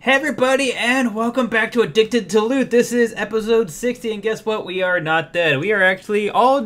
Hey everybody, and welcome back to Addicted to Loot. This is episode 60, and guess what? We are not dead. We are actually all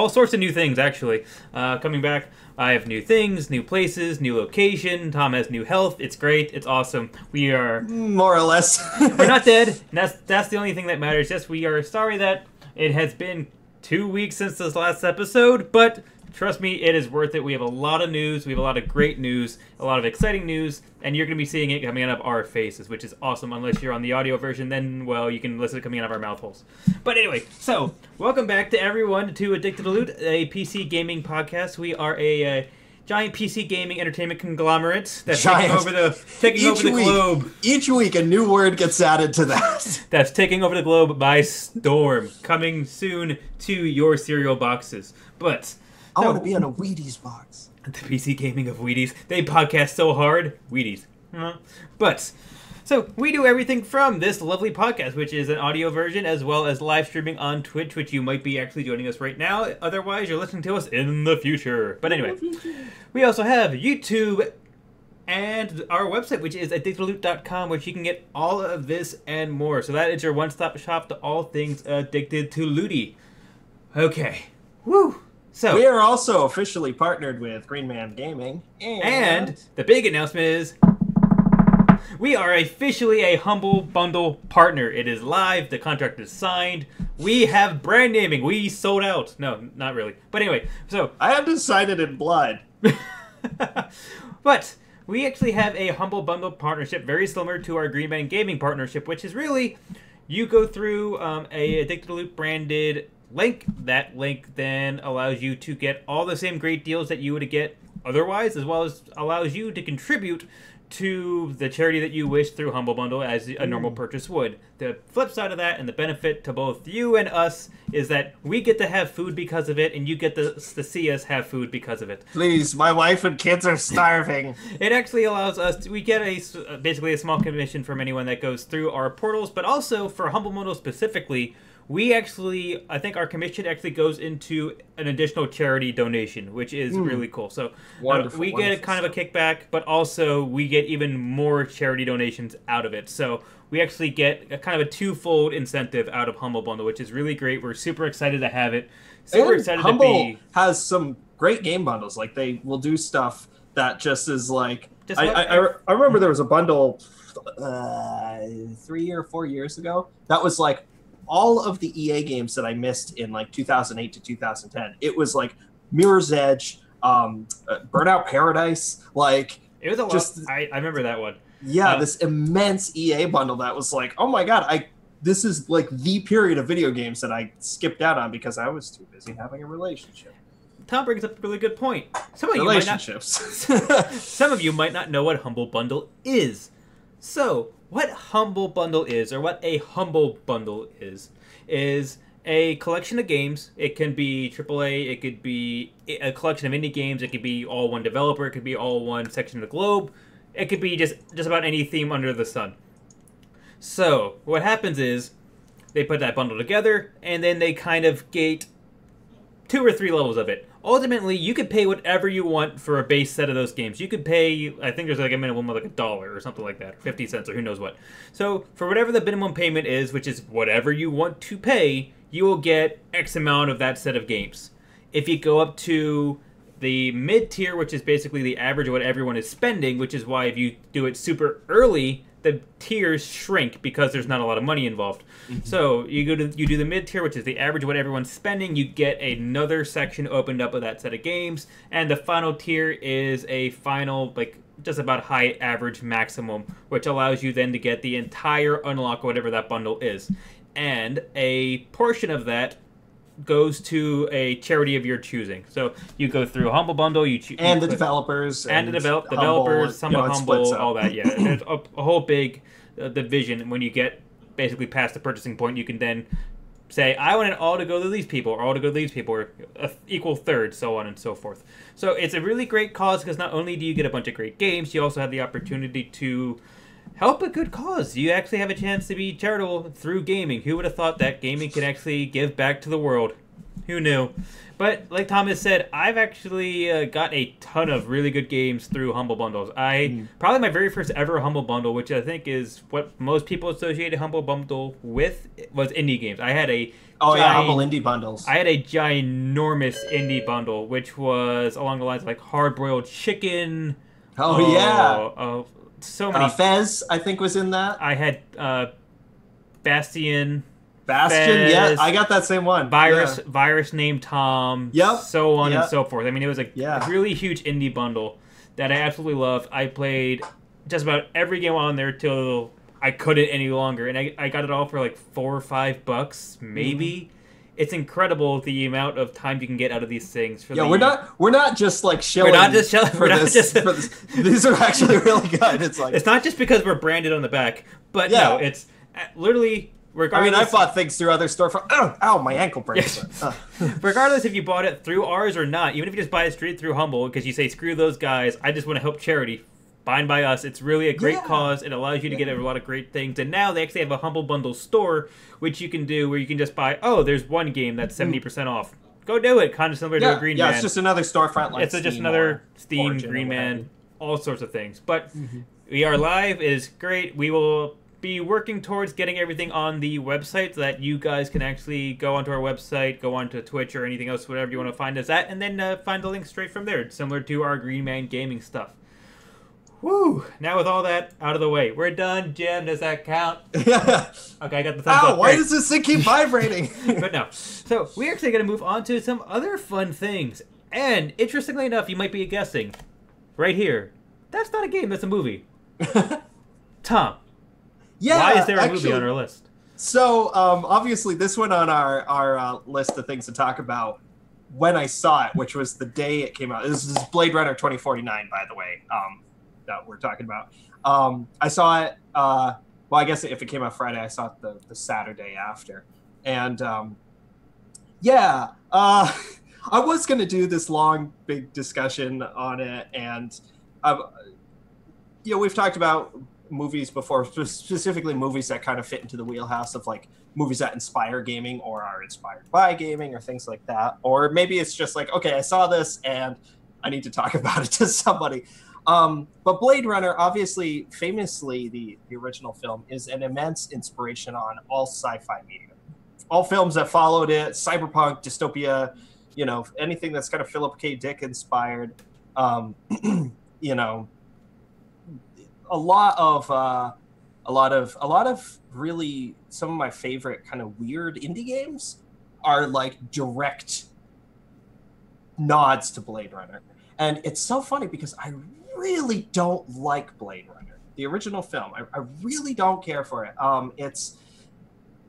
sorts of new things, actually. Coming back, I have new things, new places, new location. Tom has new health. It's great. It's awesome. We are... More or less. We're not dead. And that's the only thing that matters. Yes, we are sorry that it has been 2 weeks since this last episode, but... trust me, it is worth it. We have a lot of news. We have a lot of great news, a lot of exciting news, and you're going to be seeing it coming out of our faces, which is awesome. Unless you're on the audio version, then, well, you can listen to it coming out of our mouth holes. But anyway, so, welcome back to everyone to Addicted to Loot, a PC gaming podcast. We are a giant PC gaming entertainment conglomerate that's taking over the globe. Each week, a new word gets added to that. That's taking over the globe by storm, coming soon to your cereal boxes. But... I want to be on a Wheaties box. The PC gaming of Wheaties. They podcast so hard. Wheaties. But, so, we do everything from this lovely podcast, which is an audio version, as well as live streaming on Twitch, which you might be actually joining us right now. Otherwise, you're listening to us in the future. But anyway, we also have YouTube and our website, which is addictedtoloot.com, which you can get all of this and more. So that is your one-stop shop to all things Addicted to Looty. Okay. Woo! So, we are also officially partnered with Green Man Gaming. And the big announcement is we are officially a Humble Bundle partner. It is live. The contract is signed. We have brand naming. We sold out. No, not really. But anyway, so... I have decided in blood. But we actually have a Humble Bundle partnership very similar to our Green Man Gaming partnership, which is really you go through a Addicted to Loot branded link. That link then allows you to get all the same great deals that you would get otherwise, as well as allows you to contribute to the charity that you wish through Humble Bundle as a normal purchase would. The flip side of that, and the benefit to both you and us, is that we get to have food because of it, and you get to see us have food because of it. Please, my wife and kids are starving. It actually allows us we get basically a small commission from anyone that goes through our portals, but also for Humble Bundle specifically, we actually, I think our commission actually goes into an additional charity donation, which is really cool. So we get kind of a kickback, but also we get even more charity donations out of it. So we actually get a kind of a twofold incentive out of Humble Bundle, which is really great. We're super excited to have it. Super excited Humble to be... has some great game bundles. Like, they will do stuff that just is like... I remember there was a bundle 3 or 4 years ago that was like all of the EA games that I missed in like 2008 to 2010. It was like Mirror's Edge, Burnout Paradise, like... It was a lot. I remember that one. Yeah, this immense EA bundle that was like, oh my god, this is like the period of video games that I skipped out on because I was too busy having a relationship. Tom brings up a really good point. Some of you might not know what Humble Bundle is. So, what Humble Bundle is, or what a Humble Bundle is a collection of games. It can be AAA, it could be a collection of indie games, it could be all one developer, it could be all one section of the globe, it could be just about any theme under the sun. So, what happens is, they put that bundle together, and then they kind of gate 2 or 3 levels of it. Ultimately, you could pay whatever you want for a base set of those games. You could pay, I think there's like a minimum of like $1 or something like that, or 50 cents or who knows what. So for whatever the minimum payment is, which is whatever you want to pay, you will get X amount of that set of games. If you go up to the mid-tier, which is basically the average of what everyone is spending, which is why if you do it super early, the tiers shrink because there's not a lot of money involved. So you do the mid tier, which is the average of what everyone's spending. You get another section opened up of that set of games, and the final tier is a final like just about high average maximum, which allows you then to get the entire unlock, whatever that bundle is, and a portion of that goes to a charity of your choosing. So you go through Humble Bundle, the developers, and the developers, some of Humble, all that. Yeah, there's a whole big division. When you get basically past the purchasing point, you can then say, I want it all to go to these people, or all to go to these people, or an equal third, so on and so forth. So it's a really great cause because not only do you get a bunch of great games, you also have the opportunity to help a good cause. You actually have a chance to be charitable through gaming. Who would have thought that gaming could actually give back to the world? Who knew? But like Thomas said, I've actually got a ton of really good games through Humble Bundles. Probably my very first ever Humble Bundle, which I think is what most people associate a Humble Bundle with, was indie games. I had a Humble Indie Bundles. I had a ginormous indie bundle, which was along the lines of like Hard Boiled Chicken. So many. Fez, I think, was in that. I had Bastion, Fez, yeah, I got that same one. Virus Named Tom, so on and so forth. I mean, it was a really huge indie bundle that I absolutely loved. I played just about every game on there till I couldn't any longer, and I got it all for like $4 or $5, maybe. It's incredible the amount of time you can get out of these things. We're not just like shilling. We're not just shilling for this. These are actually really good. It's like, it's not just because we're branded on the back, but no, it's literally. Regardless, I bought things through other storefronts. Ow, my ankle breaks. Regardless if you bought it through ours or not, even if you just buy it straight through Humble because you say, screw those guys, I just want to help charity, buy and buy us. It's really a great cause. It allows you to get a lot of great things. And now they actually have a Humble Bundle store, which you can do where you can just buy, there's one game that's 70% off. Go do it. Kind of similar to a Green Man. Yeah, it's just another storefront like Steam. It's just another Steam, Green Man, all sorts of things. But we are live. It is great. We will be working towards getting everything on the website so that you guys can actually go onto our website, go onto Twitch or anything else, whatever you want to find us at, and then find the link straight from there, similar to our Green Man Gaming stuff. Woo! Now with all that out of the way, we're done. Jim, does that count? Yeah. Okay, I got the thumbs up. Why does this thing keep vibrating? But no. So we're actually going to move on to some other fun things. And interestingly enough, you might be guessing, right here, that's not a game, that's a movie. Tom. Yeah, why is there a movie on our list? So, obviously, this one on our list of things to talk about when I saw it, which was the day it came out. This is Blade Runner 2049, by the way, that we're talking about. I saw it, well, I guess if it came out Friday, I saw it the Saturday after. And, I was going to do this long, big discussion on it. And, we've talked about movies before, specifically movies that kind of fit into the wheelhouse of like movies that inspire gaming or are inspired by gaming or things like that. Or maybe it's just like, okay, I saw this and I need to talk about it to somebody. But Blade Runner, obviously, famously, the original film is an immense inspiration on all sci-fi media. All films that followed it, cyberpunk, dystopia, anything that's kind of Philip K. Dick inspired, a lot of really some of my favorite kind of weird indie games are like direct nods to Blade Runner. And it's so funny because I really don't like Blade Runner, the original film. I really don't care for it. It's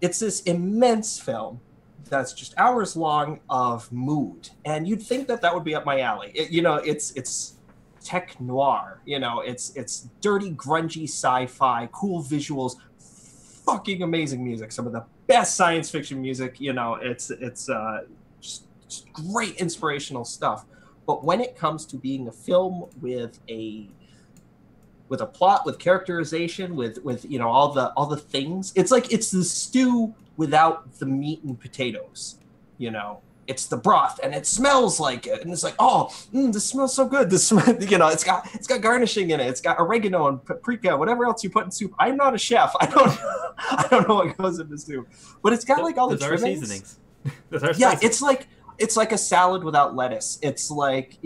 this immense film that's just hours long of mood, and you'd think that would be up my alley. It's tech noir, it's dirty, grungy sci-fi, cool visuals, fucking amazing music, some of the best science fiction music. It's just great inspirational stuff. But when it comes to being a film with a plot, with characterization, with all the things, it's like it's the stew without the meat and potatoes. It's the broth, and it smells like it, and it's like, this smells so good. This, it's got garnishing in it. It's got oregano and paprika, whatever else you put in soup. I'm not a chef. I don't know what goes in soup, but it's got like all the trimmings. Seasonings. It's like a salad without lettuce. It's like,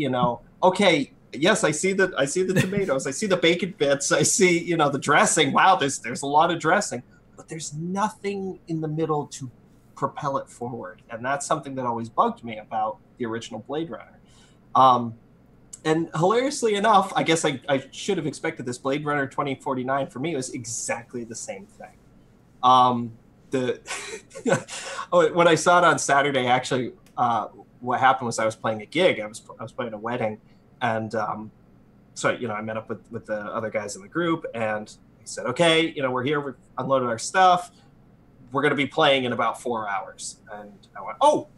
okay, yes, I see the tomatoes, I see the bacon bits, I see the dressing. Wow, there's a lot of dressing, but there's nothing in the middle to propel it forward, and that's something that always bugged me about the original Blade Runner. And hilariously enough, I guess I should have expected this. Blade Runner 2049 for me was exactly the same thing. When I saw it on Saturday, actually, what happened was I was playing a gig. I was playing a wedding, and so I met up with the other guys in the group, and I said, okay, we're here, we've unloaded our stuff. We're going to be playing in about 4 hours. And I went, oh,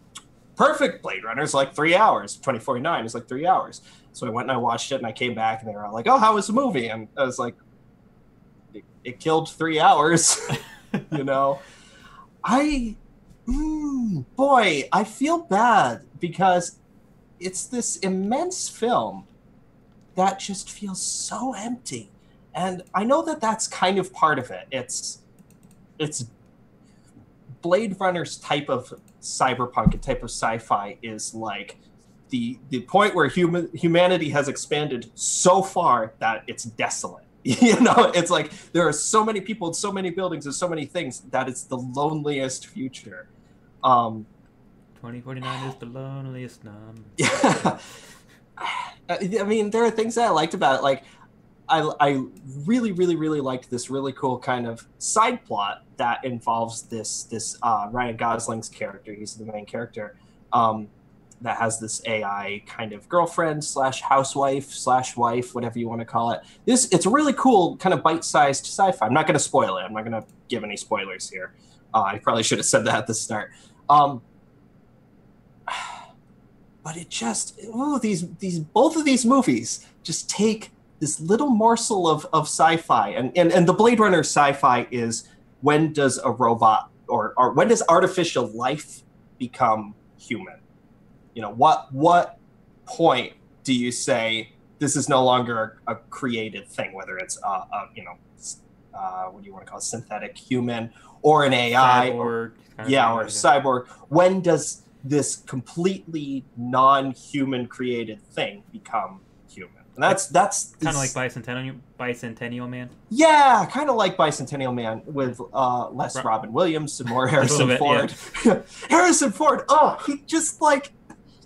perfect. Blade Runner's like 3 hours. 2049 is like 3 hours. So I went and I watched it, and I came back, and they were all like, oh, how was the movie? And I was like, it killed 3 hours. Blade boy, I feel bad because it's this immense film that just feels so empty. And I know that that's kind of part of it. It's Blade Runner's type of cyberpunk and type of sci-fi is like the point where humanity has expanded so far that it's desolate. It's like there are so many people and so many buildings and so many things that it's the loneliest future. 2049 is the loneliest number. Yeah. I mean, there are things that I liked about it. Like, I really, really, really liked this really cool kind of side plot that involves this Ryan Gosling's character. He's the main character. That has this AI kind of girlfriend / housewife / wife, whatever you want to call it. It's a really cool kind of bite-sized sci-fi. I'm not going to spoil it. I'm not going to give any spoilers here. I probably should have said that at the start. But it just both of these movies just take this little morsel of sci-fi, and the Blade Runner sci-fi is, when does a robot or when does artificial life become human? What point do you say this is no longer a created thing, whether it's what do you want to call it, synthetic human or an AI, or cyborg? When does this completely non-human created thing become human? And that's kind of like Bicentennial Man. Yeah, kind of like Bicentennial Man with less Robin Williams and more Harrison Ford. Yeah. Harrison Ford. Oh, he just like,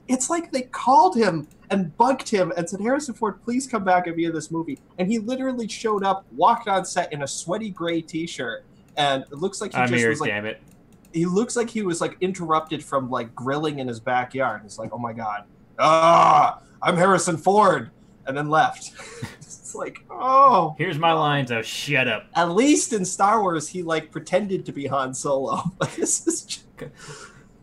it's like they called him and bugged him and said, Harrison Ford, please come back and be in this movie. And he literally showed up, walked on set in a sweaty gray T-shirt, and it looks like he looks like he was like interrupted from like grilling in his backyard. It's like, oh my God, I'm Harrison Ford, and then left. It's like, oh, here's my lines. Oh, shut up. At least in Star Wars, he like pretended to be Han Solo. But this is just...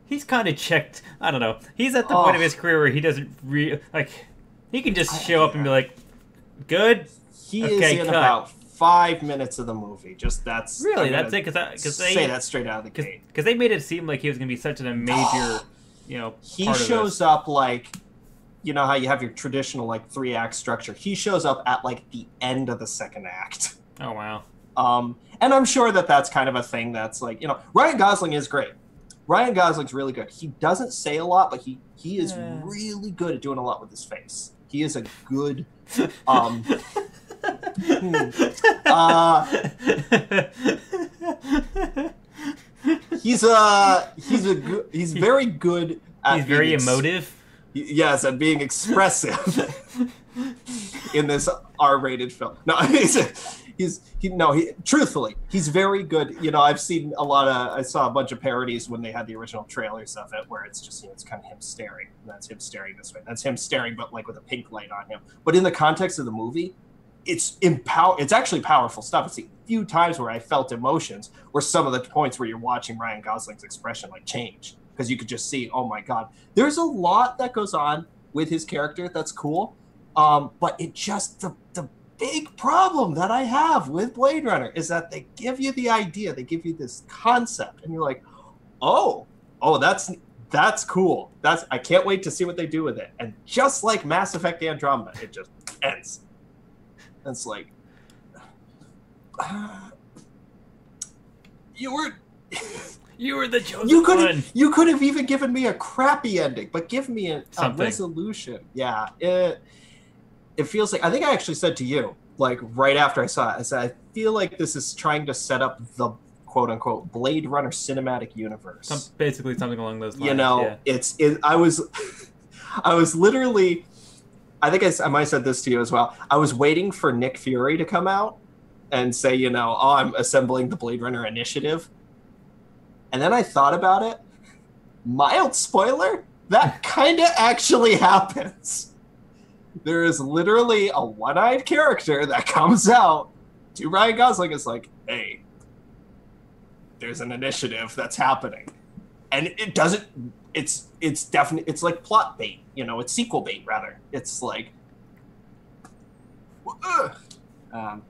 He's kind of checked. I don't know. He's at the point of his career where he doesn't he can just show up and be like, good. He is in about 5 minutes of the movie. Just that's really that's it. Because they say that straight out of the gate. Because they made it seem like he was going to be such a major, He shows up like, you know how you have your traditional like 3-act structure. He shows up at like the end of the second act. Oh wow. And I'm sure that that's kind of a thing that's like, Ryan Gosling is great. Ryan Gosling's really good. He doesn't say a lot, but he is really good at doing a lot with his face. He is a good he's very good at he's very emotive. Yes, at being expressive in this R-rated film. No, truthfully, he's very good. I saw a bunch of parodies when they had the original trailers of it, where it's just, it's kind of him staring. And that's him staring this way. That's him staring, but like with a pink light on him. But in the context of the movie, it's actually powerful stuff. It's the few times where I felt emotions, where some of the points where you're watching Ryan Gosling's expression like change, because you could just see, oh my God, there's a lot that goes on with his character that's cool. But it just, the big problem that I have with Blade Runner is that they give you the idea, they give you this concept, and you're like, oh, that's cool. I can't wait to see what they do with it. And just like Mass Effect Andromeda, it just ends. And it's like, you were the chosen one. You could have even given me a crappy ending, but give me a resolution. Yeah, it feels like, I think I actually said to you, like right after I saw it, I said, I feel like this is trying to set up the quote unquote Blade Runner cinematic universe. Basically something along those lines. I was literally, I think I might have said this to you as well. I was waiting for Nick Fury to come out and say, I'm assembling the Blade Runner Initiative. And then I thought about it. Mild spoiler, that kind of actually happens. There is literally a one-eyed character that comes out to Ryan Gosling. It's like, hey, there's an initiative that's happening. And it doesn't, it's definitely, it's like plot bait, it's sequel bait rather. It's like,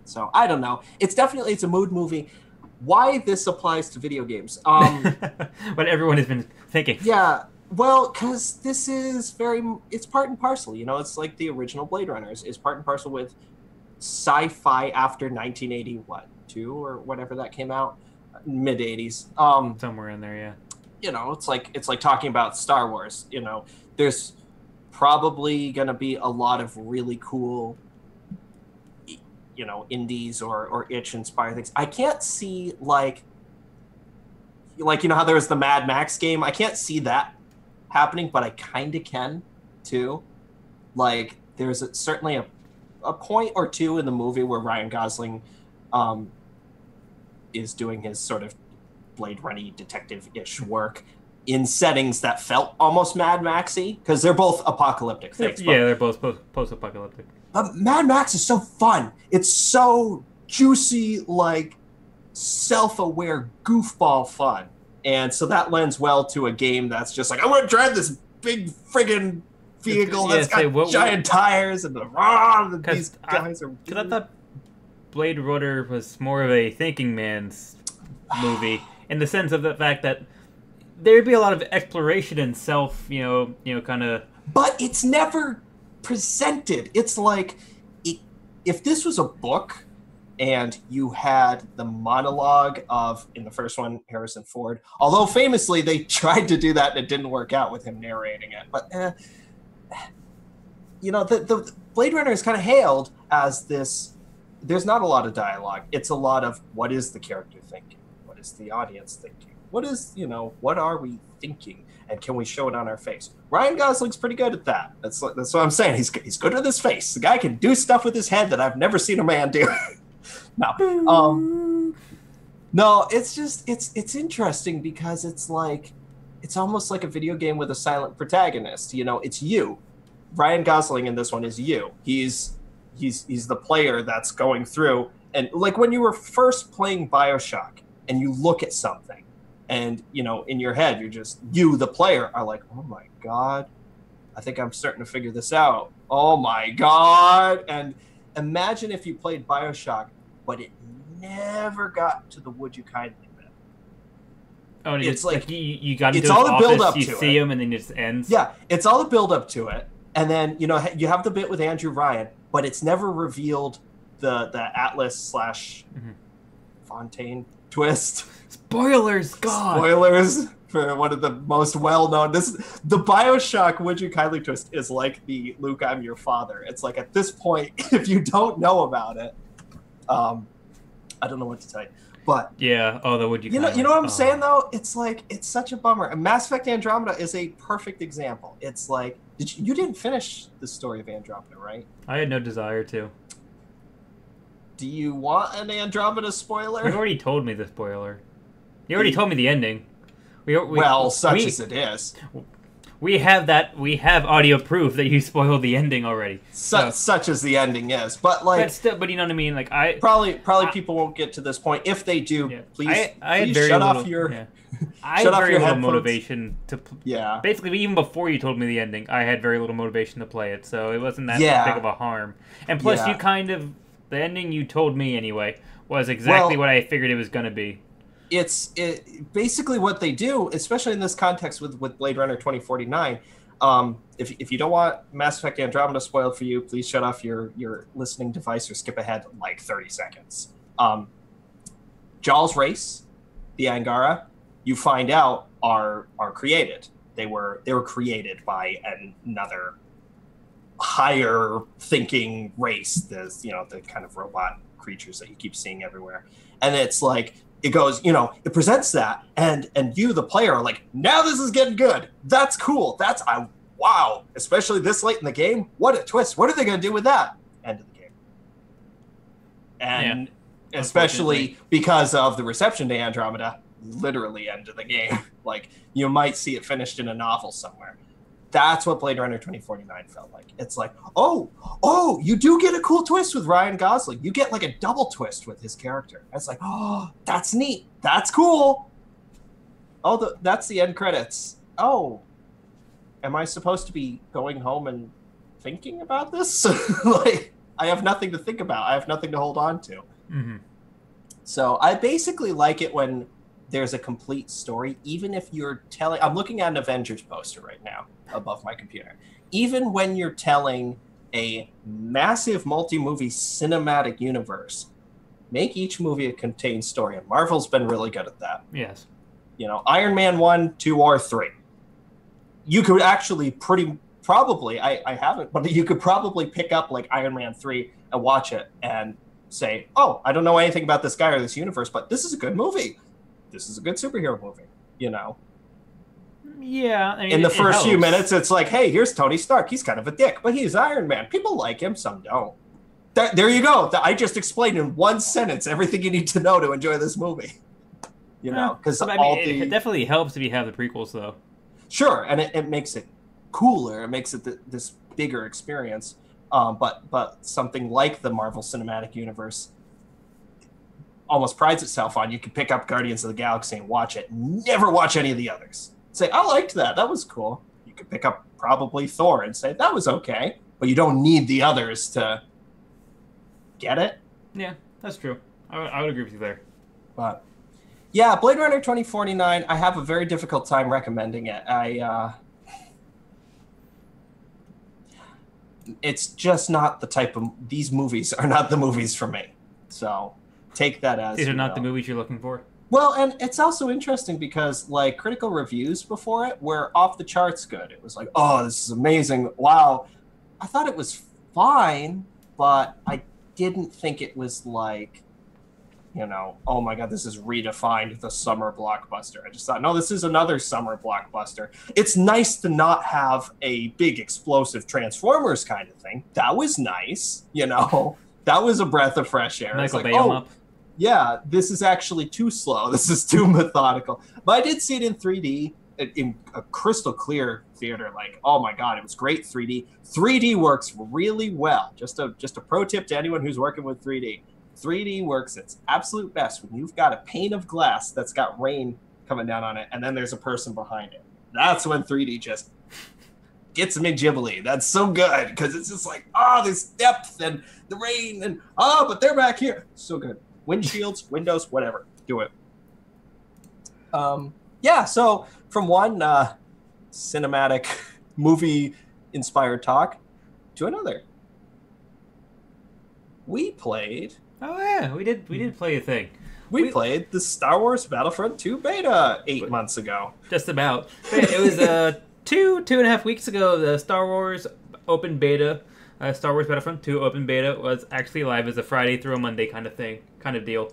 so I don't know. It's a mood movie. why this applies to video games. What everyone has been thinking. Yeah, well, because this is it's part and parcel, you know, it's like the original Blade Runners is part and parcel with sci-fi after 1982 or whatever that came out, mid 80s. Somewhere in there, yeah. You know, it's like talking about Star Wars, you know, there's probably going to be a lot of really cool, you know, indies or itch inspired things. I can't see like, you know how there was the Mad Max game? I can't see that happening, but I kind of can too. Like there's certainly a point or two in the movie where Ryan Gosling is doing his sort of Blade Runner detective-ish work in settings that felt almost Mad Maxy, because they're both apocalyptic things. Yeah, they're both post-apocalyptic. Mad Max is so fun. It's so juicy, like self-aware goofball fun. And so that lends well to a game that's just like, I want to drive this big friggin' vehicle that's got giant tires and these guys are... Because I thought Blade Runner was more of a thinking man's movie in the sense of the fact that there'd be a lot of exploration and self, you know, kind of... But it's never presented. It's like, if this was a book... and you had the monologue of, in the first one, Harrison Ford. Although famously, they tried to do that and it didn't work out with him narrating it. But, you know, the Blade Runner is kind of hailed as this, there's not a lot of dialogue. It's a lot of, what is the character thinking? What is the audience thinking? What is, you know, what are we thinking? And can we show it on our face? Ryan Gosling's pretty good at that. That's what I'm saying. He's good with his face. The guy can do stuff with his head that I've never seen a man do. No, it's just it's interesting because it's like it's almost like a video game with a silent protagonist. You know, it's you. Ryan Gosling in this one is you. He's the player that's going through, and like when you were first playing BioShock and you look at something and you know in your head you the player are like, oh my god, I think I'm starting to figure this out. Oh my god. And imagine if you played BioShock but it never got to the would you kindly bit. Oh, and it's like you got into it's all the office, build up you to see it. him, and then it just ends. Yeah, it's all the build up to it, and then you know you have the bit with Andrew Ryan, but it's never revealed the Atlas / Fontaine twist. Spoilers, God. Spoilers for one of the most well-known. The BioShock would you kindly twist is like the Luke, I'm your father. It's like at this point, if you don't know about it. I don't know what to tell you, but yeah. Oh, the would you? You know what I'm saying though? It's like it's such a bummer. And Mass Effect Andromeda is a perfect example. It's like you didn't finish the story of Andromeda, right? I had no desire to. Do you want an Andromeda spoiler? You already told me the spoiler. You already told me the ending. Such as it is. We have that. We have audio proof that you spoiled the ending already. Such as the ending is, but like, but you know what I mean. Like probably people won't get to this point. If they do, yeah. please shut off your. Yeah. I had very little motivation to. Yeah. Basically, even before you told me the ending, I had very little motivation to play it, so it wasn't that big of a harm. And plus, you kind of the ending you told me anyway was exactly what I figured it was going to be. It's basically what they do, especially in this context with Blade Runner 2049. If you don't want Mass Effect Andromeda spoiled for you, please shut off your listening device or skip ahead like 30 seconds. Jaws Race, the Angara, you find out are created. They were created by another higher thinking race. There's the kind of robot creatures that you keep seeing everywhere, and it's like. It goes, it presents that, and you, the player, are like, now this is getting good. That's cool. Wow. Especially this late in the game. What a twist. What are they going to do with that? End of the game. And especially because of the reception to Andromeda, literally end of the game. Like, you might see it finished in a novel somewhere. That's what Blade Runner 2049 felt like. It's like, oh, you do get a cool twist with Ryan Gosling. You get like a double twist with his character. It's like, oh, that's neat. That's cool. Oh, that's the end credits. Oh, am I supposed to be going home and thinking about this? Like, I have nothing to think about. I have nothing to hold on to. Mm-hmm. So I basically like it when there's a complete story, even if you're telling. I'm looking at an Avengers poster right now above my computer. Even when you're telling a massive multi-movie cinematic universe, make each movie a contained story. And Marvel's been really good at that. Yes. You know, Iron Man 1, 2, or 3. You could actually probably, I haven't, but you could probably pick up like Iron Man 3 and watch it and say, oh, I don't know anything about this guy or this universe, but this is a good movie. This is a good superhero movie, you know? Yeah. I mean, in the first few minutes, it's like, hey, here's Tony Stark. He's kind of a dick, but he's Iron Man. People like him, some don't. There you go. I just explained in one sentence everything you need to know to enjoy this movie. You know, because it definitely helps if you have the prequels, though. Sure, and it makes it cooler. It makes it this bigger experience. But something like the Marvel Cinematic Universe almost prides itself on you can pick up Guardians of the Galaxy and watch it. Never watch any of the others. Say, I liked that. That was cool. You could pick up probably Thor and say, that was okay. But you don't need the others to get it. Yeah, that's true. I would agree with you there. But yeah, Blade Runner 2049, I have a very difficult time recommending it. It's just not the type of... These movies are not the movies for me. So take that as... These are not the movies you're looking for? Well, and it's also interesting because, like, critical reviews before it were off the charts good. It was like, oh, this is amazing. Wow. I thought it was fine, but I didn't think it was like, you know, oh my God, this is redefined the summer blockbuster. I just thought, no, this is another summer blockbuster. It's nice to not have a big explosive Transformers kind of thing. That was nice, you know. That was a breath of fresh air. Michael Bay up. Yeah, this is actually too slow. This is too methodical. But I did see it in 3D, in a crystal clear theater. Like, oh my God, it was great 3D. 3D works really well. Just a pro tip to anyone who's working with 3D. 3D works its absolute best when you've got a pane of glass that's got rain coming down on it, and then there's a person behind it. That's when 3D just gets me ghibli. That's so good, because it's just like, there's depth and the rain, and but they're back here. So good. Windshields, windows, whatever. Do it. Yeah, so from one cinematic movie-inspired talk to another. We played... Oh, yeah, we did play a thing. We played the Star Wars Battlefront 2 beta 8 months ago. Just about. It was 2.5 weeks ago, the Star Wars open beta, Star Wars Battlefront 2 open beta was actually live as a Friday through a Monday kind of deal.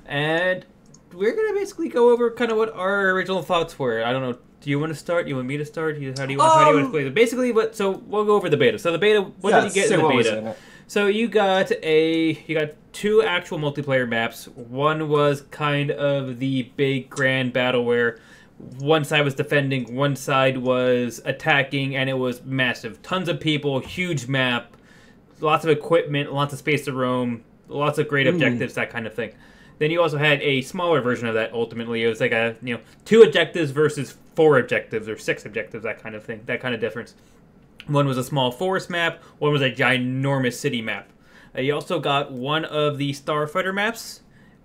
And we're going to basically go over kind of what our original thoughts were. I don't know. Do you want to start? Do you want me to start? How do you want to play it? Basically, so we'll go over the beta. So the beta, what did you get in the beta? So you got two actual multiplayer maps. One was kind of the big grand battle where one side was defending, one side was attacking, and it was massive. Tons of people, huge map, lots of equipment, lots of space to roam, lots of great objectives, that kind of thing. Then you also had a smaller version of that. Ultimately, it was like 2 objectives versus 4 objectives or 6 objectives, that kind of thing, that kind of difference. One was a small forest map, one was a ginormous city map. You also got one of the Starfighter maps,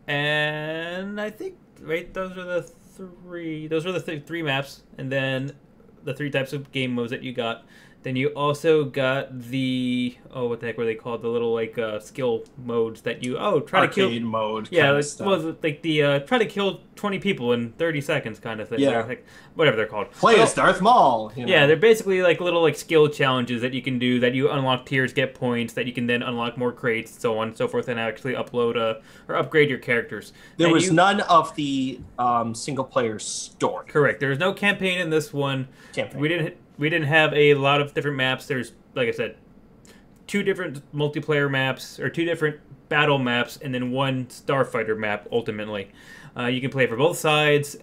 and I think, right, those are the three maps, and then the 3 types of game modes that you got. Then you also got the, what the heck were they called? The little, skill modes that you, try Arcade to kill. Arcade mode. Yeah, the try to kill 20 people in 30 seconds kind of thing. Yeah. Whatever they're called. Play as Darth Maul. You know? Yeah, they're basically little skill challenges that you can do, that you unlock tiers, get points, that you can then unlock more crates, so on and so forth, and actually upload or upgrade your characters. There was none of the single player story. Correct. There was no campaign in this one. We didn't have a lot of different maps. There's, like I said, 2 different multiplayer maps, or 2 different battle maps, and then 1 Starfighter map, ultimately. You can play for both sides,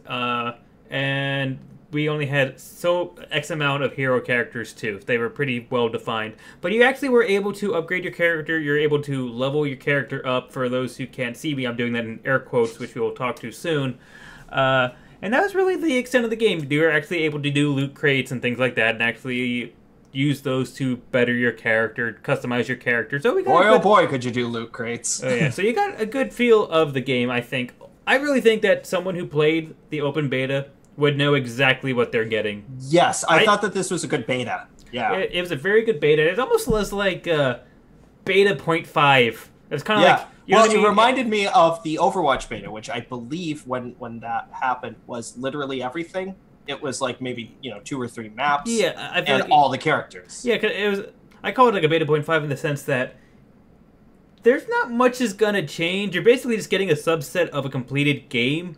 and we only had X amount of hero characters, too. They were pretty well defined. But you actually were able to upgrade your character. You're able to level your character up. For those who can't see me, I'm doing that in air quotes, which we will talk to soon. And that was really the extent of the game. You were actually able to do loot crates and things like that, and actually use those to better your character, customize your character. So we got boy, oh boy, could you do loot crates. Oh yeah, so you got a good feel of the game, I think. I really think that someone who played the open beta would know exactly what they're getting. Yes, I thought that this was a good beta. Yeah. It was a very good beta. It almost was like beta 0.5. It's kind of like... Well, it reminded me of the Overwatch beta, which I believe when that happened was literally everything. It was like maybe 2 or 3 maps. Yeah, I feel and all the characters. Yeah, 'cause it was. I call it like a beta 0.5 in the sense that there's not much is gonna change. You're basically just getting a subset of a completed game.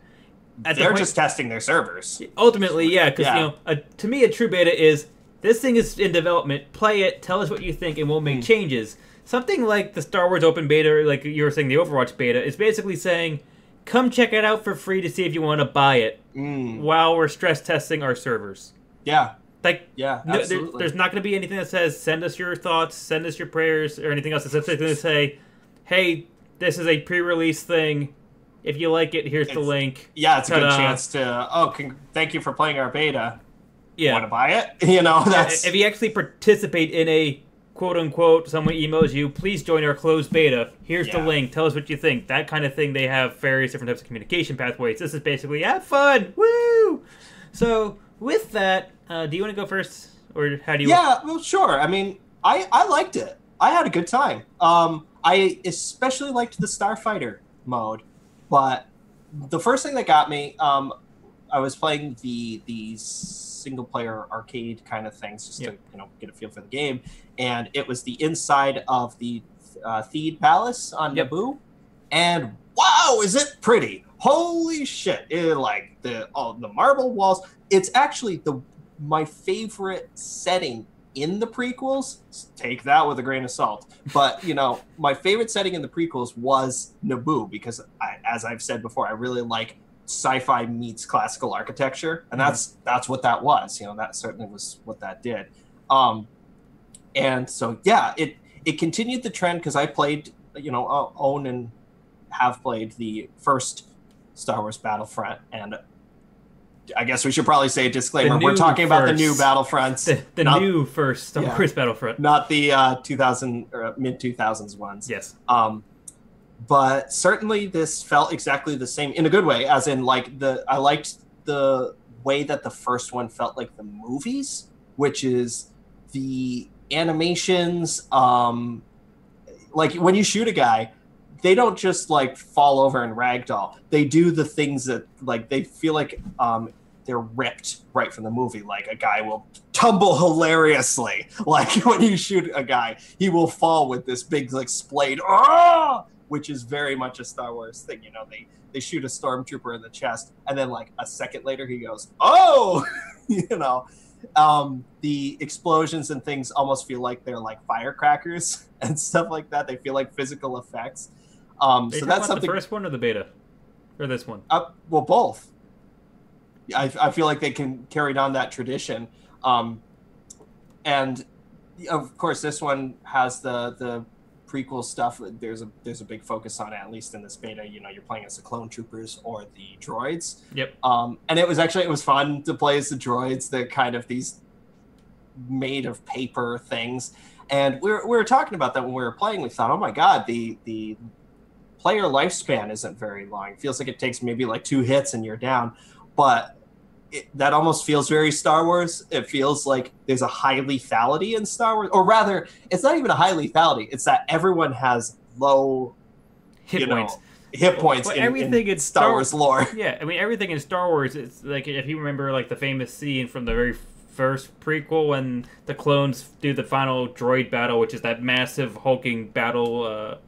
They're just testing their servers. Ultimately, yeah, because to me, a true beta is this thing is in development. Play it, tell us what you think, and we'll make changes. Something like the Star Wars open beta, or like you were saying, the Overwatch beta, is basically saying, come check it out for free to see if you want to buy it while we're stress testing our servers. Yeah. Absolutely. There's not going to be anything that says, send us your thoughts, send us your prayers, or anything else. It's simply going to say, hey, this is a pre-release thing. If you like it, here's the link. Yeah, it's a good chance to, thank you for playing our beta. Yeah. Want to buy it? That's... If you actually participate in a quote-unquote, someone emails you, please join our closed beta. Here's the link. Tell us what you think. That kind of thing. They have various different types of communication pathways. This is basically, have fun! Woo! So, with that, do you want to go first? Or how do you... Yeah, well, sure. I mean, I liked it. I had a good time. I especially liked the Starfighter mode. But the first thing that got me, I was playing the single-player arcade kind of things just to get a feel for the game, and it was the inside of the Theed Palace on Naboo, and wow, is it pretty! Holy shit! Like the marble walls. It's actually my favorite setting in the prequels. Take that with a grain of salt. But my favorite setting in the prequels was Naboo because, as I've said before, I really like sci-fi meets classical architecture, and that's what that was. That certainly was what that did. And so it continued the trend because I played, own and have played the first Star Wars Battlefront, and I guess we should probably say a disclaimer. We're talking about the new Battlefronts. The new first Star Wars Battlefront. Not the 2000 or mid-2000s ones. Yes. But certainly this felt exactly the same in a good way, as in I liked the way that the first one felt like the movies, which is the animations, like when you shoot a guy, they don't just fall over and ragdoll. They do the things that they feel like they're ripped right from the movie. Like a guy will tumble hilariously. Like when you shoot a guy, he will fall with this big splayed, which is very much a Star Wars thing. They shoot a stormtrooper in the chest, and then a second later he goes, oh, the explosions and things almost feel like they're like firecrackers and stuff like that. They feel like physical effects. So that's something. The first one or the beta, or this one? Well, both. I feel like they can carry on that tradition, and of course this one has the prequel stuff. There's a big focus on it, at least in this beta. You're playing as the clone troopers or the droids. Yep. And it was fun to play as the droids. They're kind of these made of paper things, and we were talking about that when we were playing. We thought, oh my god, the player lifespan isn't very long. It feels like it takes maybe 2 hits and you're down, but that almost feels very Star Wars. It feels like there's a high lethality in Star Wars, or rather, it's not even a high lethality. It's that everyone has low hit points. Hit points in Star Wars lore. Yeah, I mean everything in Star Wars. It's like if you remember the famous scene from the very first prequel when the clones do the final droid battle, which is that massive hulking battle,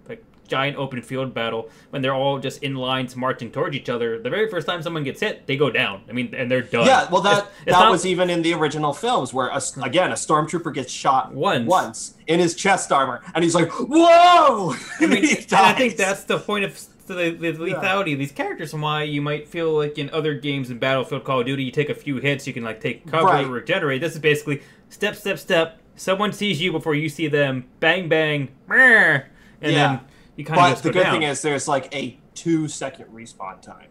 giant open field battle when they're all just in lines marching towards each other. The very first time someone gets hit, they go down. I mean, and they're done. Yeah, well, that was even in the original films where, again, a stormtrooper gets shot once in his chest armor, and he's like, whoa! I mean, and I think that's the point of the lethality of these characters and why you might feel like in other games in Battlefield, Call of Duty, you take a few hits, you can take cover, regenerate. This is basically step, step, step. Someone sees you before you see them. Bang, bang. And then you kind of the good thing is there's a 2-second respawn time.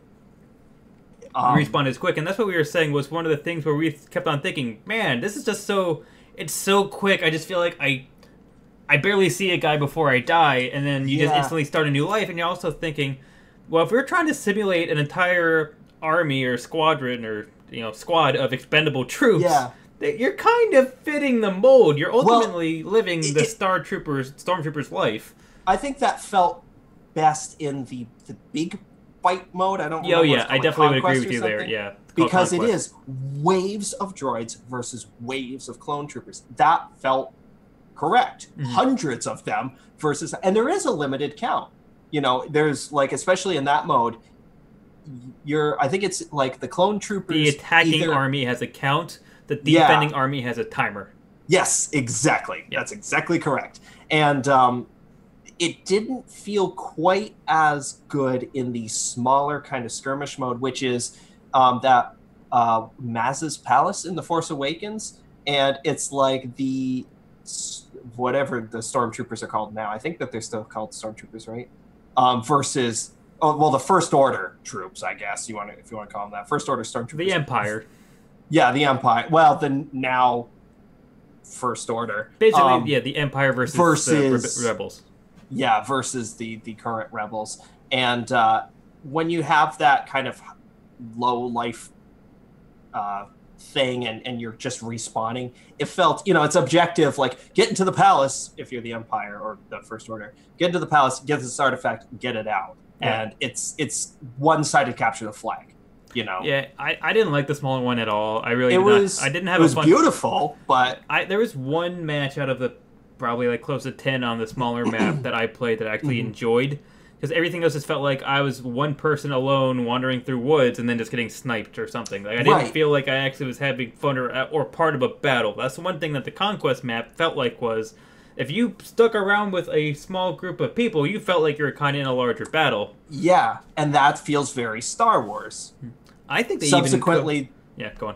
Respawn is quick, and that's what we were saying was one of the things where we kept on thinking, man, this is just so it's so quick. I just feel like I barely see a guy before I die, and then you just instantly start a new life, and you're also thinking, well, if we're trying to simulate an entire army or squadron or squad of expendable troops, you're kind of fitting the mold. You're ultimately living the stormtrooper's life. I think that felt best in the big fight mode. I don't know. I definitely would agree with you there. Yeah. Because it is waves of droids versus waves of clone troopers. That felt correct. Mm-hmm. Hundreds of them versus, and there is a limited count. There's like, especially in that mode, I think it's like the clone troopers. The attacking army has a count. The defending army has a timer. Yes, exactly. Yeah. That's exactly correct. And it didn't feel quite as good in the smaller kind of skirmish mode, which is that Maz's Palace in The Force Awakens. And it's like whatever the stormtroopers are called now. I think that they're still called stormtroopers, right? Versus... the First Order troops, I guess if you want to call them that. First Order stormtroopers. The Empire. Yeah, the Empire. Well, the now First Order. Basically, the Empire versus the Rebels. Yeah, versus the current Rebels. And when you have that kind of low life thing and you're just respawning, it felt, it's objective, like get into the palace if you're the Empire or the First Order. Get into the palace, get this artifact, get it out. Yeah. And it's one-sided capture the flag, Yeah, I didn't like the smaller one at all. I really did. I didn't have. It was beautiful, but there was one match out of the probably like close to 10 on the smaller map that I played that I actually enjoyed, because everything else just felt like I was one person alone wandering through woods and then just getting sniped or something. Like I didn't feel like I actually was having fun or part of a battle. That's the one thing that the Conquest map felt like was, if you stuck around with a small group of people, you felt like you were kind of in a larger battle. Yeah, and that feels very Star Wars. I think they subsequently... Yeah, go on.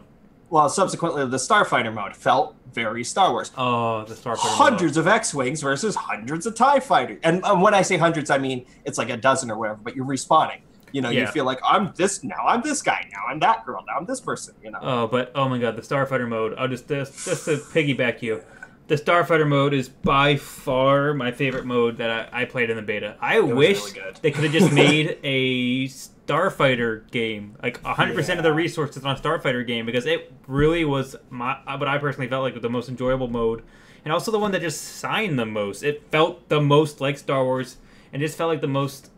Well, subsequently, the Starfighter mode felt very Star Wars. Oh, the Starfighter mode. Hundreds of X-Wings versus hundreds of TIE Fighters. And when I say hundreds, I mean it's like a dozen or whatever, but you're respawning. You feel like, I'm this guy, now I'm that girl, now I'm this person, Oh, but, oh my god, the Starfighter mode. I'll just to piggyback you. The Starfighter mode is by far my favorite mode that I played in the beta. I wish they could have just made a Starfighter game, like 100% of the resources on a Starfighter game, because it really was what I personally felt like the most enjoyable mode, and also the one that just signed the most. It felt the most like Star Wars, and just felt like the most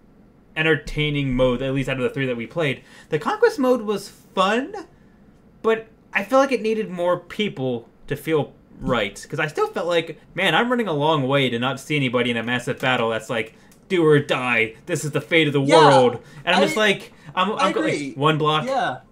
entertaining mode, at least out of the three that we played. The Conquest mode was fun, but I feel like it needed more people to feel right, because I still felt like, man, I'm running a long way to not see anybody in a massive battle that's like, do or die, this is the fate of the world, and I'm just like, I'm agree. Like, 1 block,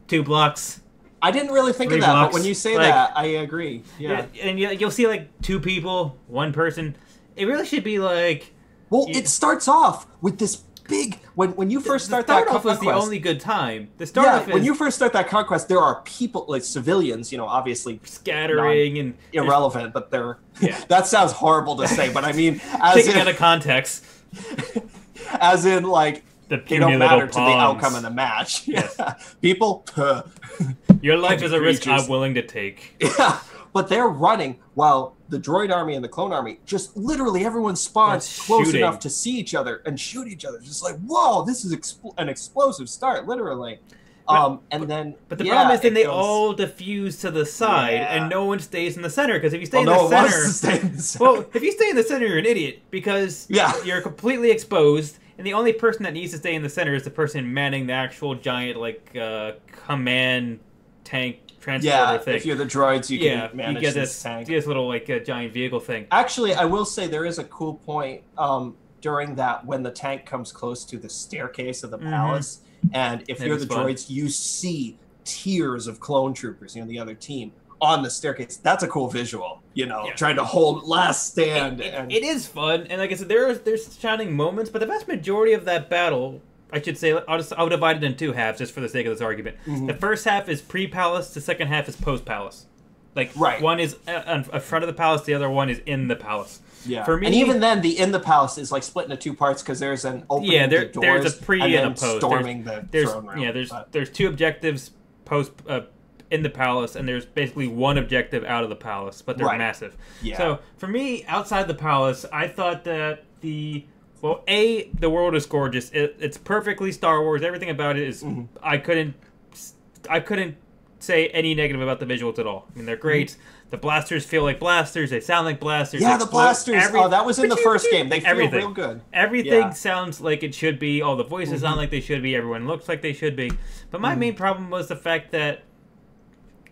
2 blocks. I didn't really think of that, blocks. But when you say that, I agree. Yeah, and you'll see like 2 people, 1 person. It really should be like, well, it starts off with this big, when you first start that Conquest was the only good time. The start off when you first start that Conquest, there are people, like civilians, obviously scattering and irrelevant, but they're that sounds horrible to say, but I mean, as taken out of context, as in like they don't matter to the outcome of the match. Yes. People, your life is a risk I'm willing to take. Yeah, but they're running while the droid army and the clone army, just literally everyone spawns close enough to see each other and shoot each other. Just like, whoa, this is an explosive start, literally. But the problem is then they all diffuse to the side and no one stays in the center, because if you stay in the center, well, if you stay in the center, you're an idiot, because you're completely exposed, and the only person that needs to stay in the center is the person manning the actual giant command tank transporter thing. If you're the droids, you can manage this tank. You get this little giant vehicle thing. Actually, I will say there is a cool point during that when the tank comes close to the staircase of the palace, and if you're the droids, you see tiers of clone troopers, the other team, on the staircase. That's a cool visual, trying to hold last stand. It is fun, and like I said, there's shining moments, but the vast majority of that battle, I should say, I'll divide it in 2 halves just for the sake of this argument. The first half is pre-palace, the second half is post-palace. One is in front of the palace, the other one is in the palace. Yeah, for me, and even then, the in the palace is like split into 2 parts, because there's an opening the doors, there's a pre and a post. Storming the throne room. Yeah, there's 2 objectives in the palace, and there's basically one objective out of the palace, but they're massive. Yeah. So for me, outside the palace, I thought that the world is gorgeous. It's perfectly Star Wars. Everything about it is. I couldn't say any negative about the visuals at all. I mean, they're great. The blasters feel like blasters. They sound like blasters. Yeah, the blasters. That was in the first game. They feel real good. Everything sounds like it should be. All the voices sound like they should be. Everyone looks like they should be. But my main problem was the fact that,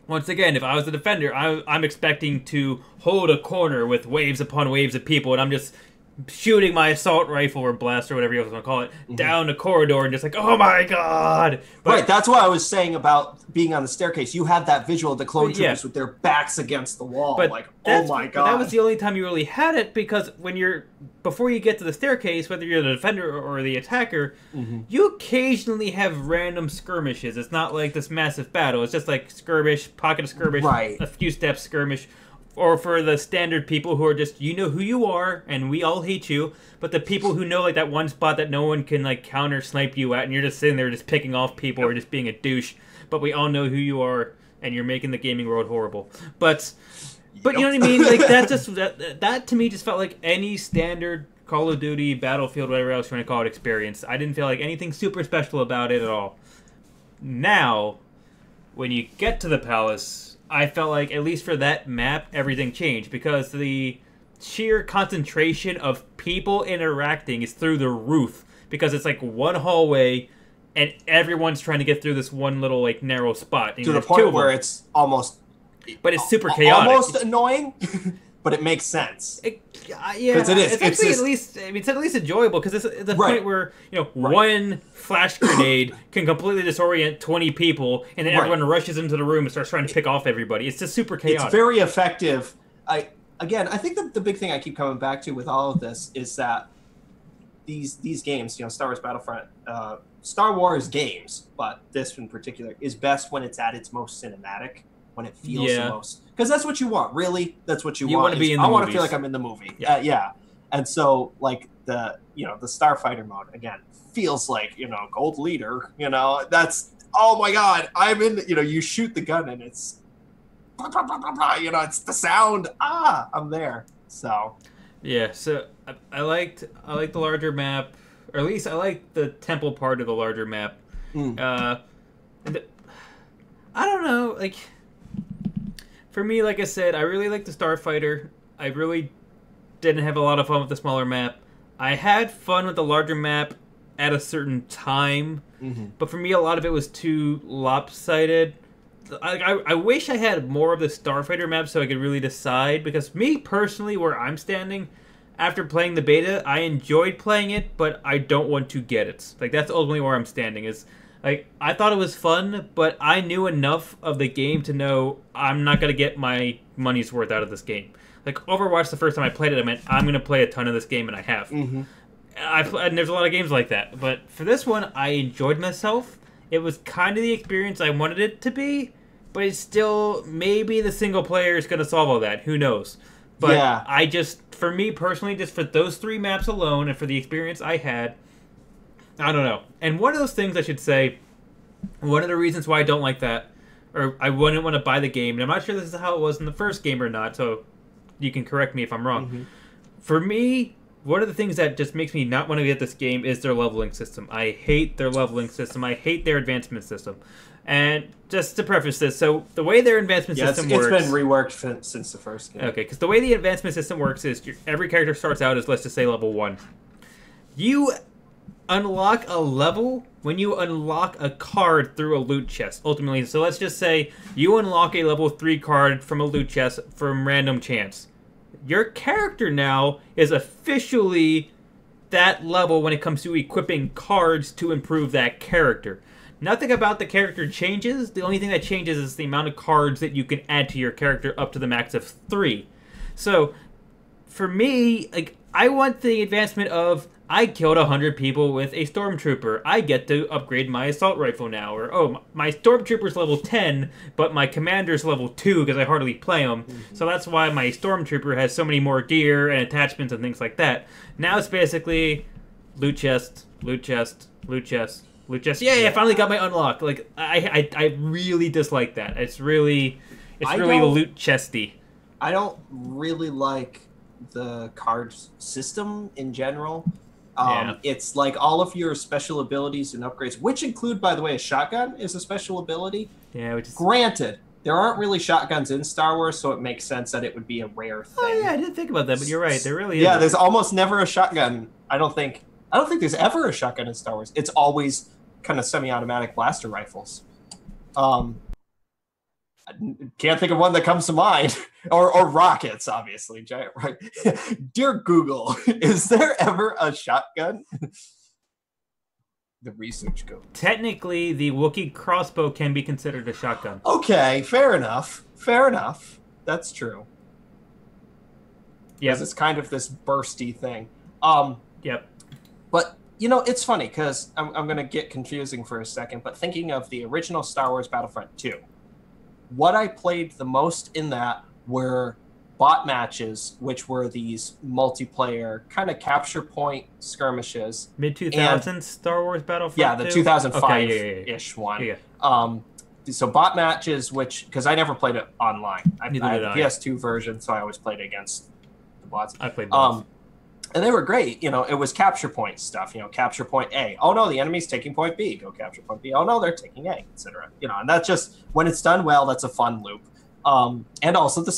once again, if I was the defender, I'm expecting to hold a corner with waves upon waves of people, and I'm just shooting my assault rifle or blaster, whatever you want to call it, down the corridor and just like, oh my god! Right, that's what I was saying about being on the staircase. You had that visual of the clone troopers with their backs against the wall, like, oh my god. That was the only time you really had it, because before you get to the staircase, whether you're the defender or the attacker, you occasionally have random skirmishes. It's not like this massive battle. It's just like skirmish, pocket of skirmish, a few steps skirmish. Or for the standard people who are just, you know who you are, and we all hate you, but the people who know, like, that one spot that no one can, like, counter-snipe you at, and you're just sitting there just picking off people or just being a douche, but we all know who you are, and you're making the gaming world horrible. But you know what I mean? Like, that to me just felt like any standard Call of Duty, Battlefield, whatever else you want to call it, experience. I didn't feel like anything super special about it at all. Now, when you get to the palace, I felt like, at least for that map, everything changed, because the sheer concentration of people interacting is through the roof, because it's like one hallway, and everyone's trying to get through this one little, like, narrow spot. To the point where it's almost... But it's super chaotic. Almost annoying, but it makes sense. Yeah, it is. It's at least enjoyable, because it's the point where, one flash grenade can completely disorient 20 people, and then everyone rushes into the room and starts trying to pick off everybody. It's just super chaotic. It's very effective. I think the big thing I keep coming back to with all of this is that these games, Star Wars Battlefront, Star Wars games, but this in particular, is best when it's at its most cinematic, when it feels the most. Because that's what you want, really. That's what you want. Want to be in the I want to feel like I'm in the movie. Yeah. And so, like, the Starfighter mode, again, feels like, Gold Leader, that's, oh my god, I'm in, you shoot the gun and it's, it's the sound, I'm there, so. Yeah, so I liked the larger map, or at least I liked the temple part of the larger map. I don't know, like, for me, like I said, I really like the Starfighter. I really didn't have a lot of fun with the smaller map. I had fun with the larger map at a certain time, but for me, a lot of it was too lopsided. I wish I had more of the Starfighter map so I could really decide, because me, personally, where I'm standing, after playing the beta, I enjoyed playing it, but I don't want to get it. Like, that's ultimately where I'm standing, is... Like, I thought it was fun, but I knew enough of the game to know I'm not going to get my money's worth out of this game. Like, Overwatch, the first time I played it, I meant, I'm going to play a ton of this game, and I have. And there's a lot of games like that. But for this one, I enjoyed myself. It was kind of the experience I wanted it to be, but it's still, maybe the single player is going to solve all that. Who knows? But for me personally, just for those 3 maps alone, and for the experience I had, I don't know. And one of those things I should say, one of the reasons why I don't like that, or I wouldn't want to buy the game, and I'm not sure this is how it was in the first game or not, so you can correct me if I'm wrong. For me, one of the things that just makes me not want to get this game is their leveling system. I hate their leveling system. I hate their advancement system. And just to preface this, so the way their advancement system works... it's been reworked since the first game. Okay, because the way the advancement system works is every character starts out as, let's just say, level 1. You unlock a level when you unlock a card through a loot chest, ultimately. So let's just say you unlock a level 3 card from a loot chest from random chance. Your character now is officially that level when it comes to equipping cards to improve that character. Nothing about the character changes. The only thing that changes is the amount of cards that you can add to your character up to the max of 3. So, for me, like, I want the advancement of, I killed 100 people with a Stormtrooper. I get to upgrade my assault rifle now. Or, oh, my Stormtrooper's level 10, but my Commander's level 2 because I hardly play them. So that's why my Stormtrooper has so many more gear and attachments and things like that. Now it's basically loot chest, loot chest, loot chest, Just I finally got my unlock. Like I really dislike that. It's really loot chesty. I don't really like the card system in general. It's like all of your special abilities and upgrades, which include, by the way, a shotgun is a special ability. Yeah, granted, there aren't really shotguns in Star Wars, so it makes sense that it would be a rare thing. Oh yeah, I didn't think about that, but you're right. There really is. Yeah, there's almost never a shotgun. I don't think there's ever a shotgun in Star Wars. It's always kind of semi-automatic blaster rifles. I can't think of one that comes to mind. or rockets, obviously. Giant rocket. Dear Google, is there ever a shotgun? The research goes. Technically, the Wookiee crossbow can be considered a shotgun. Okay, fair enough. That's true. Yeah, it's kind of this bursty thing. Yep. But it's funny because I'm going to get confusing for a second. But thinking of the original Star Wars Battlefront 2, what I played the most in that were bot matches, which were these multiplayer kind of capture point skirmishes. Mid-2000s Star Wars Battlefront. Yeah, the 2005-ish one. Yeah. So bot matches, because I never played it online. I had the PS2 version, so I always played against the bots. I played bots. And they were great. It was capture point stuff. Capture point A. Oh no, the enemy's taking point B. Go capture point B. Oh no, they're taking A, etc. And that's just, when it's done well, that's a fun loop. And also the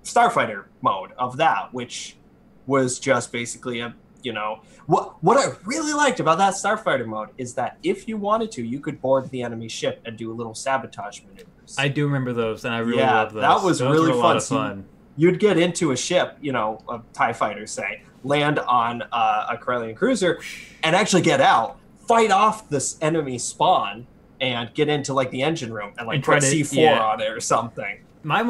Starfighter mode of that, which was just basically what I really liked about that Starfighter mode is that if you wanted to, you could board the enemy ship and do little sabotage maneuvers. I do remember those, and I really loved those. That was those really were a lot of fun. You'd get into a ship, a TIE fighter, say, land on a Corellian cruiser, and actually get out, fight off this enemy spawn, and get into like the engine room and put C4 on it or something. Now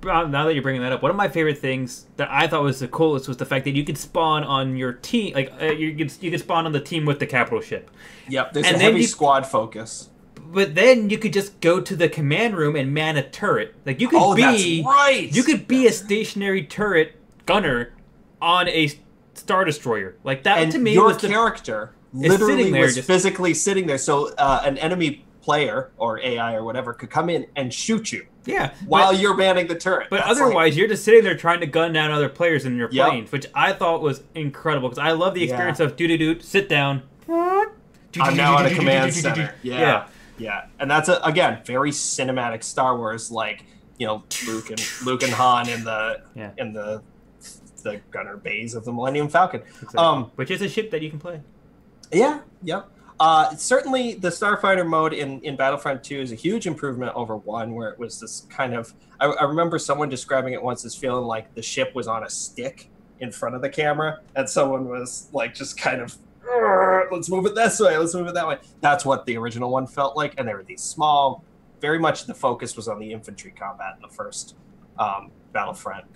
that you're bringing that up, one of my favorite things that I thought was the coolest was the fact that you could spawn on your team, you could spawn on the team with the capital ship. Yep, there's a heavy squad focus. But then you could just go to the command room and man a turret. Like you could that's right. You could be a stationary turret gunner on a Star Destroyer. Like that, and to me, your character literally was physically sitting there, so an enemy player or AI or whatever could come in and shoot you. Yeah, while you're manning the turret. But otherwise, you're just sitting there trying to gun down other players in your planes, which I thought was incredible because I love the experience of sit down. I'm now at a command center. Yeah, and that's again very cinematic Star Wars, like Luke and Han in the gunner bays of the Millennium Falcon, exactly. Which is a ship that you can play. Yeah, yep. Certainly, the Starfighter mode in Battlefront 2 is a huge improvement over 1, where it was this kind of... I remember someone describing it once as feeling like the ship was on a stick in front of the camera, and someone was like just kind of, let's move it this way, let's move it that way. That's what the original one felt like, and they were these small... Very much the focus was on the infantry combat in the first Battlefront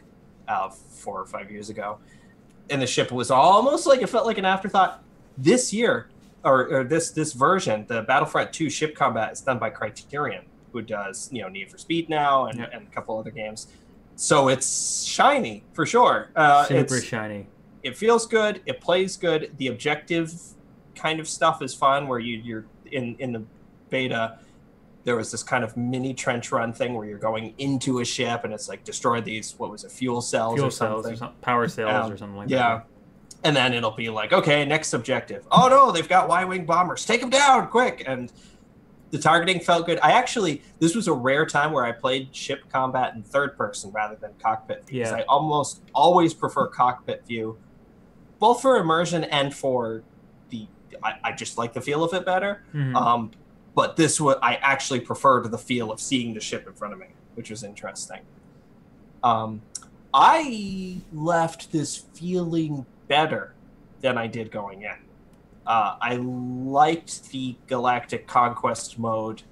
4 or 5 years ago. And the ship was almost like, it felt like an afterthought. This year... Or this version, the Battlefront 2 ship combat is done by Criterion, who does Need for Speed now and a couple other games. So it's shiny for sure. Super shiny. It feels good. It plays good. The objective kind of stuff is fun. Where you're in the beta, there was this kind of mini trench run thing where you're going into a ship and it's like destroy these fuel cells or something, power cells or something like that. Yeah. And then it'll be like, okay, next objective. Oh no, they've got Y-wing bombers. Take them down quick. And the targeting felt good. This was a rare time where I played ship combat in third person rather than cockpit view. I almost always prefer cockpit view, both for immersion and for I just like the feel of it better. Mm-hmm. But I actually preferred the feel of seeing the ship in front of me, which was interesting. I left this feeling better than I did going in. I liked the Galactic Conquest mode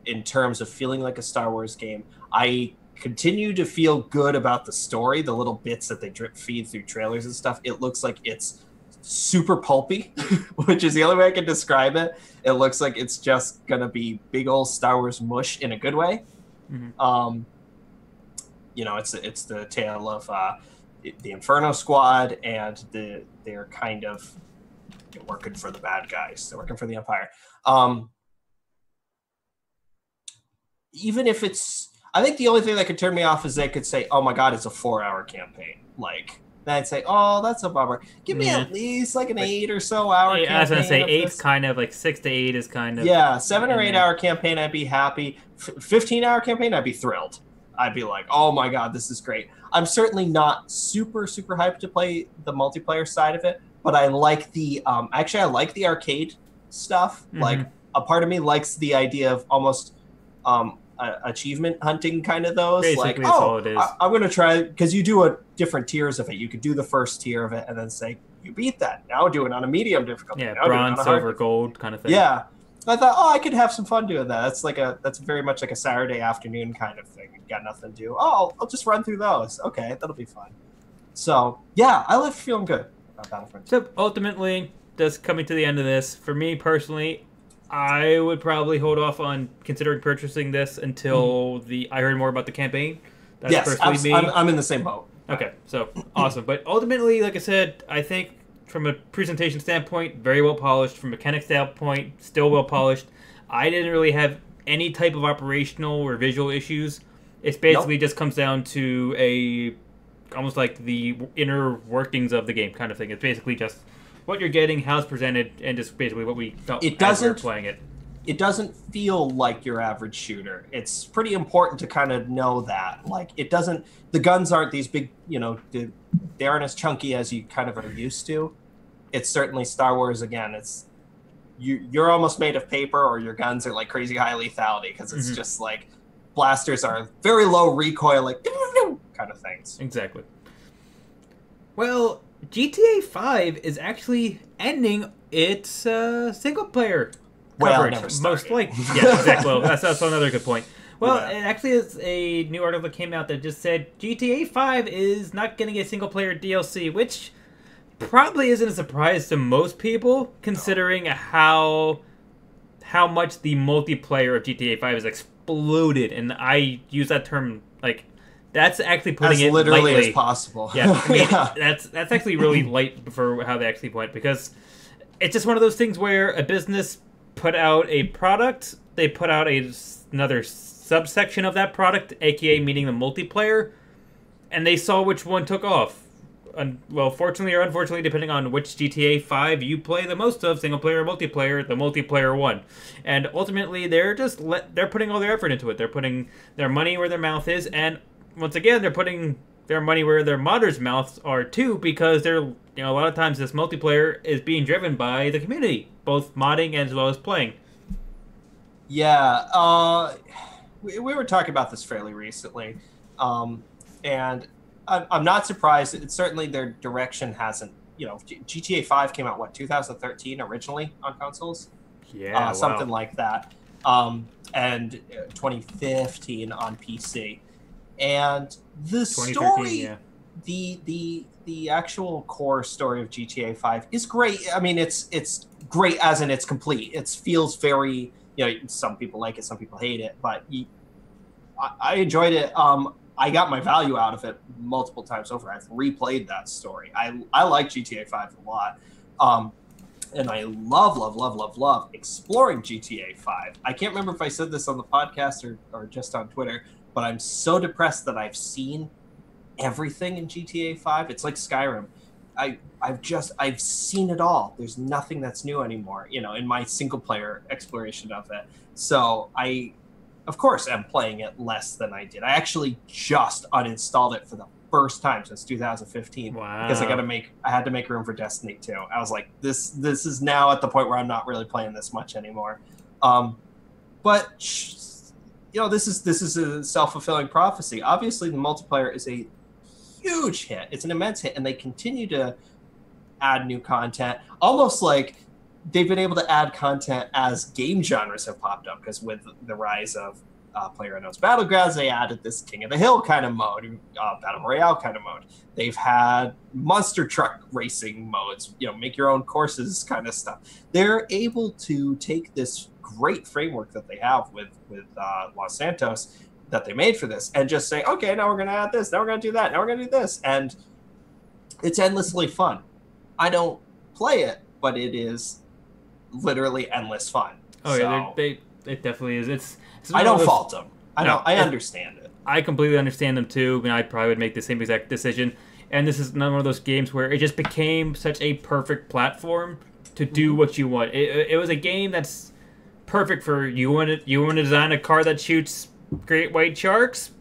in terms of feeling like a Star Wars game. I continue to feel good about the story, the little bits that they drip feed through trailers and stuff. It looks like it's super pulpy, which is the only way I can describe it. It looks like it's just going to be big old Star Wars mush in a good way. Mm-hmm. It's the tale of the Inferno Squad and their kind of They're working for the bad guys. They're working for the Empire. Even if it's, I think the only thing that could turn me off is they could say, "Oh my God, it's a 4-hour campaign." Like, then I'd say, "Oh, that's a bummer. Give me at least like an 8 or so hour campaign." I was gonna say 8's kind of like 6 to 8 is kind of 7 or 8 hour campaign. I'd be happy. 15-hour campaign, I'd be thrilled. I'd be like, "Oh my God, this is great." I'm certainly not super hyped to play the multiplayer side of it, but I like the actually I like the arcade stuff. Like a part of me likes the idea of almost achievement hunting kind of those. Basically, like, all it is. I'm going to try, because you do a different tiers of it. You could do the first tier of it and then say, you beat that. Now do it on a medium difficulty. Yeah, now bronze, silver, gold kind of thing. Yeah. I thought, I could have some fun doing that. That's very much like a Saturday afternoon kind of thing. Got nothing to do. Oh, I'll just run through those. Okay, that'll be fun. So, yeah, I left feeling good about Battlefront 2. So, ultimately, just coming to the end of this, for me personally, I would probably hold off on considering purchasing this until I heard more about the campaign. That's personally me. I'm in the same boat. Okay, so awesome. But ultimately, like I said, I think from a presentation standpoint, very well polished. From a mechanic standpoint, still well polished. I didn't really have any type of operational or visual issues. It basically just comes down to almost like the inner workings of the game kind of thing. It's basically just what you're getting, how it's presented, and just basically what we felt as we were playing it. It doesn't feel like your average shooter. It's pretty important to kind of know that. Like, it doesn't... The guns aren't these big, they aren't as chunky as you kind of are used to. It's certainly Star Wars, again. It's... You're almost made of paper, or your guns are like crazy high lethality, because it's just like... Blasters are very low recoil, like... kind of things. Exactly. Well... GTA 5 is actually ending its single-player coverage. Never started. Most likely. Yeah, exactly. Well, that's another good point. Well, It actually is a new article that came out that just said GTA 5 is not getting a single-player DLC, which probably isn't a surprise to most people, considering how much the multiplayer of GTA 5 has exploded. And I use that term, like... That's actually putting it literally lightly. as possible. Yeah, I mean, that's actually really light for how they actually point, because it's just one of those things where a business put out a product, they put out another subsection of that product, aka meaning the multiplayer, and they saw which one took off. Well, fortunately or unfortunately, depending on which GTA 5 you play the most of, single player or multiplayer, the multiplayer won. And ultimately, they're putting all their effort into it. They're putting their money where their mouth is, and once again, they're putting their money where their modders' mouths are too, because they're, a lot of times this multiplayer is being driven by the community, both modding as well as playing. Yeah, we were talking about this fairly recently, and I'm not surprised. It's certainly their direction hasn't. GTA 5 came out 2013 originally on consoles. Yeah, something like that, and 2015 on PC. And the story, the actual core story of GTA 5 is great. I mean, it's great as in it's complete. It feels very, some people like it, some people hate it, but I enjoyed it. I got my value out of it multiple times over. I've replayed that story. I like GTA 5 a lot. And I love exploring GTA 5. I can't remember if I said this on the podcast or just on Twitter, but I'm so depressed that I've seen everything in GTA 5. It's like Skyrim. I've seen it all. There's nothing that's new anymore, in my single player exploration of it. So I, of course, am playing it less than I did. I actually just uninstalled it for the first time since 2015. Wow. Because I had to make room for Destiny 2. I was like, this is now at the point where I'm not really playing this much anymore. But this is a self-fulfilling prophecy. Obviously, the multiplayer is a huge hit. It's an immense hit, and they continue to add new content. Almost like they've been able to add content as game genres have popped up, because with the rise of PlayerUnknown's Battlegrounds, they added this King of the Hill kind of mode, Battle Royale kind of mode. They've had monster truck racing modes, make your own courses kind of stuff. They're able to take this great framework that they have with Los Santos that they made for this and just say, okay, now we're going to add this, now we're going to do that, now we're going to do this. And it's endlessly fun. I don't play it, but it is literally endless fun. Oh yeah, it definitely is. It's I don't fault them. I understand it. I completely understand them too. I mean, I probably would make the same exact decision. And this is another one of those games where it just became such a perfect platform to do what you want. It was a game that's perfect for you want to design a car that shoots great white sharks.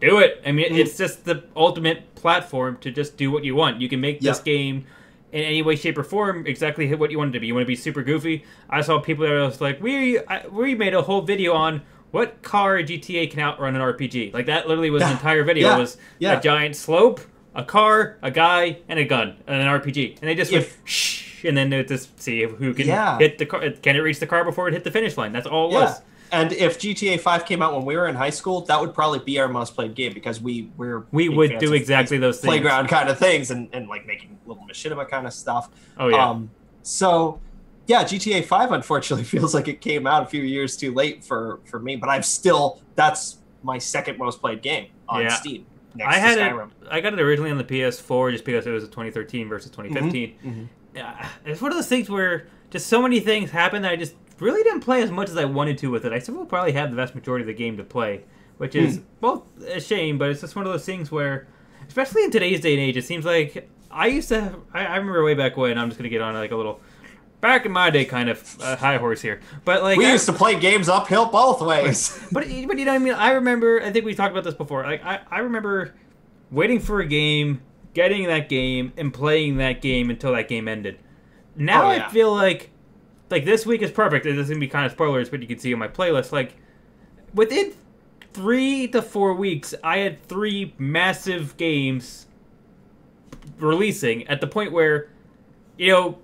Do it. I mean, it's just the ultimate platform to just do what you want. You can make this game in any way, shape, or form exactly what you want it to be. You want to be super goofy. I saw people that was like, we made a whole video on what car GTA can outrun an RPG. Like, that literally was an entire video. It was a giant slope, a car, a guy, and a gun, and an RPG. And they just went, shh, and then they just see who can hit the car. Can it reach the car before it hit the finish line? That's all it was. And if GTA 5 came out when we were in high school, that would probably be our most played game because we would do exactly those things. Playground kind of things and like making little machinima kind of stuff. Oh, yeah. So, yeah, GTA 5 unfortunately feels like it came out a few years too late for me, but that's my second most played game on Steam. Next to Skyrim. I got it originally on the PS4 just because it was a 2013 versus 2015. It's one of those things where just so many things happen that I just really didn't play as much as I wanted to with it. I still will probably have the vast majority of the game to play, which is both a shame, but it's just one of those things where, especially in today's day and age, it seems like I used to have, I remember way back when, I'm just going to get on like a little back in my day kind of high horse here, but like we used to play games uphill both ways. But you know what I mean? I remember, I think we talked about this before, like I remember waiting for a game, getting that game, and playing that game until that game ended. Now I feel like this week is perfect. This is going to be kind of spoilers, but you can see on my playlist. Like, within 3 to 4 weeks, I had 3 massive games releasing at the point where, you know,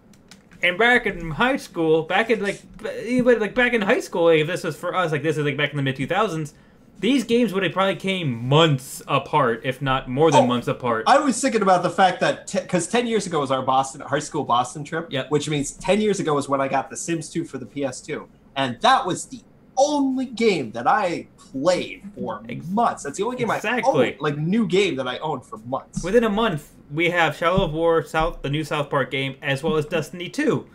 and back in high school, back in high school, like, if this was for us, like this is like back in the mid-2000s, these games would have probably came months apart, if not more than months apart. I was thinking about the fact that, because 10 years ago was our high school Boston trip, which means 10 years ago was when I got The Sims 2 for the PS2. And that was the only game that I played for months. That's the only game I owned, like new game that I owned for months. Within a month, we have Shadow of War, the new South Park game, as well as Destiny 2.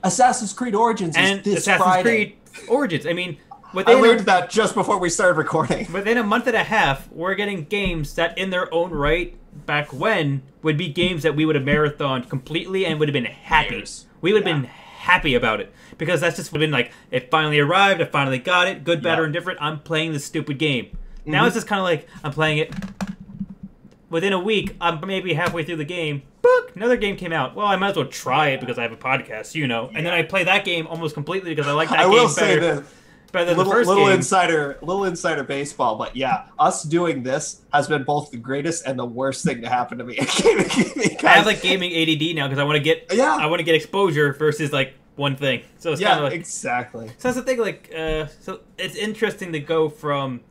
Assassin's Creed Origins is this Friday. Creed Origins. I mean, I learned that just before we started recording. Within a month and a half, we're getting games that, in their own right, back when, would be games that we would have marathoned completely and would have been happy. We would have been happy about it. Because that's just would have been like, it finally arrived, I finally got it, good, bad, or indifferent, I'm playing this stupid game. Now it's just kind of like, I'm playing it. Within a week, I'm maybe halfway through the game. Book! Another game came out. Well, I might as well try it because I have a podcast, you know. And then I play that game almost completely because I like that game better. I will say this. Better than the first game. Insider baseball, but yeah, us doing this has been both the greatest and the worst thing to happen to me. I have like gaming ADD now because I want to get exposure versus like one thing. So it's kind of like, exactly. So that's the thing. Like, so it's interesting to go from,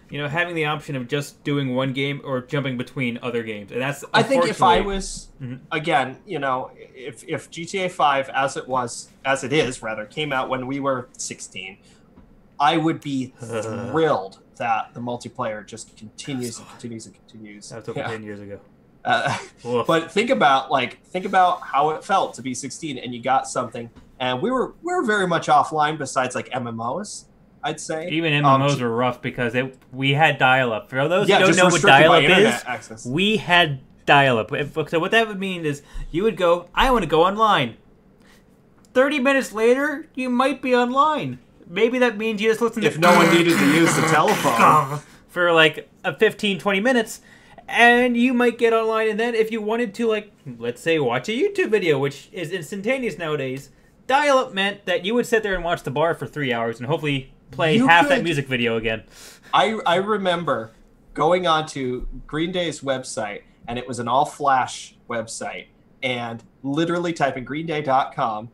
you know, having the option of just doing one game or jumping between other games, and that's. I think if I was again, you know, if GTA 5 as it is came out when we were 16. I would be thrilled that the multiplayer just continues and continues and continues. That was over 10 years ago. But think about how it felt to be 16 and you got something. And we were very much offline besides like MMOs, I'd say. Even MMOs were rough because we had dial-up. For those who don't know what dial-up is, we had dial-up. So what that would mean is you would go, I want to go online. 30 minutes later, you might be online. Maybe that means you just listen to... If no one needed to use the telephone. For like 15, 20 minutes. And you might get online. And then if you wanted to, like, let's say, watch a YouTube video, which is instantaneous nowadays, dial-up meant that you would sit there and watch The Bar for 3 hours and hopefully play that music video again. I remember going onto Green Day's website, and it was an all-flash website, and literally typing greenday.com,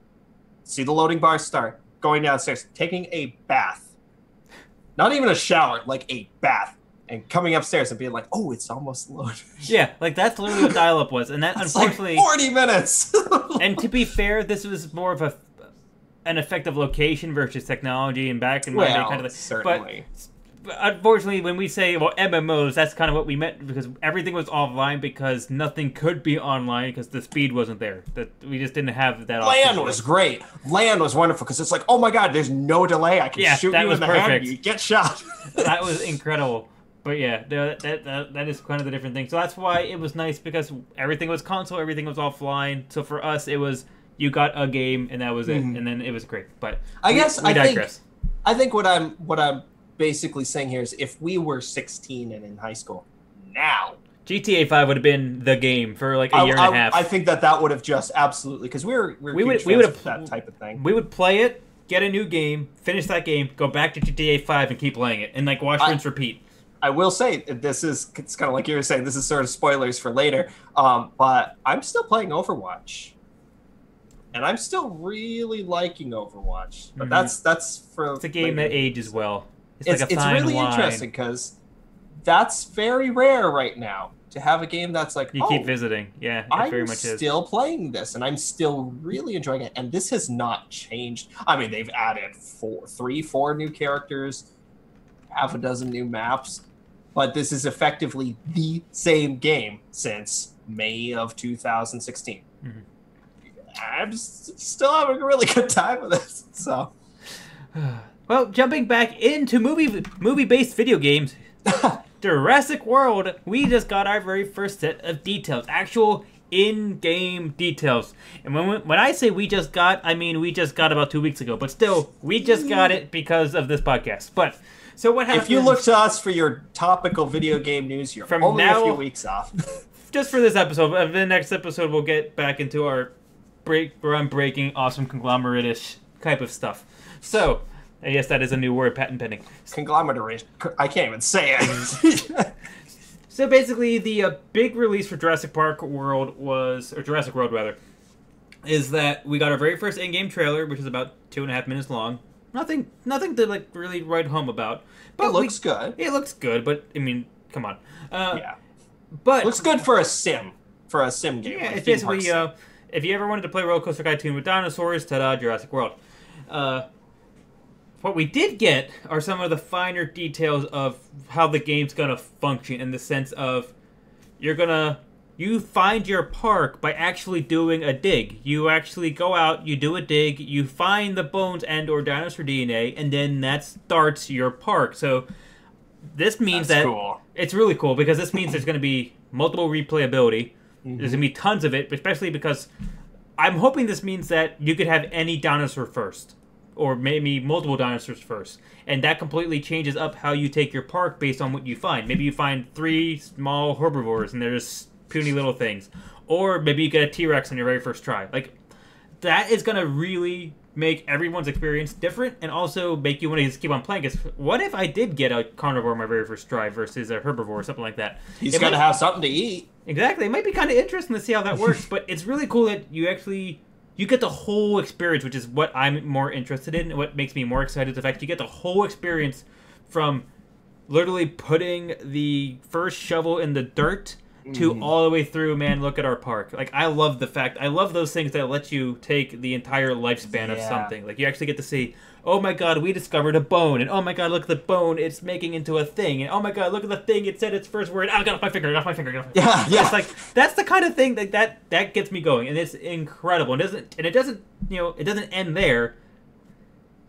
see the loading bar start, going downstairs, taking a bath. Not even a shower, like a bath. And coming upstairs and being like, oh, it's almost loaded. Yeah, like that's literally what dial-up was. And that unfortunately... like 40 minutes! And to be fair, this was more of an effective location versus technology and back in my day kind of thing. Certainly. But unfortunately, when we say, well, MMOs, that's kind of what we meant, because everything was offline because nothing could be online because the speed wasn't there. That we just didn't have that. LAN was great. LAN was wonderful because it's like, oh my god, there's no delay. I can shoot you in the hand, you get shot. That was incredible. But yeah, that is kind of the different thing. So that's why it was nice, because everything was console, everything was offline. So for us, it was, you got a game and that was it, and then it was great. But I digress. I think what I'm basically saying here is, if we were 16 and in high school now, GTA 5 would have been the game for like a year and a half. I think that would have just absolutely, because we would have that type of thing. We would play it, get a new game, finish that game, go back to GTA 5 and keep playing it, and like watch, rinse, repeat. I will say, it's kind of like you were saying, this is sort of spoilers for later, but I'm still playing Overwatch. And I'm still really liking Overwatch. But that's for... It's a game that ages well. It's really interesting, because that's very rare right now, to have a game that's like, you keep visiting. Yeah, it very much is. I'm still playing this, and I'm still really enjoying it. And this has not changed. I mean, they've added 4 new characters, half a dozen new maps. But this is effectively the same game since May of 2016. Mm-hmm. I'm still having a really good time with this. So, well, jumping back into movie-based video games, Jurassic World. We just got our very first set of details, actual in-game details. And when I say we just got, I mean we just got about 2 weeks ago. But still, we just got it because of this podcast. But so what happens? If you look to us for your topical video game news, you're from only a few weeks off. Just for this episode. The next episode, we'll get back into our groundbreaking, awesome conglomerate-ish type of stuff. So, yes, that is a new word, patent pending. Conglomerate. I can't even say it. So basically, the big release for Jurassic World rather, is that we got our very first in-game trailer, which is about 2.5 minutes long. Nothing to like really write home about. But it looks good. It looks good, but I mean, come on. Yeah. But looks good for a sim. For a sim game. Yeah, it's basically if you ever wanted to play Roller Coaster Tycoon with dinosaurs, ta-da, Jurassic World. What we did get are some of the finer details of how the game's gonna function, in the sense of you find your park by actually doing a dig. You actually go out, you do a dig, you find the bones and or dinosaur DNA, and then that starts your park. So this means That's cool. It's really cool, because this means there's going to be multiple replayability. Mm-hmm. There's going to be tons of it, especially because I'm hoping this means that you could have any dinosaur first, or maybe multiple dinosaurs first. And that completely changes up how you take your park based on what you find. Maybe you find 3 small herbivores and there's puny little things. Or maybe you get a T-Rex on your very first try. Like, that is going to really make everyone's experience different, and also make you want to just keep on playing. Because what if I did get a carnivore on my very first try versus a herbivore or something like that? He's got to have something to eat. Exactly. It might be kind of interesting to see how that works, but it's really cool that you get the whole experience, which is what I'm more interested in, and what makes me more excited. The fact you get the whole experience from literally putting the first shovel in the dirt to all the way through, man, look at our park. Like, I love those things that let you take the entire lifespan of something. Like, you actually get to see, oh my god, we discovered a bone, and oh my god, look at the bone, it's making into a thing, and oh my god, look at the thing, it said its first word, I got off my finger. Yeah. It's like, that's the kind of thing that gets me going, and it's incredible. It doesn't end there.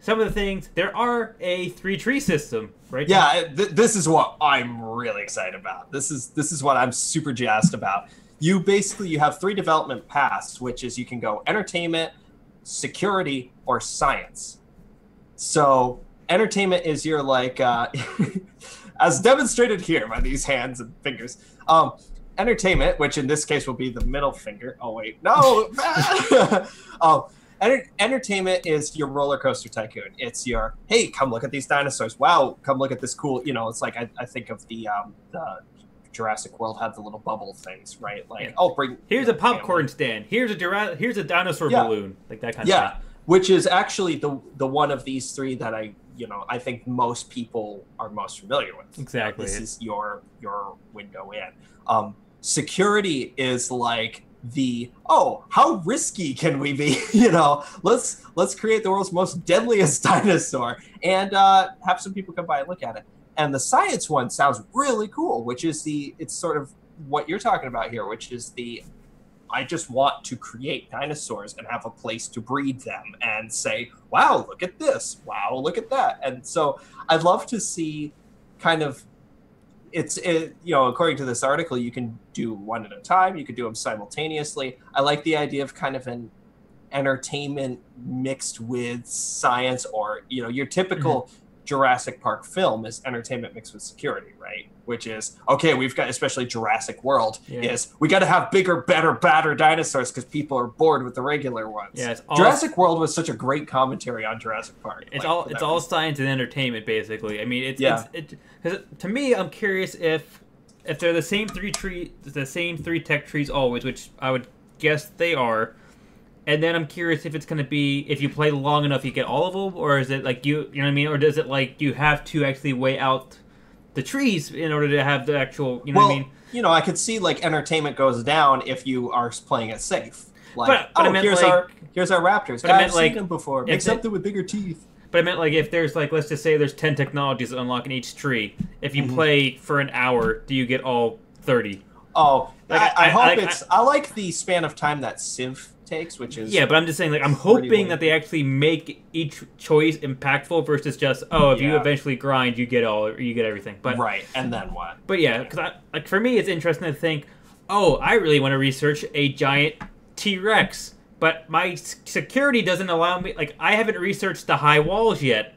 Some of the things, there are a 3-tree system, right? Yeah, this is what I'm really excited about. This is what I'm super jazzed about. You have 3 development paths, which is you can go entertainment, security, or science. So entertainment is your like, as demonstrated here by these hands and fingers. Entertainment, which in this case will be the middle finger. Oh wait, no. Entertainment is your Roller Coaster Tycoon. It's your, hey, come look at these dinosaurs. Wow, come look at this cool, it's like, I think of the Jurassic World had the little bubble things, right? Like, here's a popcorn stand. Here's a dinosaur balloon. Like that kind of thing. Yeah, which is actually the one of these 3 that I think most people are most familiar with. Exactly. This is your window in. Security is like, how risky can we be? Let's create the world's most deadliest dinosaur and have some people come by and look at it. And the science one sounds really cool, which is it's sort of what you're talking about here, which is I just want to create dinosaurs and have a place to breed them and say, wow, look at this. Wow, look at that. And so I'd love to see kind of, according to this article, you can do one at a time. You could do them simultaneously. I like the idea of kind of an entertainment mixed with science, or, your typical Jurassic Park film is entertainment mixed with security, right? Which is, okay, we've got, especially Jurassic World, is we got to have bigger, better, badder dinosaurs because people are bored with the regular ones. Yeah, Jurassic World was such a great commentary on Jurassic Park. It's all science and entertainment, basically. I mean, because to me, I'm curious if they're the same three tech trees always, which I would guess they are. And then I'm curious if it's going to be, if you play long enough, you get all of them, or is it like you know what I mean? Or does it like you have to actually weigh out the trees in order to have the actual, what I mean? I could see like entertainment goes down if you are playing it safe. Like, but I meant here's our raptors. But I meant seen them before. Make something with bigger teeth. But I meant like if there's like, let's just say there's 10 technologies that unlock in each tree. If you play for an hour, do you get all 30? Oh, like, I like the span of time that Civ takes, which is but I'm just saying, like, I'm hoping that they actually make each choice impactful versus just if you eventually grind, you get everything. But right, and then what? But yeah, because for me, it's interesting to think, I really want to research a giant T-Rex, but my security doesn't allow me. Like, I haven't researched the high walls yet.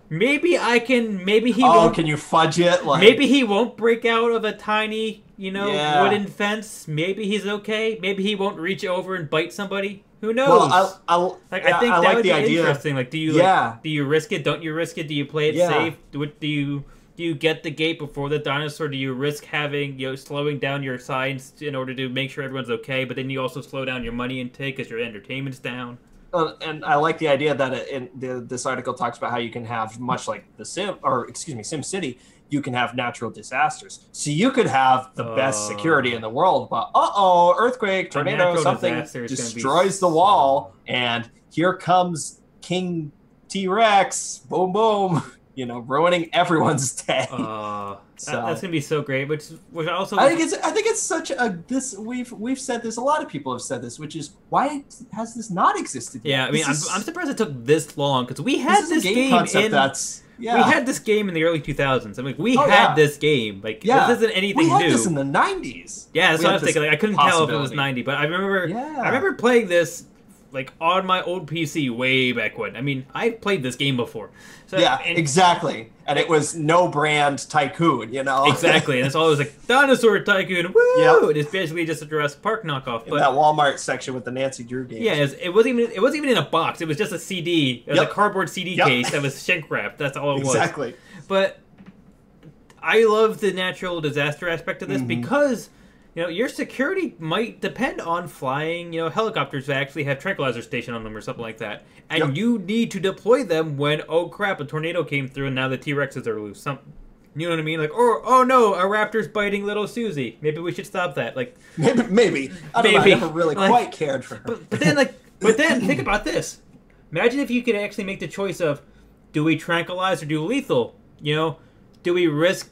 Maybe I can. Maybe he won't. Can you fudge it? Like... Maybe he won't break out of a tiny, wooden fence. Maybe he's okay. Maybe he won't reach over and bite somebody. Who knows? Well, I think that would be interesting. Like, do you risk it? Don't you risk it? Do you play it safe? Do you get the gate before the dinosaur? Do you risk having slowing down your science in order to make sure everyone's okay? But then you also slow down your money intake because your entertainment's down. And I like the idea that this article talks about how you can have, much like SimCity, you can have natural disasters. So you could have the best security in the world, but earthquake, tornado, something destroys the wall, and here comes King T-Rex, boom, boom, ruining everyone's day. That's gonna be so great. Which also, I think it's such a we've said this. A lot of people have said this, which is, why has this not existed yet? Yeah, I mean, I'm surprised it took this long, because we had this game we had this game in the early 2000s. I mean, we had this game. Like, this isn't anything new. We had this in the 90s. Yeah, that's what I was thinking. Like, I couldn't tell if it was 90, but I remember playing this like on my old PC way back when. I mean, I played this game before. So, exactly. And it was no brand Tycoon, Exactly. And it's always like Dinosaur Tycoon. Woo! It's basically just a Jurassic Park knockoff. But that Walmart section with the Nancy Drew games. Yeah, it wasn't even in a box. It was just a CD. It was a cardboard CD case that was shrink wrapped. That's all it was. Exactly. But I love the natural disaster aspect of this because your security might depend on flying, helicopters that actually have tranquilizer station on them or something like that. And you need to deploy them when, oh crap, a tornado came through and now the T-Rexes are loose. You know what I mean? Like, oh no, a raptor's biting little Susie. Maybe we should stop that. Like, maybe. I don't know, I never really quite cared for her. But then think about this. Imagine if you could actually make the choice of, do we tranquilize or do lethal? Do we risk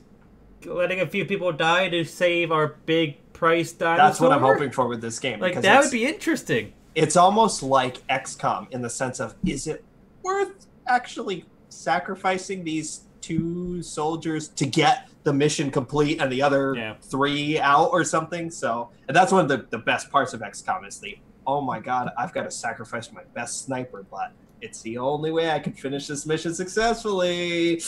letting a few people die to save our big price dinosaur? That's what I'm hoping for with this game. Like, that would be interesting. It's almost like XCOM in the sense of, is it worth actually sacrificing these 2 soldiers to get the mission complete and the other 3 out or something? So, and that's one of the best parts of XCOM is oh my god, I've got to sacrifice my best sniper, but it's the only way I can finish this mission successfully.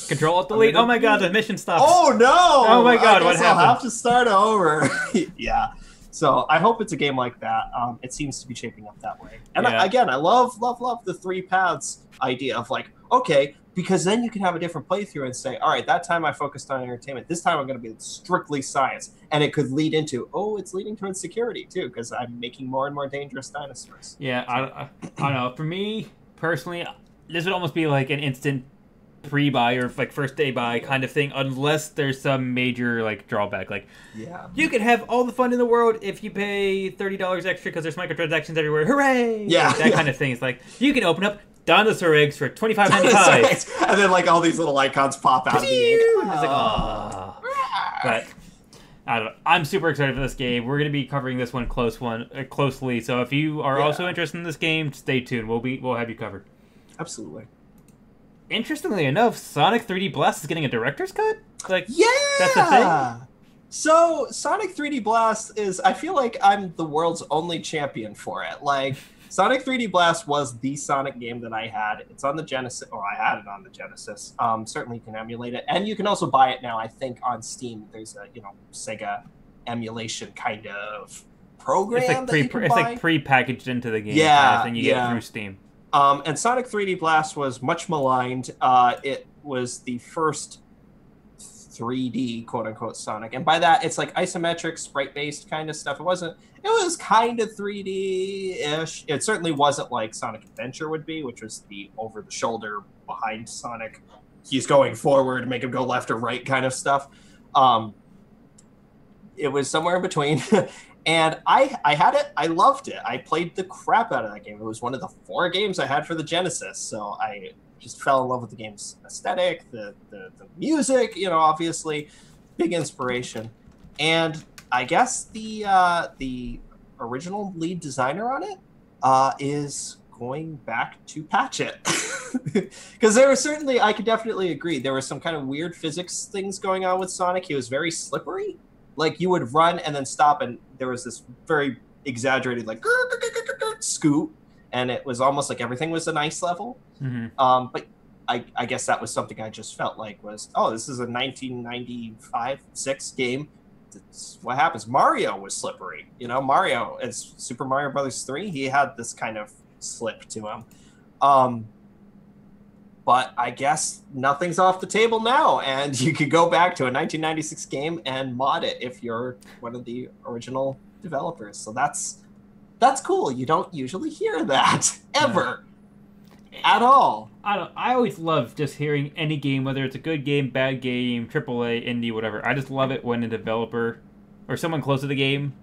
Control-Alt-Delete. Oh my god, the mission stops. Oh no! Oh my god, what happened? I'll have to start over. Yeah. So I hope it's a game like that. It seems to be shaping up that way. And again, I love the 3 paths idea of like, okay, because then you can have a different playthrough and say, all right, that time I focused on entertainment. This time I'm going to be strictly science. And it could lead into, it's leading towards security too, because I'm making more and more dangerous dinosaurs. Yeah, I don't know. For me, personally, this would almost be like an instant pre-buy or like first day buy kind of thing, unless there's some major like drawback. Like, you can have all the fun in the world if you pay $30 extra because there's microtransactions everywhere. Hooray! Yeah, like, that kind of thing. It's like you can open up dinosaur eggs for $25.95. And then like all these little icons pop out of the egg. It's like, but I don't know. I'm super excited for this game. We're going to be covering this one closely. So if you are also interested in this game, stay tuned. We'll have you covered. Absolutely. Interestingly enough, Sonic 3D Blast is getting a director's cut. Like, yeah, that's the thing. So Sonic 3D Blast is, I feel like I'm the world's only champion for it. Like, Sonic 3D Blast was the Sonic game that I had. It's on the Genesis, or I had it on the Genesis. Certainly you can emulate it. And you can also buy it now, I think, on Steam. There's a, Sega emulation kind of program It's like pre-packaged into the game. Yeah, kind of thing you get through Steam. And Sonic 3D Blast was much maligned. It was the first 3D quote-unquote Sonic, and by that it's like isometric, sprite-based kind of stuff. It was kind of 3D-ish. It certainly wasn't like Sonic Adventure would be, which was the over-the-shoulder behind Sonic, he's going forward, make him go left or right kind of stuff. It was somewhere in between. And I had it. I loved it. I played the crap out of that game. It was one of the 4 games I had for the Genesis, so I just fell in love with the game's aesthetic, the music, obviously, big inspiration. And I guess the original lead designer on it is going back to patch it. Because there were certainly, I could definitely agree, there were some kind of weird physics things going on with Sonic. He was very slippery. Like, you would run and then stop, and there was this very exaggerated, like, scoot, and it was almost like everything was an ice level. Mm-hmm. But I guess that was something I just felt like was, this is a 1995-6 game. That's what happens. Mario was slippery. Mario, as Super Mario Brothers 3, he had this kind of slip to him. But I guess nothing's off the table now, and you could go back to a 1996 game and mod it if you're one of the original developers. So that's cool. You don't usually hear that ever, at all. I always love just hearing any game, whether it's a good game, bad game, AAA, indie, whatever. I just love it when a developer or someone close to the game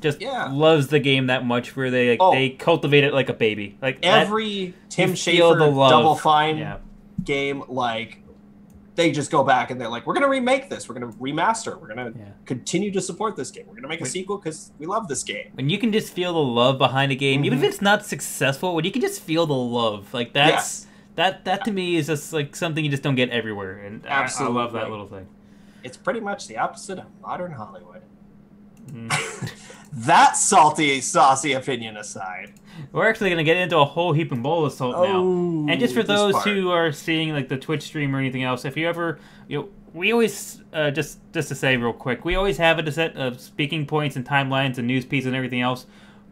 just loves the game that much, where they they cultivate it like a baby. Like every Tim Schafer Double Fine game, like, they just go back and they're like, we're going to remake this, we're going to remaster, we're going to continue to support this game, we're going to make a sequel because we love this game. When you can just feel the love behind a game, even if it's not successful, when you can just feel the love, like that to me is just like something you just don't get everywhere, and absolutely. I love that little thing. It's pretty much the opposite of modern Hollywood. That salty, saucy opinion aside, we're actually going to get into a whole heap and bowl of salt now. And just for those who are seeing like the Twitch stream or anything else, if you ever, we always, just to say real quick, we always have a set of speaking points and timelines and news pieces and everything else.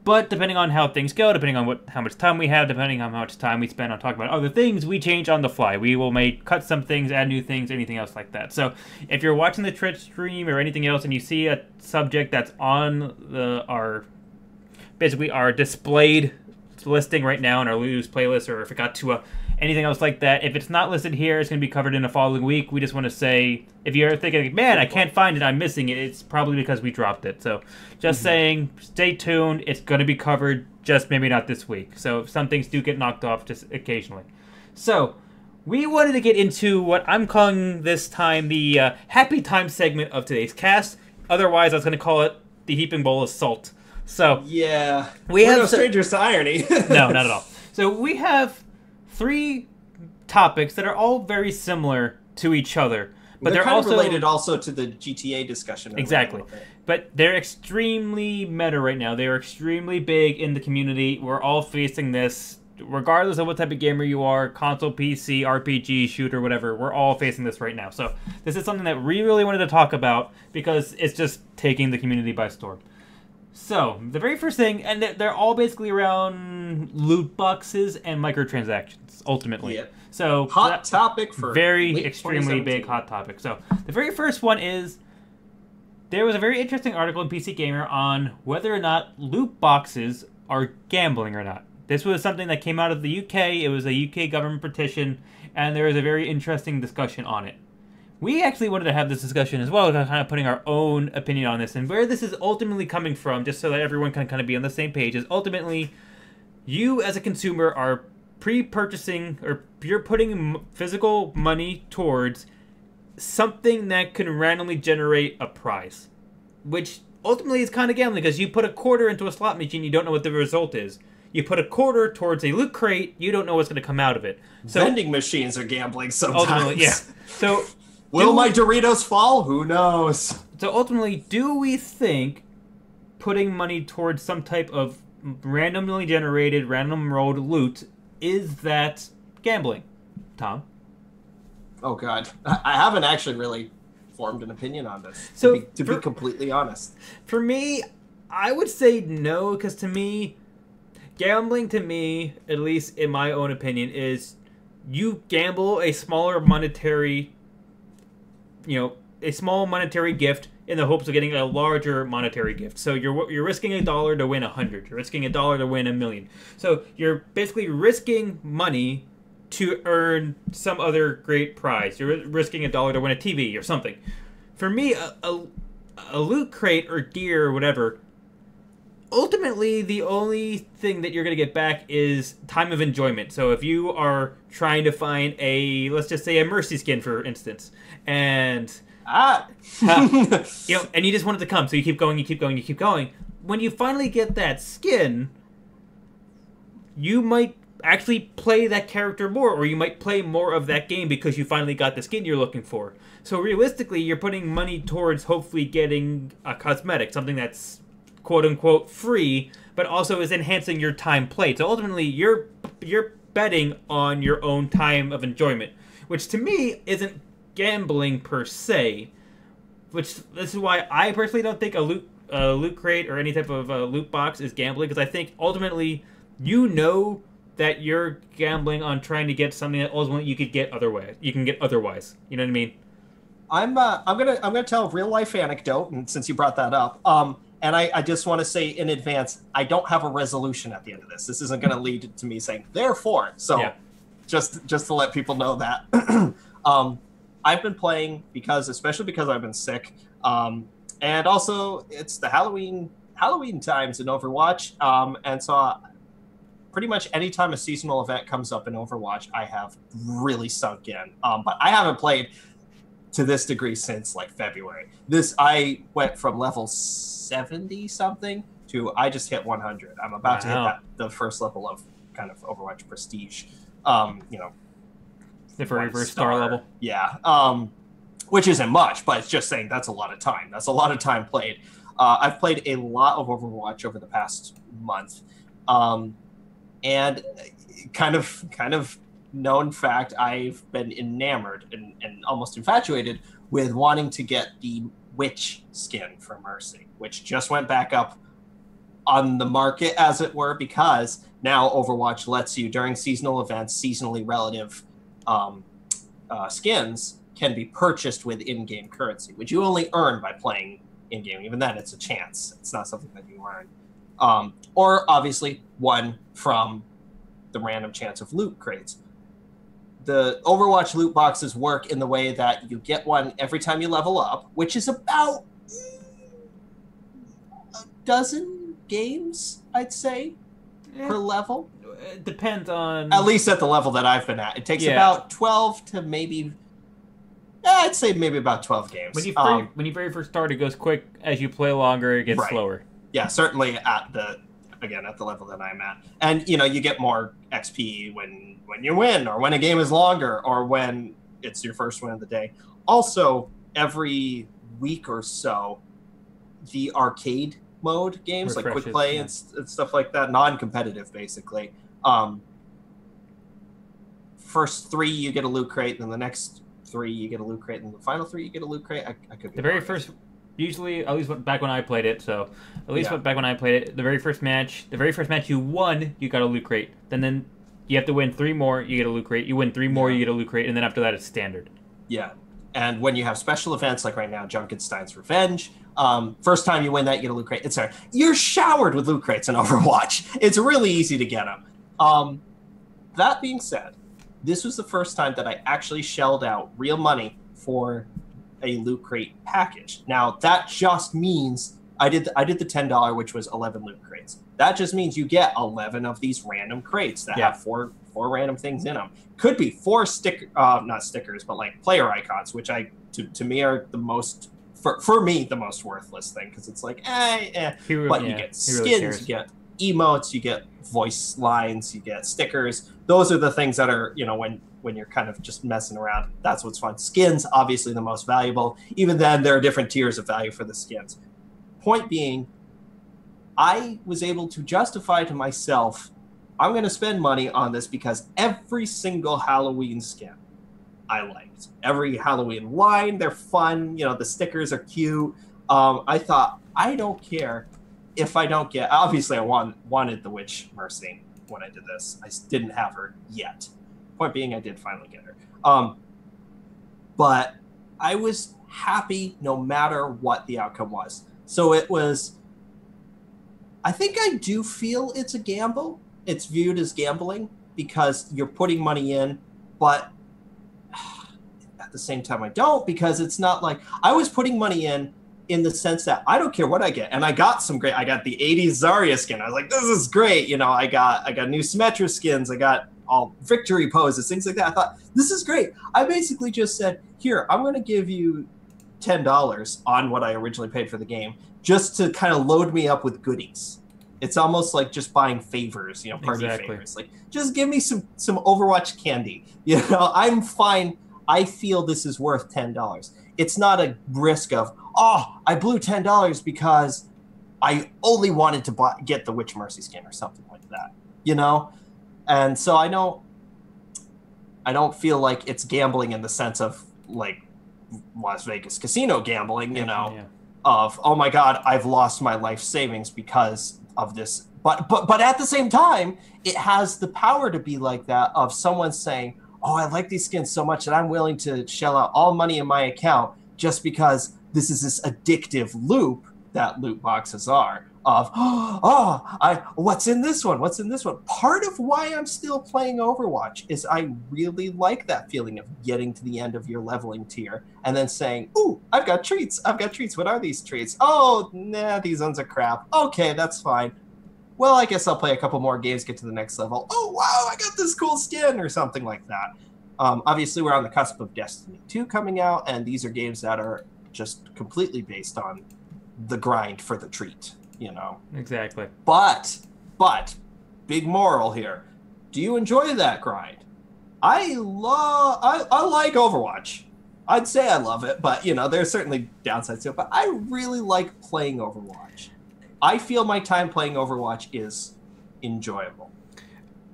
But depending on how things go, depending on how much time we have, depending on how much time we spend on talking about other things, we change on the fly. We will cut some things, add new things, anything else like that. So if you're watching the Twitch stream or anything else and you see a subject that's on our displayed listing right now in our news playlist, or if it got to anything else like that, if it's not listed here, it's going to be covered in the following week. We just want to say, if you're thinking, man, I can't find it, I'm missing it, it's probably because we dropped it. So just saying, stay tuned. It's going to be covered, just maybe not this week. So some things do get knocked off just occasionally. So we wanted to get into what I'm calling this time the happy time segment of today's cast. Otherwise, I was going to call it the heaping bowl of salt. So yeah, we're no strangers to irony. No, not at all. So we have 3 topics that are all very similar to each other, but they're kind also of related also to the GTA discussion. Exactly, but they're extremely meta right now. They are extremely big in the community. We're all facing this, regardless of what type of gamer you are, console, PC, RPG, shooter, whatever. We're all facing this right now. So this is something that we really wanted to talk about because it's just taking the community by storm. So, the very first thing, and they're all basically around loot boxes and microtransactions, ultimately. Yeah. So, hot topic for extremely big hot topic. So, the very first one is, there was a very interesting article in PC Gamer on whether or not loot boxes are gambling or not. This was something that came out of the UK. It was a UK government petition, and there was a very interesting discussion on it. We actually wanted to have this discussion as well, kind of putting our own opinion on this, and where this is ultimately coming from, just so that everyone can kind of be on the same page, is ultimately you as a consumer are pre-purchasing or you're putting physical money towards something that can randomly generate a prize, which ultimately is kind of gambling because you put a quarter into a slot machine, you don't know what the result is. You put a quarter towards a loot crate, you don't know what's going to come out of it. So, vending machines are gambling sometimes. Ultimately, yeah. So, will my Doritos fall? Who knows? So ultimately, do we think putting money towards some type of randomly generated, random rolled loot, is that gambling? Tom? Oh, God. I haven't actually really formed an opinion on this, so to be completely honest. For me, I would say no, because to me, gambling to me, at least in my own opinion, is you gamble a smaller monetary, a small monetary gift in the hopes of getting a larger monetary gift. So you're risking $1 to win 100. You're risking $1 to win 1,000,000. So you're basically risking money to earn some other great prize. You're risking $1 to win a TV or something. For me, a loot crate or gear or whatever, ultimately the only thing that you're going to get back is time of enjoyment. So if you are trying to find let's just say a Mercy skin, for instance, and and you just want it to come, so you keep going, you keep going, you keep going. When you finally get that skin, you might actually play that character more, or you might play more of that game because you finally got the skin you're looking for. So realistically, you're putting money towards hopefully getting a cosmetic, something that's quote-unquote free, but also is enhancing your time played. So ultimately, you're betting on your own time of enjoyment, which to me isn't gambling per se. This is why I personally don't think a loot crate or any type of loot box is gambling, because I think ultimately that you're gambling on trying to get something that ultimately you can get otherwise. You know what I mean? I'm gonna tell a real life anecdote, and since you brought that up, and I just want to say in advance, I don't have a resolution at the end of this. This isn't gonna lead to me saying therefore. So, yeah. just to let people know that, I've been playing especially because I've been sick, and also it's the Halloween times in Overwatch, and so. Pretty much any time a seasonal event comes up in Overwatch, I have really sunk in. But I haven't played to this degree since like February. I went from level 70 something to I just hit 100. I'm about to hit the first level of kind of Overwatch prestige. The very first star level. Yeah. Which isn't much, but it's just saying that's a lot of time. That's a lot of time played. I've played a lot of Overwatch over the past month. And kind of known fact, I've been enamored and almost infatuated with wanting to get the Witch skin for Mercy, which just went back up on the market, as it were, because now Overwatch lets you, during seasonal events, seasonally relative skins can be purchased with in-game currency, which you only earn by playing in-game. Even then, it's a chance. It's not something that you earn. Or obviously one from the random chance of loot crates. The Overwatch loot boxes work in the way that you get one every time you level up, which is about a dozen games, I'd say, per level. It depends on... At least at the level that I've been at. It takes about 12 to maybe... I'd say maybe about 12 games. When you very first start, it goes quick. As you play longer, it gets slower. Yeah, certainly at the level that I'm at. And, you get more XP when you win, or when a game is longer, or when it's your first win of the day. Also, every week or so, the arcade mode games, like quick play and stuff like that, non-competitive, basically. First 3, you get a loot crate, and then the next 3, you get a loot crate, and the final 3, you get a loot crate. I could be the very first... Usually, at least back when I played it, back when I played it, the very first match you won, you got a loot crate. Then you have to win 3 more, you get a loot crate. You win 3 more, you get a loot crate, and then after that, it's standard. Yeah, and when you have special events, like right now, Junkenstein's Revenge, first time you win that, you get a loot crate. You're showered with loot crates in Overwatch. It's really easy to get them. That being said, this was the first time that I actually shelled out real money for a loot crate package. Now, that just means I did the $10, which was 11 loot crates. That just means you get 11 of these random crates that have four random things in them. Could be 4 not stickers, but like player icons, which to me are the most for me the most worthless thing, because it's like but you get skins, you get emotes, you get voice lines, you get stickers. Those are the things that are, when you're kind of just messing around, that's what's fun. Skins, obviously the most valuable. Even then, there are different tiers of value for the skins. Point being, I was able to justify to myself, I'm going to spend money on this because every single Halloween skin I liked. Every Halloween line, they're fun. The stickers are cute. I thought, I don't care if I don't get... Obviously, I wanted the Witch Mercy when I did this. I didn't have her yet. Point being, I did finally get her. But I was happy no matter what the outcome was. So it was... I think I do feel it's a gamble. It's viewed as gambling because you're putting money in, but at the same time I don't, because it's not like... I was putting money in the sense that I don't care what I get. And I got I got the 80s Zarya skin. I was like, this is great. I got new Symmetra skins. I got all victory poses, things like that. I thought, this is great. I basically just said, here, I'm going to give you $10 on what I originally paid for the game, just to kind of load me up with goodies. It's almost like just buying favors, party favors. Like, just give me some Overwatch candy. I'm fine. I feel this is worth $10. It's not a risk of, I blew $10 because I only wanted to get the Witch Mercy skin or something like that, And so I don't feel like it's gambling in the sense of like Las Vegas casino gambling, of, oh my God, I've lost my life savings because of this. But at the same time, it has the power to be like that, of someone saying, oh, I like these skins so much that I'm willing to shell out all money in my account just because this is this addictive loop that loot boxes are. Of, what's in this one? What's in this one? Part of why I'm still playing Overwatch is I really like that feeling of getting to the end of your leveling tier and then saying, ooh, I've got treats. What are these treats? Oh, nah, these ones are crap. Okay, that's fine. Well, I guess I'll play a couple more games, get to the next level. Oh, wow, I got this cool skin or something like that. Obviously, we're on the cusp of Destiny 2 coming out, and these are games that are just completely based on the grind for the treat. Exactly. But big moral here. Do you enjoy that grind? I like Overwatch. I'd say I love it, but there's certainly downsides to it, but I really like playing Overwatch. I feel my time playing Overwatch is enjoyable.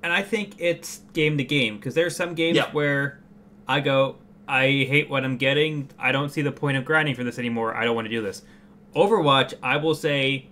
And I think it's game to game, because there's some games where I go, I hate what I'm getting. I don't see the point of grinding for this anymore. I don't want to do this. Overwatch, I will say,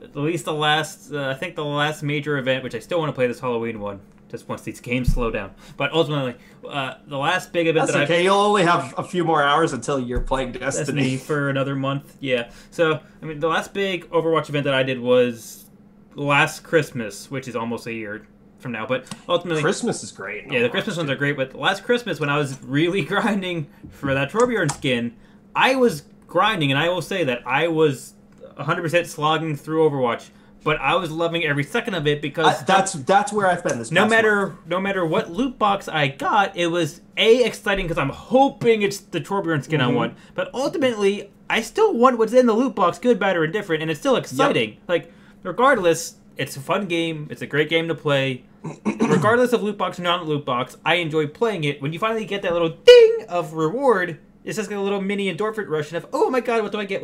at least the last major event, which I still want to play this Halloween one, just once these games slow down. But ultimately, the last big event you'll only have a few more hours until you're playing Destiny for another month. Yeah. So, the last big Overwatch event that I did was last Christmas, which is almost a year from now. But ultimately, Christmas is great. Yeah, the Christmas ones are great. But last Christmas, when I was really grinding for that Torbjorn skin, I was grinding, and I will say that I was 100% slogging through Overwatch, but I was loving every second of it because that's where I've been this past month. No matter what loot box I got, it was exciting because I'm hoping it's the Torbjorn skin I want, but ultimately I still want what's in the loot box, good, bad, or indifferent, and it's still exciting. Yep. Like, regardless, it's a fun game, it's a great game to play. Regardless of loot box or non-loot box, I enjoy playing it. When you finally get that little ding of reward, it's just like a little mini endorphin rush of, oh my God, what do I get?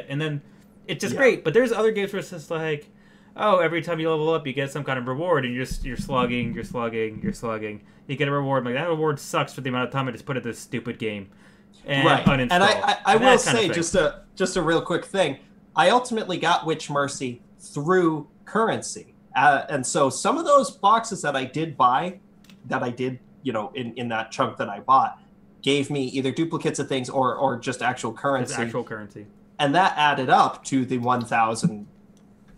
And then it's just great. But there's other games where it's just like, oh, every time you level up, you get some kind of reward, and you're slugging. You get a reward. I'm like, that reward sucks for the amount of time I just put into this stupid game. And uninstall. And I will say, just a real quick thing, I ultimately got Witch Mercy through currency. And so some of those boxes that I did buy, in that chunk that I bought, gave me either duplicates of things or just actual currency. It's actual currency. And that added up to the 1,000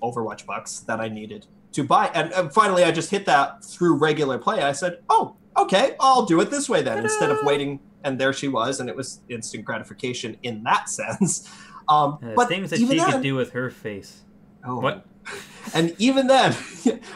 Overwatch bucks that I needed to buy. And finally, I just hit that through regular play. I said, oh, okay, I'll do it this way then. Ta-da! Instead of waiting, and there she was, and it was instant gratification in that sense. But things that she could do with her face. Oh. What? And even then,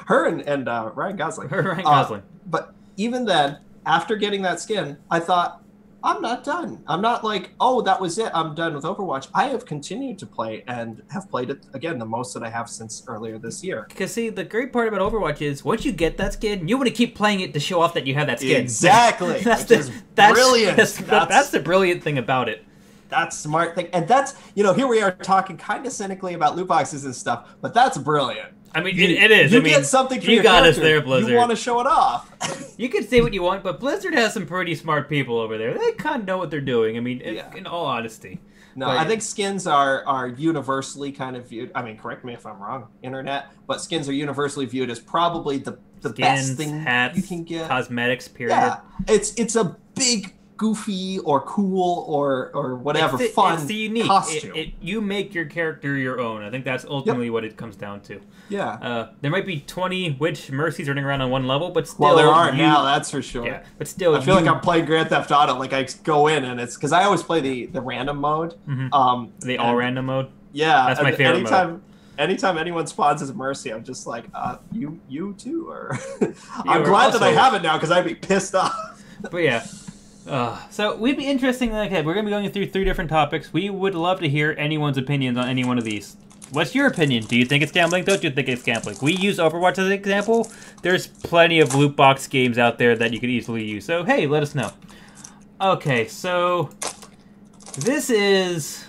her and Ryan Gosling. Ryan Gosling. But even then, after getting that skin, I thought, I'm not done. I'm not like, oh, that was it. I'm done with Overwatch. I have continued to play and have played it, again, the most that I have since earlier this year. Because, see, the great part about Overwatch is once you get that skin, you want to keep playing it to show off that you have that skin. Exactly. That's brilliant. That's the brilliant thing about it. That's smart thing. And that's, here we are talking kind of cynically about loot boxes and stuff, but that's brilliant. I mean, it is. You get something for your got character. Us there, Blizzard. You want to show it off. You can say what you want, but Blizzard has some pretty smart people over there. They kind of know what they're doing. I mean, in all honesty. No, I think skins are universally kind of viewed. I mean, correct me if I'm wrong, internet, but skins are universally viewed as probably the best thing hats, you can get. Cosmetics, period. Yeah, it's a big, goofy or cool or whatever fun it's the unique costume. You make your character your own. I think that's ultimately what it comes down to. Yeah. There might be 20 witch mercies running around on one level, but still. Well, there are now, that's for sure. Yeah, but still. I feel like I'm playing Grand Theft Auto. Like I go in and it's because I always play the random mode. Mm-hmm. The all random mode. Yeah, that's my favorite mode. Anytime anyone spawns as a mercy, I'm just like, you too, or I'm glad that I have it now because I'd be pissed off. But yeah. So we'd be interesting. Like, we're going to be going through 3 different topics. We would love to hear anyone's opinions on any one of these. What's your opinion? Do you think it's gambling? Don't you think it's gambling? We use Overwatch as an example. There's plenty of loot box games out there that you could easily use. So, hey, let us know. Okay, so this is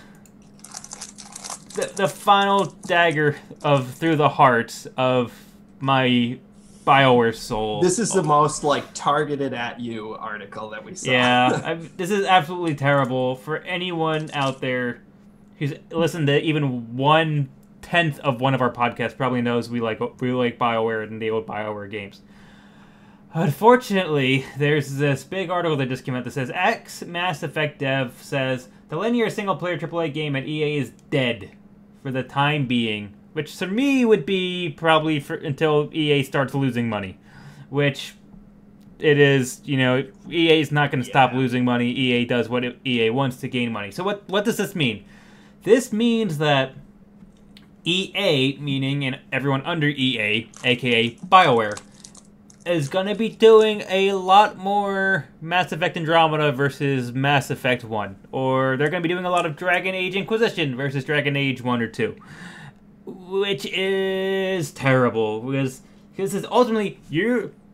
the final dagger through the heart of my BioWare soul. This is the most targeted at you article that we saw. Yeah, this is absolutely terrible for anyone out there who's listened to even 1/10 of one of our podcasts. Probably knows we like BioWare and the old BioWare games. Unfortunately, there's this big article that just came out that says ex-Mass Effect dev says the linear single-player AAA game at EA is dead for the time being. Which to me would be probably until EA starts losing money. Which it is, EA is not going to stop losing money. EA does what EA wants to gain money. So what does this mean? This means that EA, meaning and everyone under EA, aka BioWare, is going to be doing a lot more Mass Effect Andromeda versus Mass Effect 1. Or they're going to be doing a lot of Dragon Age Inquisition versus Dragon Age 1 or 2. Which is terrible, because it's ultimately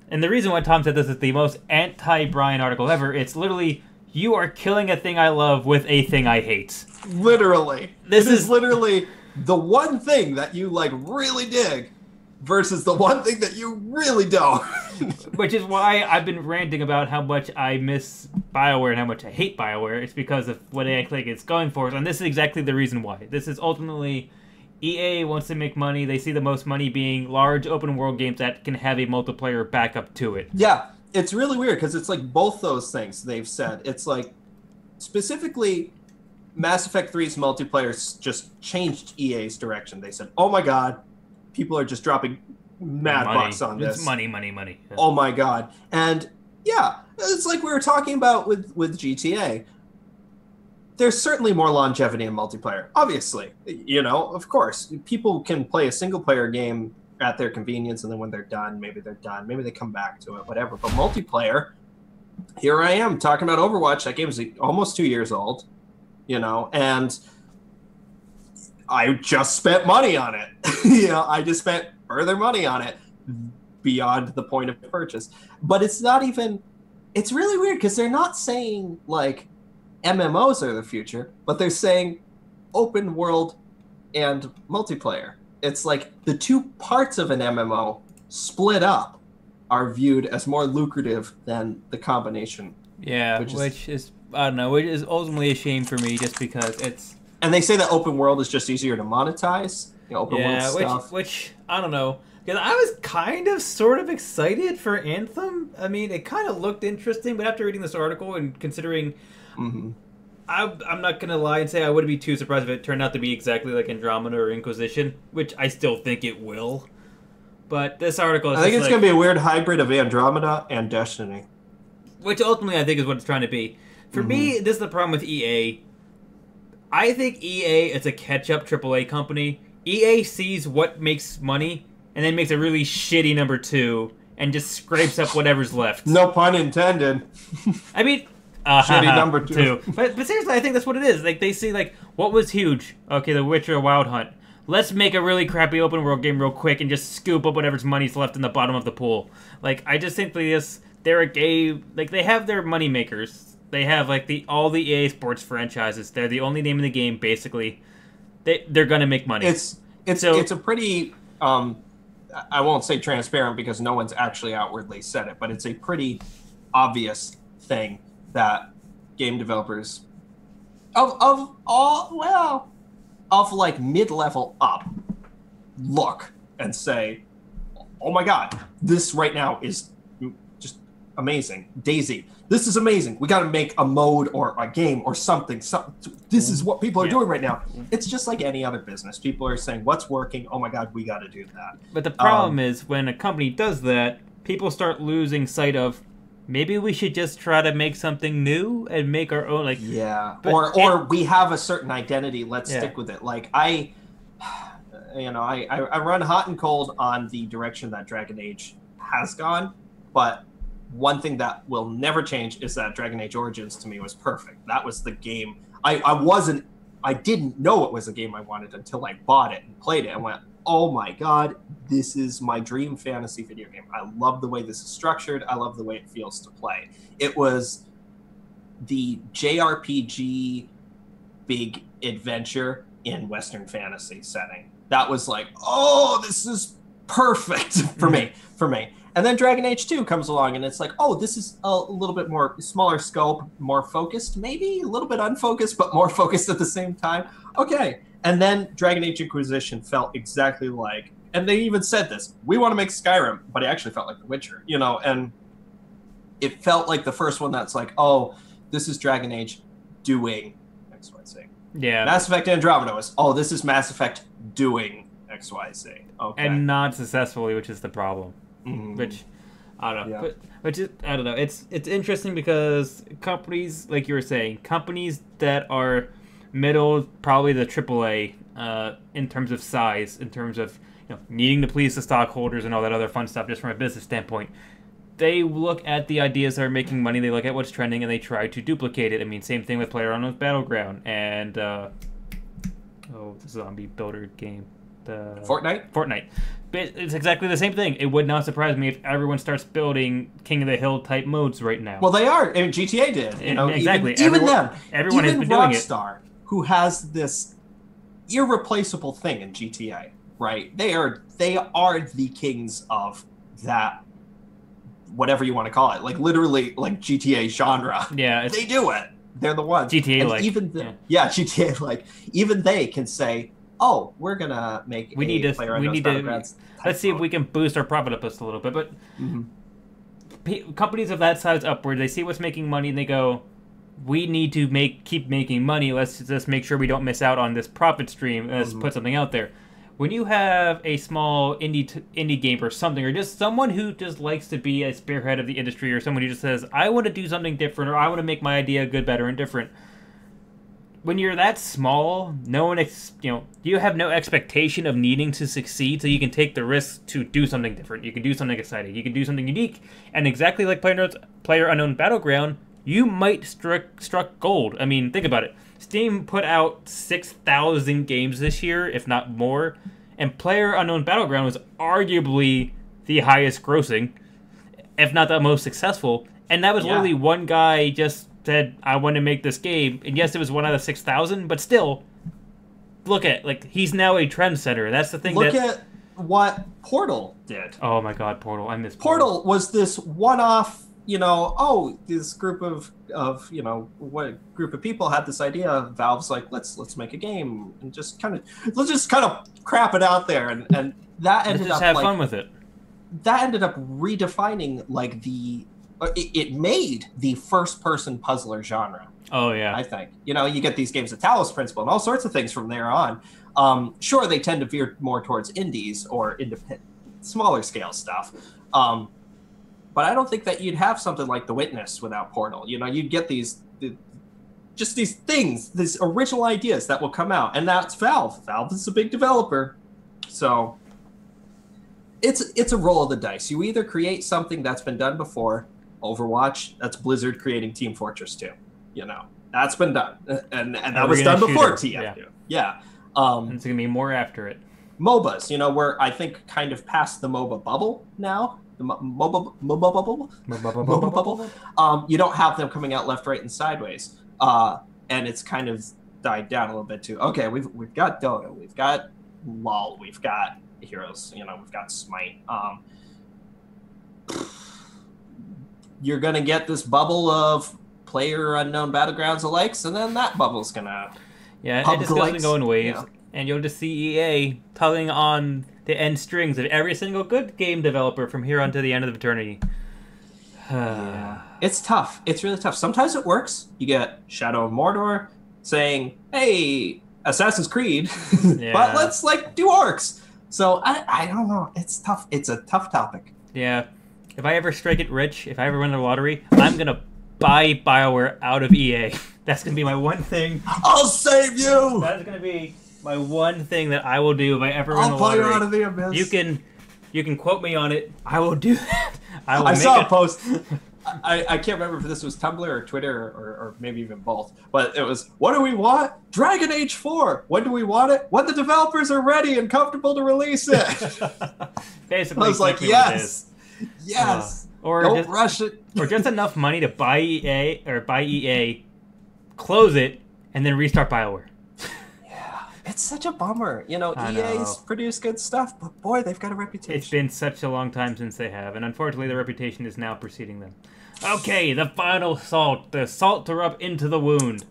and the reason why Tom said this is the most anti-Brian article ever, it's literally, you are killing a thing I love with a thing I hate. Literally. This is literally the one thing that you really dig versus the one thing that you really don't. Which is why I've been ranting about how much I miss BioWare and how much I hate BioWare. It's because of what I think it's going for, and this is exactly the reason why. This is ultimately EA wants to make money. They see the most money being large open world games that can have a multiplayer backup to it. Yeah, it's really weird because it's both those things they've said. It's specifically Mass Effect 3's multiplayer just changed EA's direction. They said, oh my god, people are just dropping mad bucks on this. It's money. Yeah. Oh my god. And yeah, it's like we were talking about with GTA. There's certainly more longevity in multiplayer, obviously. Of course. People can play a single-player game at their convenience, and then when they're done, maybe they come back to it, whatever. But multiplayer, here I am talking about Overwatch. That game's almost 2 years old, and I just spent money on it. I just spent further money on it beyond the point of purchase. But it's not even... It's really weird, because they're not saying, MMOs are the future, but they're saying open world and multiplayer. It's the two parts of an MMO split up are viewed as more lucrative than the combination. Yeah, which is I don't know, which is ultimately a shame for me just because it's... And they say that open world is just easier to monetize. Open world stuff. Which I don't know. Because I was kind of sort of excited for Anthem. I mean, it kind of looked interesting, but after reading this article and considering... Mm-hmm. I'm not going to lie and say I wouldn't be too surprised if it turned out to be exactly like Andromeda or Inquisition, which I still think it will. But this article is I think it's going to be a weird hybrid of Andromeda and Destiny. Which ultimately I think is what it's trying to be. For me, this is the problem with EA. I think EA is a catch-up AAA company. EA sees what makes money and then makes a really shitty number 2 and just scrapes up whatever's left. No pun intended. I mean, shitty number 2. But seriously, I think that's what it is. Like, they see, like, what was huge? Okay, The Witcher Wild Hunt. Let's make a really crappy open world game real quick and just scoop up whatever's money's left in the bottom of the pool. Like, I just think they're a game, like, they have their money makers. They have, like, all the EA Sports franchises. They're the only name in the game, basically. They're gonna make money. It's a pretty, I won't say transparent because no one's actually outwardly said it, but it's a pretty obvious thing that game developers of like mid-level up look and say, oh my god, this right now is just amazing. DayZ, this is amazing. We got to make a mode or a game or something. This is what people are doing right now. It's just like any other business. People are saying, what's working? Oh my god, we got to do that. But the problem is when a company does that, people start losing sight of, maybe we should just try to make something new and make our own, like... Yeah, or we have a certain identity, let's stick with it. Like, I run hot and cold on the direction that Dragon Age has gone, but one thing that will never change is that Dragon Age Origins, to me, was perfect. That was the game. I didn't know it was a game I wanted until I bought it and played it and went, oh my god, this is my dream fantasy video game. I love the way this is structured. I love the way it feels to play. It was the JRPG big adventure in Western fantasy setting. That was like, oh, this is perfect for me. And then Dragon Age 2 comes along and it's like, oh, this is a little bit more smaller scope, more focused, maybe a little bit unfocused, but more focused at the same time. Okay. And then Dragon Age Inquisition felt exactly like, and they even said this, we want to make Skyrim, but it actually felt like The Witcher, and it felt like the first one that's like, oh, this is Dragon Age doing XYZ. Yeah. Mass Effect Andromeda was, oh, this is Mass Effect doing XYZ. Okay. And not successfully, which is the problem. Which I don't know. Yeah. I don't know. It's interesting because companies, like you were saying, companies that are middle, probably the AAA, in terms of size, in terms of needing to please the stockholders and all that other fun stuff, just from a business standpoint. They look at the ideas that are making money. They look at what's trending and they try to duplicate it. I mean, same thing with PlayerUnknown's Battleground and the zombie builder game. Fortnite. But it's exactly the same thing. It would not surprise me if everyone starts building King of the Hill type modes right now. Well, they are. I mean, GTA did. Exactly. Even them. Everyone has been doing it. Rockstar, who has this irreplaceable thing in GTA, right? They are the kings of that, whatever you want to call it. Like literally, like GTA genre. Yeah, they do it. They're the ones. GTA and like GTA like even they can say, oh, we're gonna make let's see if we can boost our profit up just a little bit. But companies of that size upward, they see what's making money and they go, we need to keep making money. Let's just make sure we don't miss out on this profit stream. Let's put something out there. When you have a small indie game or something, or just someone who just likes to be a spearhead of the industry, or someone who just says, I want to do something different, or I want to make my idea good, better, and different. When you're that small, you have no expectation of needing to succeed, so you can take the risk to do something different. You can do something exciting. You can do something unique. And exactly like PlayerUnknown Battleground, you might struck gold. I mean, think about it. Steam put out 6,000 games this year, if not more, and PlayerUnknown Battleground was arguably the highest grossing, if not the most successful. And that was literally one guy just said, I want to make this game. And yes, it was one out of 6,000, but still, look at, he's now a trendsetter. That's the thing. Look at what Portal did. Oh my god, Portal. I miss Portal. Was this one-off, this group of what group of people had this idea. Valve's like, let's make a game and let's just kind of crap it out there. And that ended up have fun with it. That ended up redefining it made the first-person puzzler genre. Oh, yeah. I think. You get these games of Talos Principle and all sorts of things from there on. Sure, they tend to veer more towards indies or independent, smaller scale stuff. But I don't think that you'd have something like The Witness without Portal. You'd get these just these things, these original ideas that will come out, and that's Valve. Valve is a big developer, so it's a roll of the dice. You either create something that's been done before, Overwatch, that's Blizzard creating Team Fortress 2. You know, that's been done, and that was done before TF2. Yeah. And it's gonna be more after it. MOBAs, you know, we're I think kind of past the MOBA bubble now. The MOBA bubble. You don't have them coming out left, right, and sideways, and it's kind of died down a little bit too. Okay, we've got Dota, we've got LOL, we've got Heroes, you know, we've got Smite. You're gonna get this bubble of player unknown battlegrounds alikes, and then that bubble's gonna it just doesn't go in waves, and you'll just see EA tugging on the end strings of every single good game developer from here on to the end of eternity. Yeah. It's tough. It's really tough. Sometimes it works. You get Shadow of Mordor saying, "Hey, Assassin's Creed, but let's like do orcs." So I don't know. It's tough. It's a tough topic. Yeah. If I ever strike it rich, if I ever win the lottery, I'm gonna buy BioWare out of EA. That's gonna be my one thing. I'll save you. That's gonna be my one thing that I will do if I ever win the lottery. I'll buy you out of the abyss. You can quote me on it. I will do that. I saw a post. I can't remember if this was Tumblr or Twitter or maybe even both, but it was, what do we want? Dragon Age 4. When do we want it? When the developers are ready and comfortable to release it. Basically, I was like, yes. Or don't rush it. Or just enough money to buy EA, close it, and then restart BioWare. Yeah, it's such a bummer. You know, EA's produced good stuff, but boy, they've got a reputation. It's been such a long time since they have, and unfortunately, the reputation is now preceding them. Okay, the final salt, the salt to rub into the wound.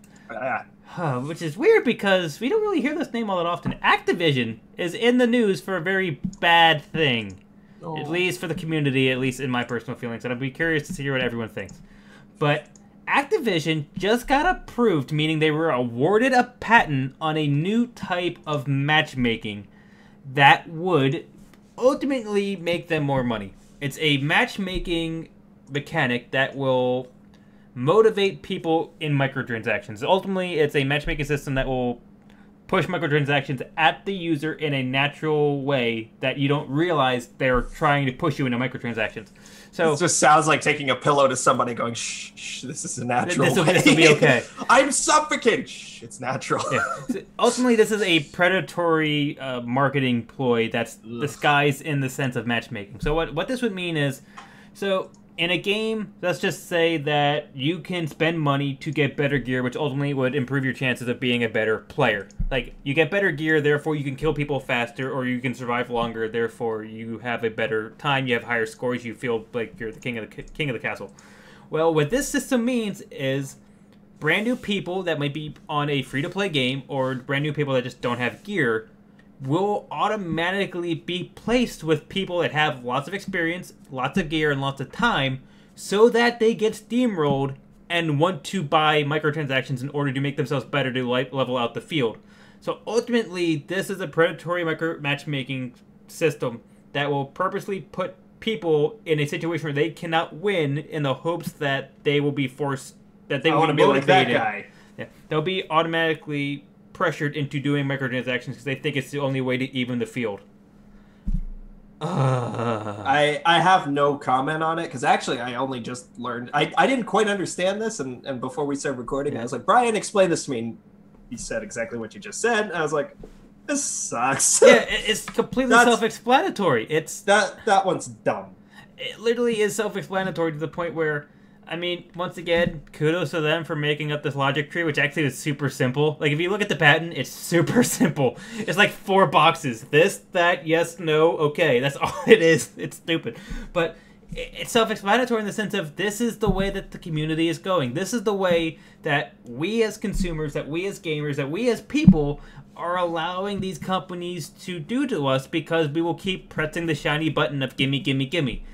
Which is weird because we don't really hear this name all that often. Activision is in the news for a very bad thing. Oh. At least for the community, at least in my personal feelings. And I'd be curious to hear what everyone thinks. But Activision just got approved, meaning they were awarded a patent on a new type of matchmaking that would ultimately make them more money. It's a matchmaking mechanic that will motivate people in microtransactions. Ultimately, it's a matchmaking system that will push microtransactions at the user in a natural way that you don't realize they're trying to push you into microtransactions. So it just sounds like taking a pillow to somebody going, shh, shh, this is a natural way. This will be okay. I'm suffocating. Shh, it's natural. Yeah. So ultimately, this is a predatory marketing ploy that's disguised in the sense of matchmaking. So what this would mean is, so in a game, let's just say that you can spend money to get better gear, which ultimately would improve your chances of being a better player. Like, you get better gear, therefore you can kill people faster, or you can survive longer, therefore you have a better time, you have higher scores, you feel like you're the king of the castle. Well, what this system means is brand new people that might be on a free-to-play game, or brand new people that just don't have gear, will automatically be placed with people that have lots of experience, lots of gear, and lots of time, so that they get steamrolled and want to buy microtransactions in order to make themselves better to level out the field. So ultimately, this is a predatory matchmaking system that will purposely put people in a situation where they cannot win in the hopes that they will be forced, that they will be like that guy. Yeah, they'll be automatically pressured into doing microtransactions because they think it's the only way to even the field. I have no comment on it because actually I only just learned. I didn't quite understand this, and before we started recording, I was like, Brian, explain this to me. And he said exactly what you just said, and I was like, this sucks. Yeah, it's completely self-explanatory. It's that one's dumb. It literally is self-explanatory to the point where, I mean, once again, kudos to them for making up this logic tree, which actually is super simple. Like, if you look at the patent, it's super simple. It's like 4 boxes. This, that, yes, no, okay. That's all it is. It's stupid. But it's self-explanatory in the sense of this is the way that the community is going. This is the way that we as consumers, that we as gamers, that we as people are allowing these companies to do to us because we will keep pressing the shiny button of gimme, gimme, gimme.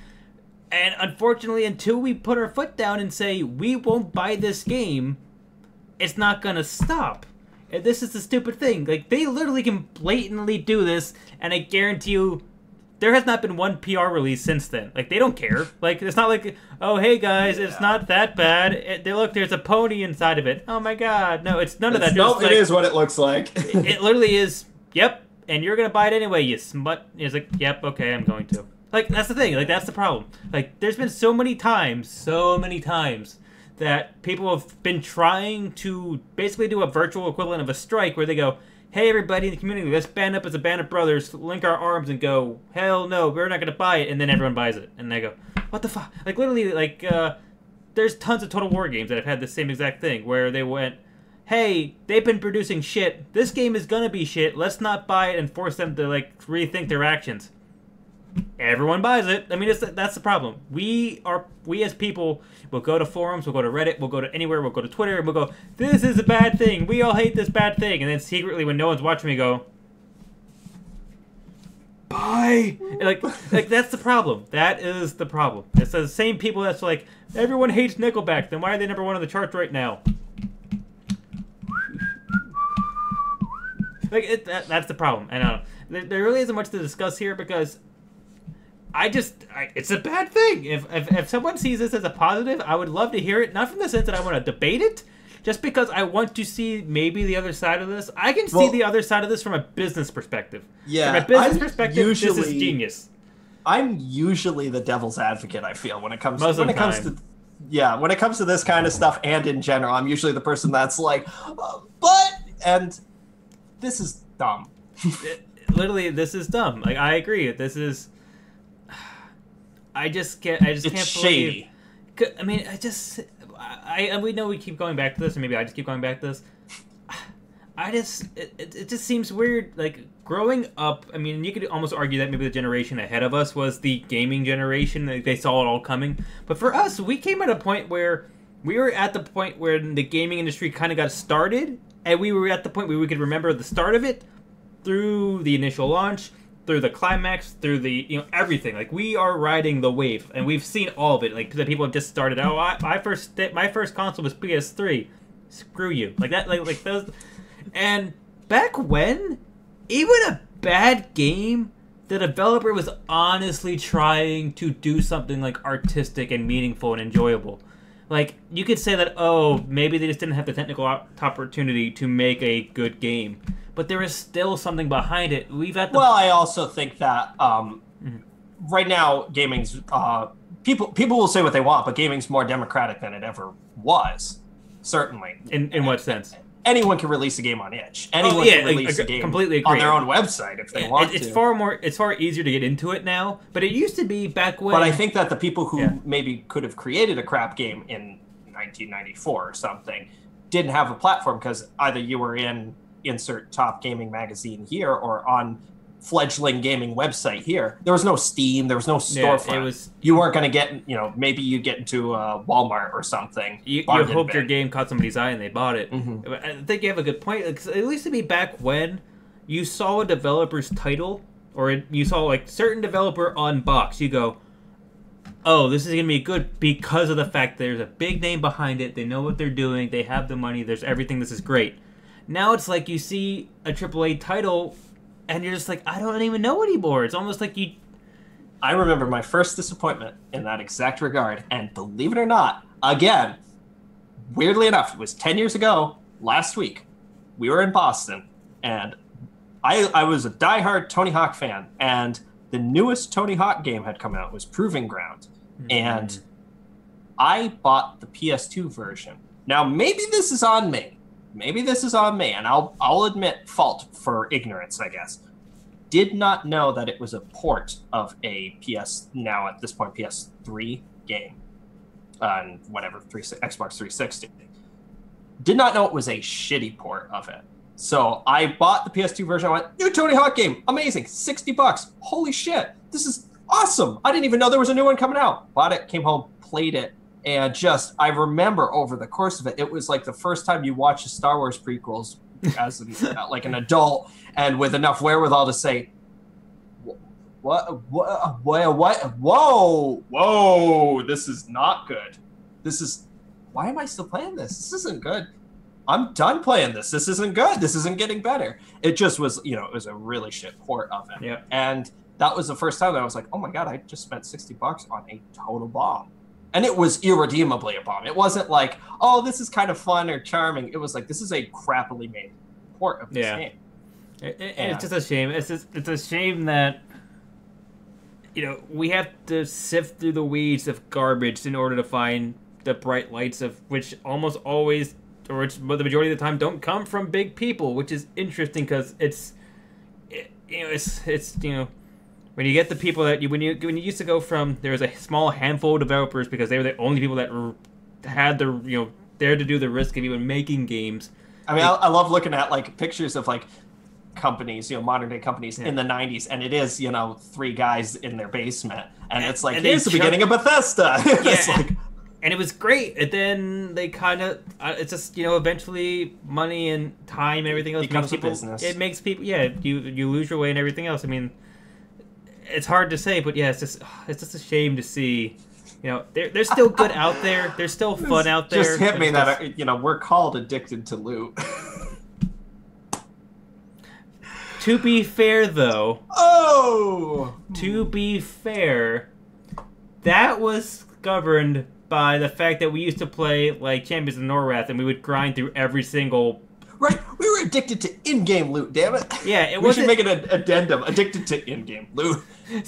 And unfortunately, until we put our foot down and say, we won't buy this game, it's not going to stop. And this is the stupid thing. Like, they literally can blatantly do this, and I guarantee you there has not been one PR release since then. Like, they don't care. Like, it's not like, oh, hey, guys, it's not that bad. Look, there's a pony inside of it. Oh, my God. No, it's none of that. No, it is what it looks like. It literally is, yep, and you're going to buy it anyway, you smut. It's like, yep, okay, I'm going to. Like, that's the thing. Like, that's the problem. Like, there's been so many times that people have been trying to basically do a virtual equivalent of a strike where they go, hey, everybody in the community, let's band up as a band of brothers, link our arms and go, hell no, we're not going to buy it. And then everyone buys it. And they go, what the fuck? Like, literally, like, there's tons of Total War games that have had the same exact thing where they went, hey, they've been producing shit. This game is going to be shit. Let's not buy it and force them to, like, rethink their actions. Everyone buys it. I mean, that's the problem. We as people will go to forums, we'll go to Reddit, we'll go to anywhere, we'll go to Twitter, and we'll go, this is a bad thing. We all hate this bad thing. And then secretly, when no one's watching, we go, buy. Like that's the problem. That is the problem. It's the same people that's like, everyone hates Nickelback. Then why are they number one on the charts right now? Like that's the problem. And there really isn't much to discuss here because it's a bad thing. If someone sees this as a positive, I would love to hear it. Not from the sense that I want to debate it, just because I want to see maybe the other side of this. I can see the other side of this from a business perspective. Yeah, from a business perspective, this is genius. I'm usually the devil's advocate, I feel, when it comes to this kind of stuff and in general. I'm usually the person that's like, and this is dumb. Literally, this is dumb. Like, I agree. This is... I just can't believe... It's shady. I mean, we know we keep going back to this, or maybe I just keep going back to this. It just seems weird. Like, growing up, I mean, you could almost argue that maybe the generation ahead of us was the gaming generation. Like, they saw it all coming. But for us, we came at a point where we were at the point where the gaming industry kind of got started, and we were at the point where we could remember the start of it through the initial launch, through the climax, through the, everything. Like, we are riding the wave, and we've seen all of it. Like, the people have just started, my first console was PS3. Screw you. Like, that, like those. And back when, even a bad game, the developer was honestly trying to do something, like, artistic and meaningful and enjoyable. Like, you could say that, maybe they just didn't have the technical opportunity to make a good game. But there is still something behind it. I also think that right now, gaming's people will say what they want, but gaming's more democratic than it ever was. Certainly. In what sense? Anyone can release a game on itch. Anyone can release a game completely agree. On their own website if they want to. It's far easier to get into it now, but it used to be back when. But I think that the people who maybe could have created a crap game in 1994 or something didn't have a platform because either you were in insert top gaming magazine here or on fledgling gaming website here. There was no Steam, there was no storefront. You weren't going to get, maybe you get into Walmart or something. You hoped your game caught somebody's eye and they bought it. Mm-hmm. I think you have a good point. It used to be back when you saw a developer's title or you saw like certain developer on box. You go, oh, this is going to be good because of the fact that there's a big name behind it. They know what they're doing. They have the money. There's everything. This is great. Now it's like you see a AAA title, and you're just like, I don't even know anymore. It's almost like you... I remember my first disappointment in that exact regard, and believe it or not, again, weirdly enough, it was 10 years ago, last week, we were in Boston, and I was a diehard Tony Hawk fan, and the newest Tony Hawk game had come out, was Proving Ground, and I bought the PS2 version. Now, maybe this is on me. And I'll admit fault for ignorance, I guess. Did not know that it was a port of a now at this point PS3 game on Xbox 360. Did not know it was a shitty port of it. So I bought the PS2 version. I went, new Tony Hawk game, amazing, $60. Holy shit, this is awesome. I didn't even know there was a new one coming out. Bought it, came home, played it. And I remember over the course of it, it was like the first time you watch the Star Wars prequels as like an adult and with enough wherewithal to say, whoa, this is not good. Why am I still playing this? This isn't good. I'm done playing this. This isn't good. This isn't getting better. It just was, it was a really shit port of it. Yeah. And that was the first time that I was like, oh my God, I just spent $60 on a total bomb. And it was irredeemably a bomb. It wasn't like, oh, this is kind of fun or charming. It was like, this is a crappily made port of this game. It's just a shame. It's a shame that, we have to sift through the weeds of garbage in order to find the bright lights, of which almost always, or which the majority of the time, don't come from big people, which is interesting because when you get the people that when you used to go from, there was a small handful of developers because they were the only people that had the there to do the risk of even making games. I mean, I love looking at like pictures of like companies, modern day companies in the 90s, and it is 3 guys in their basement, and it's like, here's the beginning of Bethesda. It's like, and it was great, and then they kind of it's just eventually money and time and everything else becomes a business. It makes people you lose your way and everything else. I mean, it's hard to say, but it's just a shame to see. There's still good out there. There's still fun out there. Just hit me that we're called addicted to loot. To be fair, though. Oh! To be fair, that was governed by the fact that we used to play like Champions of Norwrath, and we would grind through every single. Right, we were addicted to in-game loot. Damn it! Yeah, we should make an addendum. Addicted to in-game loot,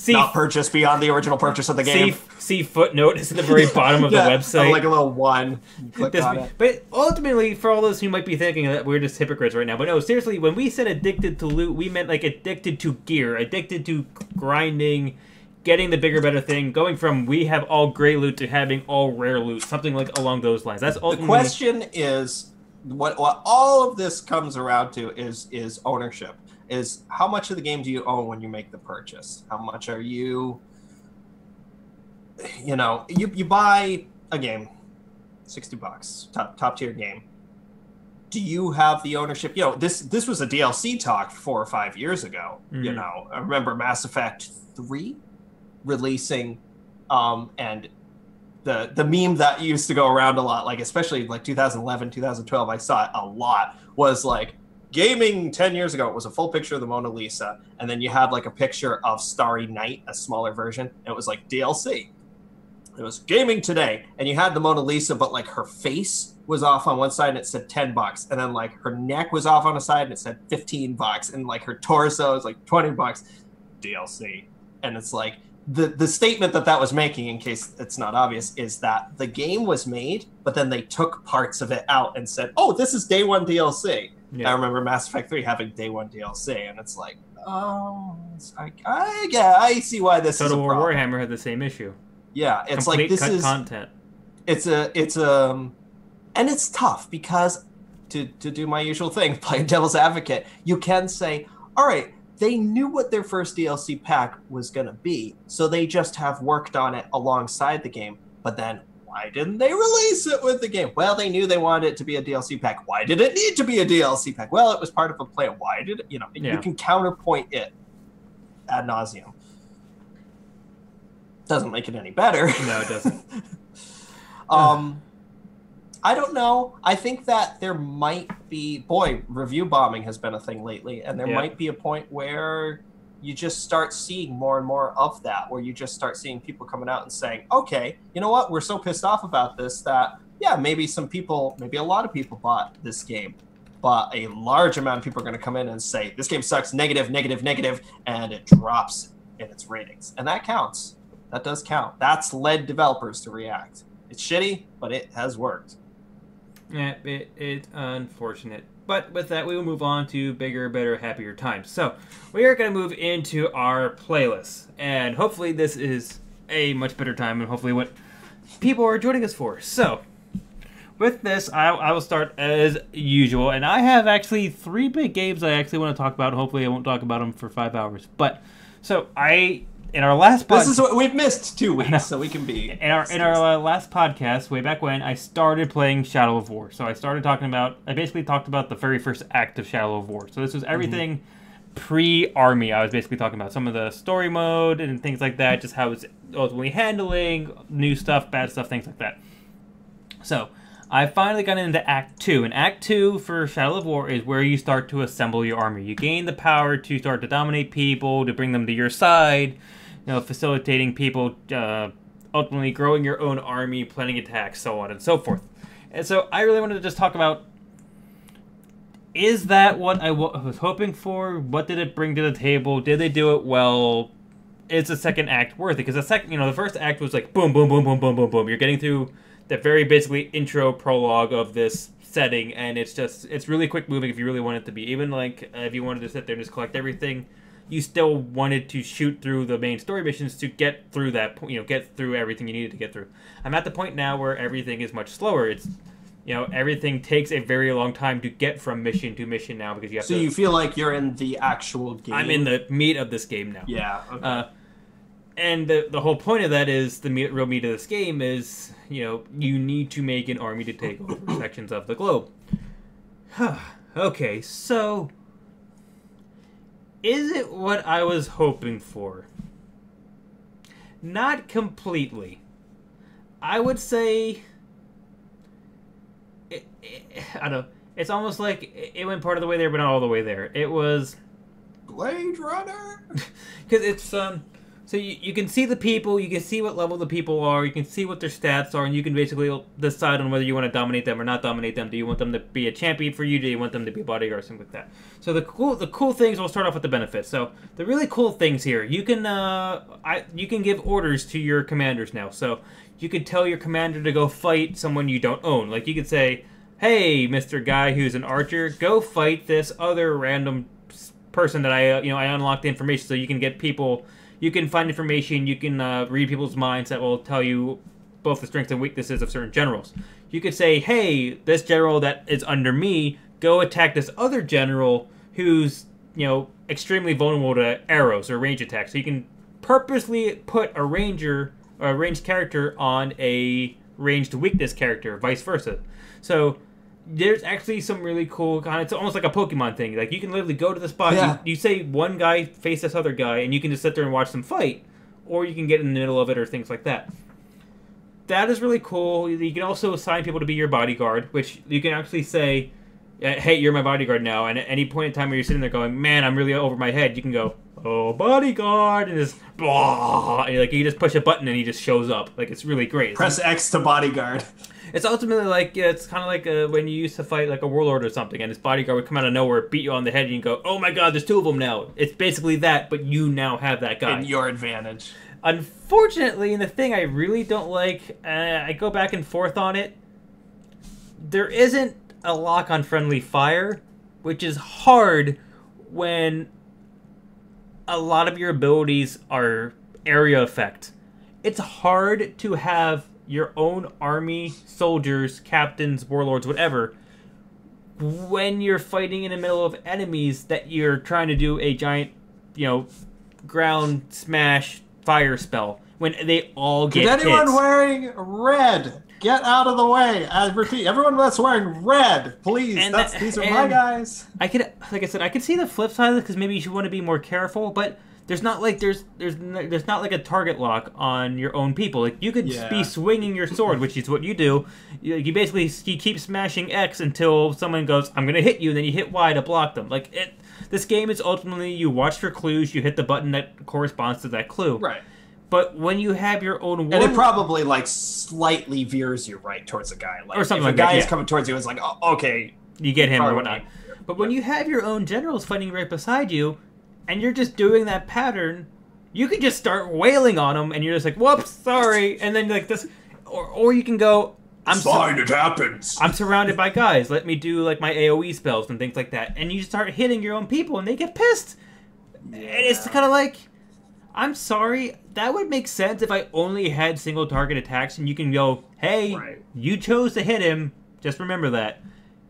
not purchased beyond the original purchase of the game. See footnote is at the very bottom of the website, like a little one. Click on it. But ultimately, for all those who might be thinking that we're just hypocrites right now, but no, seriously, when we said addicted to loot, we meant like addicted to gear, addicted to grinding, getting the bigger, better thing, going from we have all gray loot to having all rare loot, something like along those lines. That's ultimately... The question is, what all of this comes around to is ownership. Is how much of the game do you own when you make the purchase? How much are you, you buy a game, $60, top tier game. Do you have the ownership? This was a DLC talk 4 or 5 years ago. Mm-hmm. I remember Mass Effect 3 releasing, and the meme that used to go around a lot, like especially like 2011, 2012, I saw it a lot, was like, gaming 10 years ago, it was a full picture of the Mona Lisa, and then you had like a picture of Starry Night, a smaller version, and it was like DLC. It was gaming today, and you had the Mona Lisa, but like her face was off on one side and it said $10, and then like her neck was off on a side and it said $15, and like her torso was like $20, DLC. And it's like, the statement that was making, in case it's not obvious, is that the game was made, but then they took parts of it out and said, oh, this is day one DLC. Yeah. I remember Mass Effect 3 having day one DLC, and it's like, oh, I see why this is a problem. Total War Warhammer had the same issue. Yeah, it's complete, like, this is content. It's and it's tough because to do my usual thing, play devil's advocate, you can say, all right, they knew what their first DLC pack was going to be, so they just have worked on it alongside the game. But then, why didn't they release it with the game? Well, they knew they wanted it to be a DLC pack. Why did it need to be a DLC pack? Well, it was part of a plan. Why did it? You can counterpoint it ad nauseum. Doesn't make it any better. No, it doesn't. I don't know. I think that there might be... Boy, review bombing has been a thing lately, and there might be a point where you just start seeing more and more of that, where you just start seeing people coming out and saying, okay, you know what? We're so pissed off about this that, maybe a lot of people bought this game, but a large amount of people are going to come in and say, this game sucks, negative, negative, negative, and it drops in its ratings. And that counts. That does count. That's led developers to react. It's shitty, but it has worked. Yeah, it's unfortunate. But with that, we will move on to bigger, better, happier times. So, we are going to move into our playlist. And hopefully this is a much better time and hopefully what people are joining us for. So, with this, I will start as usual. And I have actually 3 big games I actually want to talk about. Hopefully I won't talk about them for 5 hours. But, so in our last podcast, this is what we've missed 2 weeks, so we can be in our last podcast way back when I started playing Shadow of War. So I basically talked about the very first act of Shadow of War. So this was everything pre-army. I was basically talking about some of the story mode and things like that, just how it's ultimately handling new stuff, bad stuff, things like that. So I finally got into Act 2. And Act 2 for Shadow of War is where you start to assemble your army. You gain the power to start to dominate people, to bring them to your side, facilitating people, ultimately growing your own army, planning attacks, so on and so forth. And so I really wanted to just talk about, is that what I was hoping for? What did it bring to the table? Did they do it well? Is the second act worth it? Because the first act was like boom, boom, boom, boom, boom, boom, boom. You're getting through the very basically intro prologue of this setting, and it's really quick moving if you really want it to be. Even like if you wanted to sit there and just collect everything, you still wanted to shoot through the main story missions to get through that, get through everything you needed to get through. I'm at the point now where everything is much slower. It's everything takes a very long time to get from mission to mission now because you have to... So you feel like you're in the actual game? I'm in the meat of this game now. Yeah, okay. And the whole point of that is, real meat of this game is, you need to make an army to take over sections of the globe. Okay, so... is it what I was hoping for? Not completely. I would say... I don't know. It's almost like it went part of the way there, but not all the way there. It was... Blade Runner? Because it's... So you can see the people, you can see what level the people are, you can see what their stats are, and you can basically decide on whether you want to dominate them or not dominate them. Do you want them to be a champion for you? Do you want them to be a bodyguard or something like that? So the cool things, we'll start off with the benefits. So the really cool things here, you can give orders to your commanders now. So you can tell your commander to go fight someone you don't own. Like you could say, hey, Mr. Guy who's an archer, go fight this other random person that I unlocked the information, so you can get people... You can find information, you can read people's minds that will tell you both the strengths and weaknesses of certain generals. You could say, hey, this general that is under me, go attack this other general who's, extremely vulnerable to arrows or range attacks. So you can purposely put a ranger, or a ranged character on a ranged weakness character, vice versa. So... there's actually some really cool kind of, it's almost like a Pokemon thing. Like, you can literally go to the spot, you say one guy face this other guy, and you can just sit there and watch them fight. Or you can get in the middle of it, or things like that. That is really cool. You can also assign people to be your bodyguard, which you can actually say, hey, you're my bodyguard now. And at any point in time where you're sitting there going, man, I'm really over my head, you can go, oh, bodyguard, and just, blah, and you just push a button and he just shows up. Like, it's really great. Press X to bodyguard. It's ultimately like, it's kind of like when you used to fight like a warlord or something, and his bodyguard would come out of nowhere, beat you on the head, and you go, oh my god, there's two of them now. It's basically that, but you now have that guy. And your advantage. Unfortunately, and the thing I really don't like, I go back and forth on it, there isn't a lock on friendly fire, which is hard when a lot of your abilities are area effect. It's hard to have your own army, soldiers, captains, warlords, whatever, when you're fighting in the middle of enemies that you're trying to do a giant, ground smash fire spell, when they all get hits. Is anyone wearing red? Get out of the way. I repeat, everyone that's wearing red, please. These are my guys. I could see the flip side of this, because maybe you should want to be more careful, but there's not like there's not like a target lock on your own people. Like, you could be swinging your sword, which is what you do. You basically keep smashing X until someone goes, I'm gonna hit you, and then you hit Y to block them. Like, this game is ultimately, you watch for clues, you hit the button that corresponds to that clue. Right. But when you have your own and it probably like slightly veers you right towards a guy, like, or something if like that. A guy is coming towards you, it's like, oh, okay, you get him or whatnot. But when you have your own generals fighting right beside you, and you're just doing that pattern, you can just start wailing on them, and you're just like, whoops, sorry, and then like this, or you can go, it's fine, it happens. I'm surrounded by guys, let me do like my AoE spells and things like that, and you start hitting your own people, and they get pissed. Yeah. And it's kind of like, I'm sorry, that would make sense if I only had single target attacks, and you can go, hey, you chose to hit him, just remember that.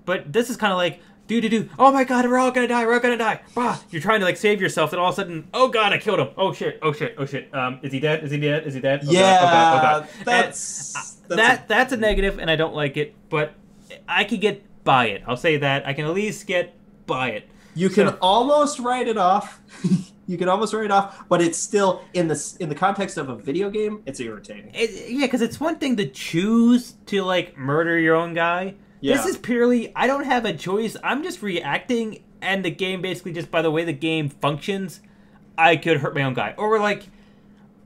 But this is kind of like, oh my god, we're all gonna die, bah! You're trying to like save yourself, and all of a sudden, oh god, I killed him, oh shit, is he dead, oh god. That's a negative, and I don't like it, but I could get by it, I'll say that, I can at least get by it. You can almost write it off. You can almost write it off, but it's still in the context of a video game, it's irritating. Yeah, because it's one thing to choose to like murder your own guy. Yeah. This is purely I don't have a choice. I'm just reacting, and the game basically just by the way the game functions, I could hurt my own guy. Or like,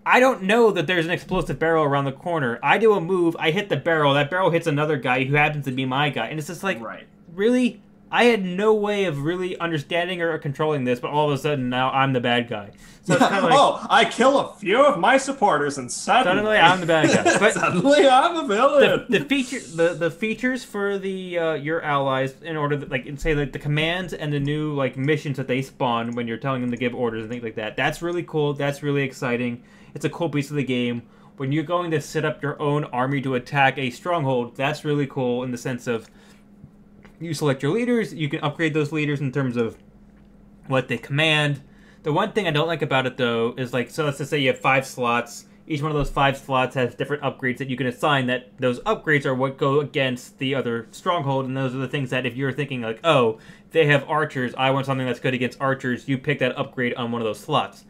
I don't know that there's an explosive barrel around the corner. I do a move, I hit the barrel. That barrel hits another guy who happens to be my guy, and it's just like, really. I had no way of really understanding or controlling this, but all of a sudden now I'm the bad guy. So it's kind of like, oh, I kill a few of my supporters, and suddenly I'm the bad guy. But suddenly I'm a villain. The features for the your allies in order to, like say like the commands and the new like missions that they spawn when you're telling them to give orders and things like that. That's really cool. That's really exciting. It's a cool piece of the game. When you're going to set up your own army to attack a stronghold, that's really cool in the sense of you select your leaders, you can upgrade those leaders in terms of what they command. The one thing I don't like about it, though, is like, so let's just say you have 5 slots. Each one of those 5 slots has different upgrades that you can assign that those upgrades are what go against the other stronghold, and those are the things that if you're thinking like, oh, they have archers, I want something that's good against archers, you pick that upgrade on one of those slots.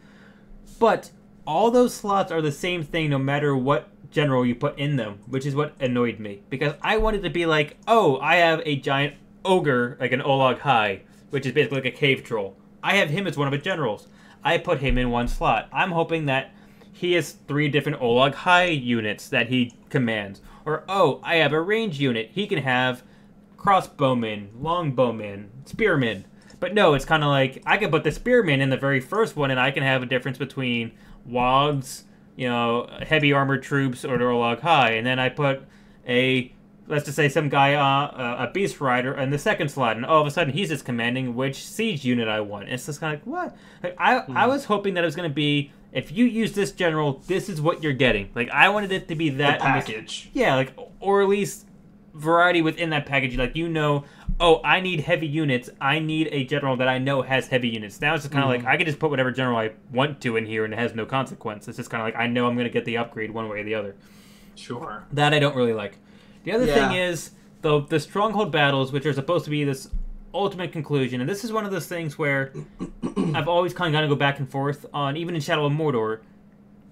But all those slots are the same thing no matter what general you put in them, which is what annoyed me. Because I wanted to be like, oh, I have a giant ogre, like an Olag High, which is basically like a cave troll. I have him as one of the generals. I put him in one slot. I'm hoping that he has 3 different Olag High units that he commands. Or, oh, I have a range unit. He can have crossbowmen, longbowmen, spearmen. But no, it's kind of like, I can put the spearmen in the very first one, and I can have a difference between wogs, you know, heavy armored troops, or Olag High. And then I put a, let's just say some guy, a beast rider in the second slot, and all of a sudden he's just commanding which siege unit I want. And it's just kind of like, what? Like, I was hoping that it was going to be, if you use this general, this is what you're getting. Like, I wanted it to be that the package. Yeah, like, or at least variety within that package. Like, you know, oh, I need heavy units. I need a general that I know has heavy units. Now it's just kind of like, I can just put whatever general I want to in here and it has no consequence. It's just kind of like, I know I'm going to get the upgrade one way or the other. Sure. That I don't really like. The other thing is, the stronghold battles, which are supposed to be this ultimate conclusion, and this is one of those things where I've always kind of got to go back and forth on, even in Shadow of Mordor,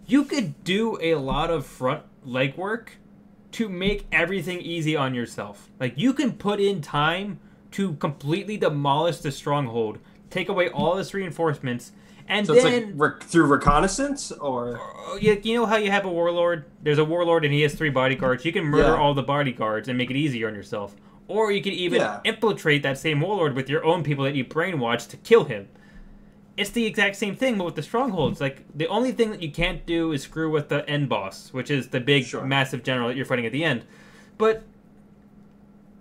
you could do a lot of front legwork to make everything easy on yourself. Like, you can put in time to completely demolish the stronghold, take away all its reinforcements, and so then... it's like through reconnaissance, or... You know how you have a warlord? There's a warlord and he has 3 bodyguards. You can murder all the bodyguards and make it easier on yourself. Or you could even infiltrate that same warlord with your own people that you brainwashed to kill him. It's the exact same thing, but with the strongholds. Like, the only thing that you can't do is screw with the end boss, which is the big, massive general that you're fighting at the end. But,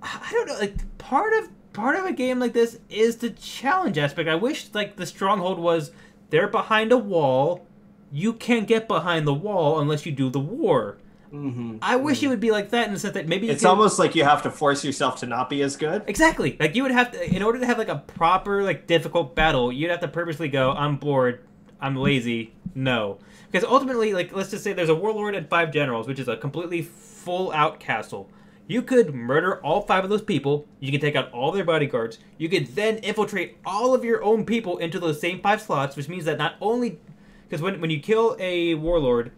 I don't know, like, part of a game like this is the challenge aspect. I wish, like, the stronghold was... they're behind a wall. You can't get behind the wall unless you do the war. I wish it would be like that in the sense that maybe it's almost like you have to force yourself to not be as good. Exactly. Like, you would have to, in order to have like a proper, like, difficult battle, you'd have to purposely go, I'm bored, I'm lazy, no. Because ultimately, like, let's just say there's a warlord and 5 generals, which is a completely full-out castle. You could murder all 5 of those people. You can take out all their bodyguards. You could then infiltrate all of your own people into those same 5 slots, which means that not only... because when you kill a warlord,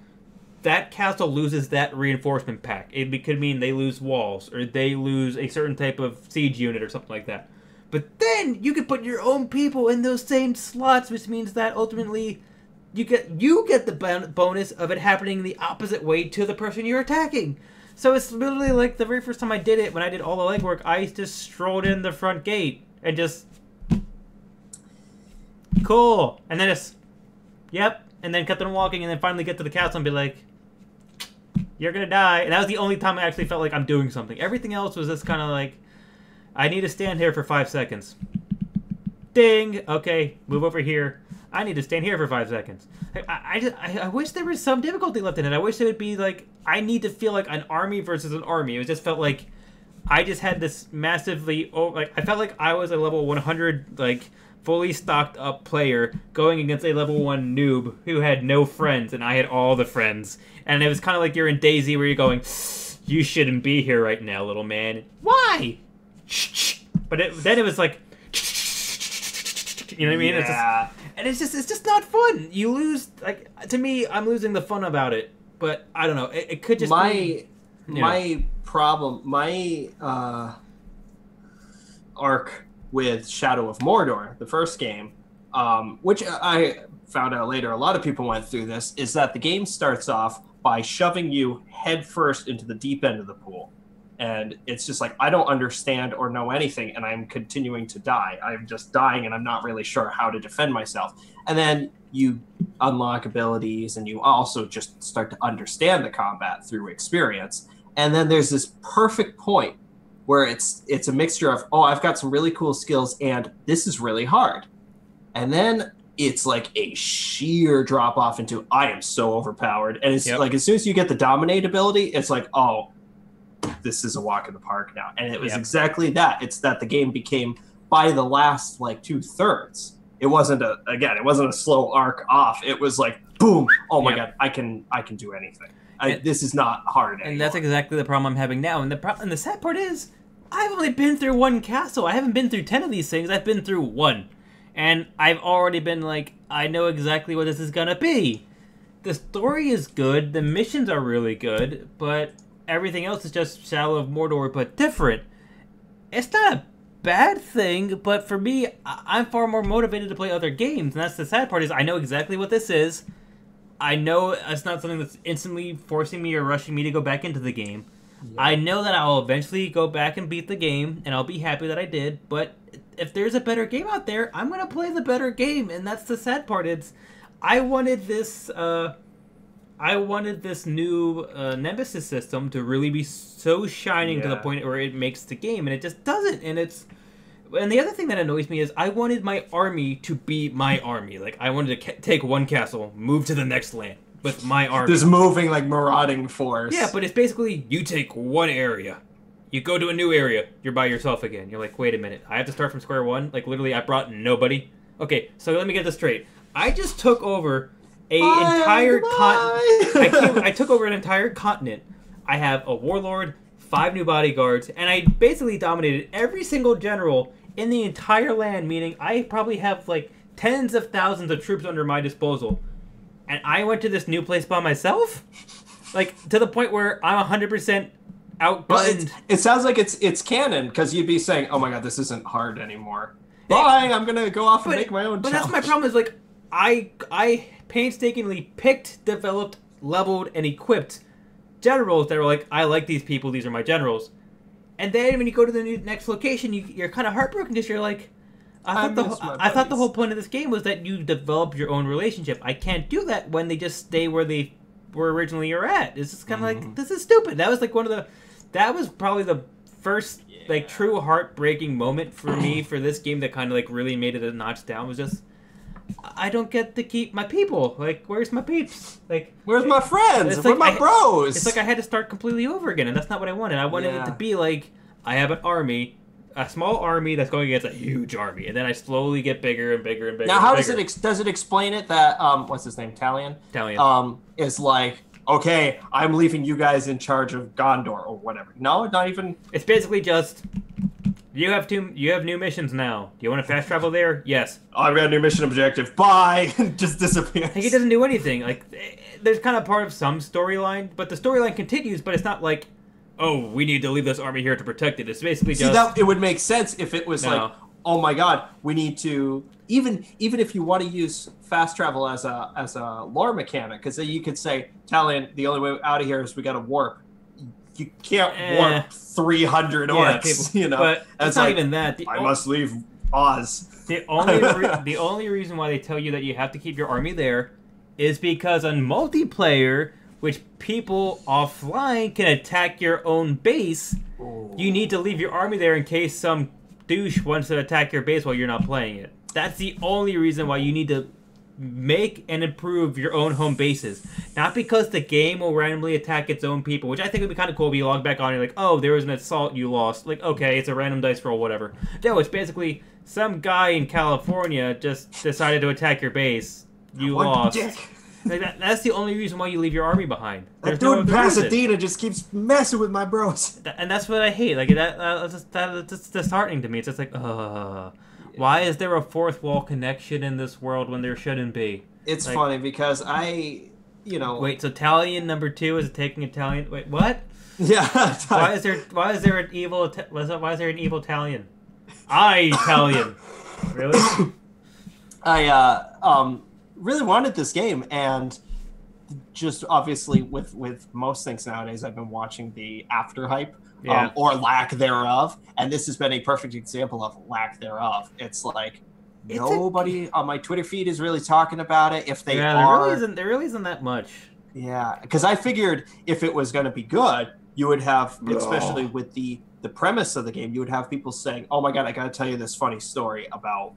that castle loses that reinforcement pack. It could mean they lose walls, or they lose a certain type of siege unit or something like that. But then you can put your own people in those same slots, which means that ultimately you get the bonus of it happening the opposite way to the person you're attacking. So it's literally like the very first time I did it, when I did all the legwork, I just strolled in the front gate and just... cool. And then just... yep. And then kept on walking and then finally get to the castle and be like, you're gonna die. And that was the only time I actually felt like I'm doing something. Everything else was just kind of like, I need to stand here for 5 seconds. Ding! Okay, move over here. I need to stand here for 5 seconds. I wish there was some difficulty left in it. I wish it would be like, I need to feel like an army versus an army. It just felt like I just had this massively, like, I felt like I was a level 100, like, fully stocked up player going against a level 1 noob who had no friends, and I had all the friends. And it was kind of like you're in DayZ where you're going, you shouldn't be here right now, little man. Why? But then it was like, you know what I mean? Yeah. And it's just not fun. You lose, like, to me, I'm losing the fun about it. But I don't know. It could just my problem, my arc with Shadow of Mordor, the first game, which I found out later, a lot of people went through this, is that the game starts off by shoving you headfirst into the deep end of the pool. And it's just like, I don't understand or know anything, and I'm continuing to die. I'm just dying, and I'm not really sure how to defend myself. And then you unlock abilities, and you also just start to understand the combat through experience. And then there's this perfect point where it's a mixture of, oh, I've got some really cool skills, and this is really hard. And then it's like a sheer drop off into, I am so overpowered. And it's like, as soon as you get the dominate ability, it's like, oh, this is a walk in the park now. And it was exactly that. It's that the game became, by the last like 2/3, it wasn't a slow arc off. It was like, boom, oh my God, I can do anything. This is not hard anymore. And that's exactly the problem I'm having now. And the sad part is, I've only been through one castle. I haven't been through 10 of these things. I've been through one. And I've already been like, I know exactly what this is gonna be. The story is good, the missions are really good, but everything else is just Shadow of Mordor, but different. It's not a bad thing, but for me, I'm far more motivated to play other games, and that's the sad part, is I know exactly what this is. I know it's not something that's instantly forcing me or rushing me to go back into the game. Yeah. I know that I'll eventually go back and beat the game, and I'll be happy that I did, but if there's a better game out there, I'm going to play the better game, and that's the sad part. I wanted this new Nemesis system to really be so shining to the point where it makes the game, and it just doesn't. And the other thing that annoys me is I wanted my army to be my army. Like, I wanted to take one castle, move to the next land with my army. This moving, like, marauding force. Yeah, but it's basically, you take one area. You go to a new area, you're by yourself again. You're like, wait a minute, I have to start from square one? Like, literally, I brought nobody? Okay, so let me get this straight. I just took over entire continent. I took over an entire continent. I have a warlord, 5 new bodyguards, and I basically dominated every single general in the entire land, meaning I probably have, like, tens of thousands of troops under my disposal. And I went to this new place by myself? Like, to the point where I'm 100% outgunned. It sounds like it's canon, because you'd be saying, oh my God, this isn't hard anymore. Bye, I'm going to go off and make my own challenge. That's my problem, is, like, I painstakingly picked, developed, leveled, and equipped generals that were like, I like these people, these are my generals. And then when you go to the next location, you're kind of heartbroken because you're like, I thought the whole point of this game was that you develop your own relationship. I can't do that when they just stay where they were originally you're at. It's just kind of like, this is stupid. That was like that was probably the first like true heartbreaking moment for me for this game that kind of like really made it a notch down. Was just, I don't get to keep my people. Like, where's my peeps? Like, where's my friends? Where's my bros? It's like I had to start completely over again, and that's not what I wanted. I wanted it to be like, I have an army, a small army that's going against a huge army, and then I slowly get bigger and bigger and bigger. Now, how does it explain it that what's his name, Talion? Talion. Is like, okay, I'm leaving you guys in charge of Gondor or whatever. No, not even. It's basically just, you have new missions now. Do you want to fast travel there? Yes. I've got a new mission objective. Bye. Just disappears. Like, it doesn't do anything. Like, there's kind of part of some storyline, but the storyline continues. But it's not like, oh, we need to leave this army here to protect it. It's basically just. That it would make sense if it was like, oh my God, we need to. Even if you want to use fast travel as a lore mechanic, because you could say, Talion, the only way out of here is we got to warp. You can't warp 300 orcs, you know. But it's not like, even that. I must leave Oz. The only reason why they tell you that you have to keep your army there is because on multiplayer, which people offline can attack your own base, you need to leave your army there in case some douche wants to attack your base while you're not playing it. That's the only reason why you need to make and improve your own home bases. Not because the game will randomly attack its own people, which I think would be kind of cool if you log back on and you're like, oh, there was an assault, you lost. Like, okay, it's a random dice roll, whatever. No, it's basically some guy in California just decided to attack your base. You lost. Like that's the only reason why you leave your army behind. That dude in Pasadena just keeps messing with my bros. And that's what I hate. Like, that's disheartening to me. It's just like, Why is there a fourth wall connection in this world when there shouldn't be? It's funny because Wait, so Italian number 2 is taking Italian. Wait, what? Yeah. Why is there an evil Italian? Italian. Really? I really wanted this game, and just obviously with most things nowadays, I've been watching the after hype. Yeah. Or lack thereof, and this has been a perfect example of lack thereof. It's like nobody on my Twitter feed is really talking about it. If they are, there really isn't that much. Yeah, because I figured if it was going to be good, you would have, especially with the premise of the game, you would have people saying, "Oh my god, I got to tell you this funny story about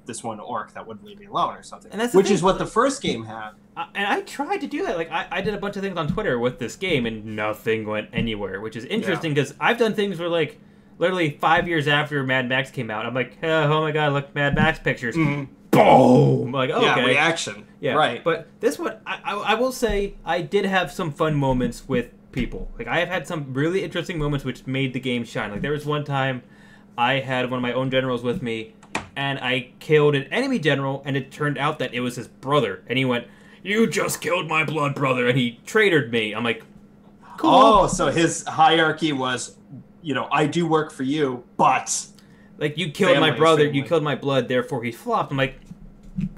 this one orc that wouldn't leave me alone," or something. Which is what the first game had. And I tried to do that. Like, I did a bunch of things on Twitter with this game, and nothing went anywhere, which is interesting because I've done things where, like, literally 5 years after Mad Max came out, I'm like, oh my god, look, Mad Max pictures. Mm-hmm. Boom! I'm like, okay. Yeah, reaction. Yeah, right. But this one, I will say, I did have some fun moments with people. Like, I have had some really interesting moments which made the game shine. Like, there was one time I had one of my own generals with me, and I killed an enemy general, and it turned out that it was his brother. And he went, "You just killed my blood brother," and he traitor'd me. I'm like, cool. Oh, so his hierarchy was, I do work for you, but... Like, you killed my brother, you killed my blood, therefore he flopped. I'm like,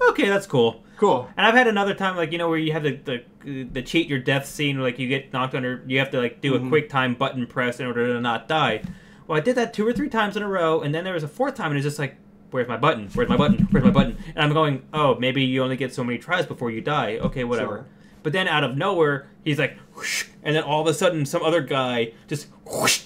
okay, that's cool. Cool. And I've had another time, like, where you have the cheat your death scene, where, like, you get knocked under, you have to, like, do a quick time button press in order to not die. Well, I did that 2 or 3 times in a row, and then there was a 4th time, and it's just like, where's my button? Where's my button? Where's my button? And I'm going, oh, maybe you only get so many tries before you die. Okay, whatever. Sure. But then out of nowhere, he's like, whoosh, and then all of a sudden, some other guy just, whoosh,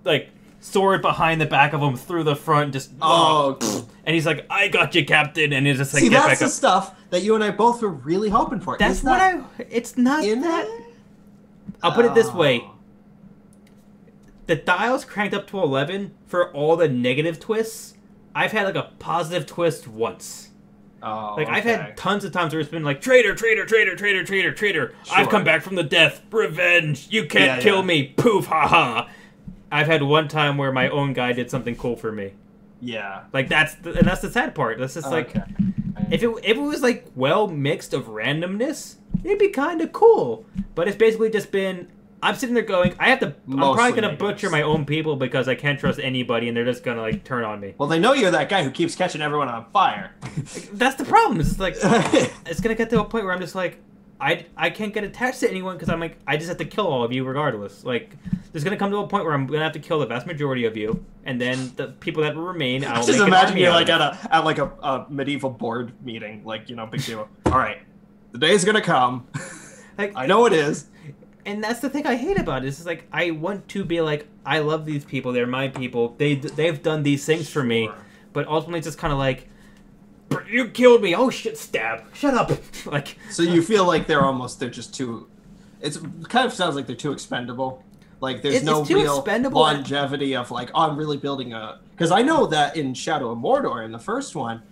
like, sword behind the back of him through the front, just, and he's like, "I got you, Captain," and he's just like, see, that's the stuff that you and I both were really hoping for. That's it's not that. I'll put it this way. The dial's cranked up to 11 for all the negative twists. I've had, like, a positive twist once. Oh, like, I've had tons of times where it's been like, traitor, traitor, traitor, traitor, traitor, traitor. Sure. I've come back from the death. Revenge. You can't kill me. Poof, haha. I've had one time where my own guy did something cool for me. Yeah. Like, that's the sad part. That's just like, if it was, like, well mixed of randomness, it'd be kind of cool. But it's basically just been, I'm sitting there going, I'm probably going to butcher my own people because I can't trust anybody and they're just going to, like, turn on me. Well, they know you're that guy who keeps catching everyone on fire. That's the problem. It's just like, it's going to get to a point where I'm just like, I can't get attached to anyone because I'm like, I just have to kill all of you regardless. Like, there's going to come to a point where I'm going to have to kill the vast majority of you, and then the people that remain, I'll just make imagine you're like at a medieval board meeting, like, big deal. All right, the day's going to come. Like, I know it is. And that's the thing I hate about it. It's like, I want to be like, I love these people. They're my people. They've done these things for me. But ultimately, it's just kind of like, you killed me. Oh shit! Stab. Shut up. Like. So you feel like they're just too. It kind of sounds like they're too expendable. Like there's no real longevity of like, oh, I'm really building a. Because I know that in Shadow of Mordor, in the first one,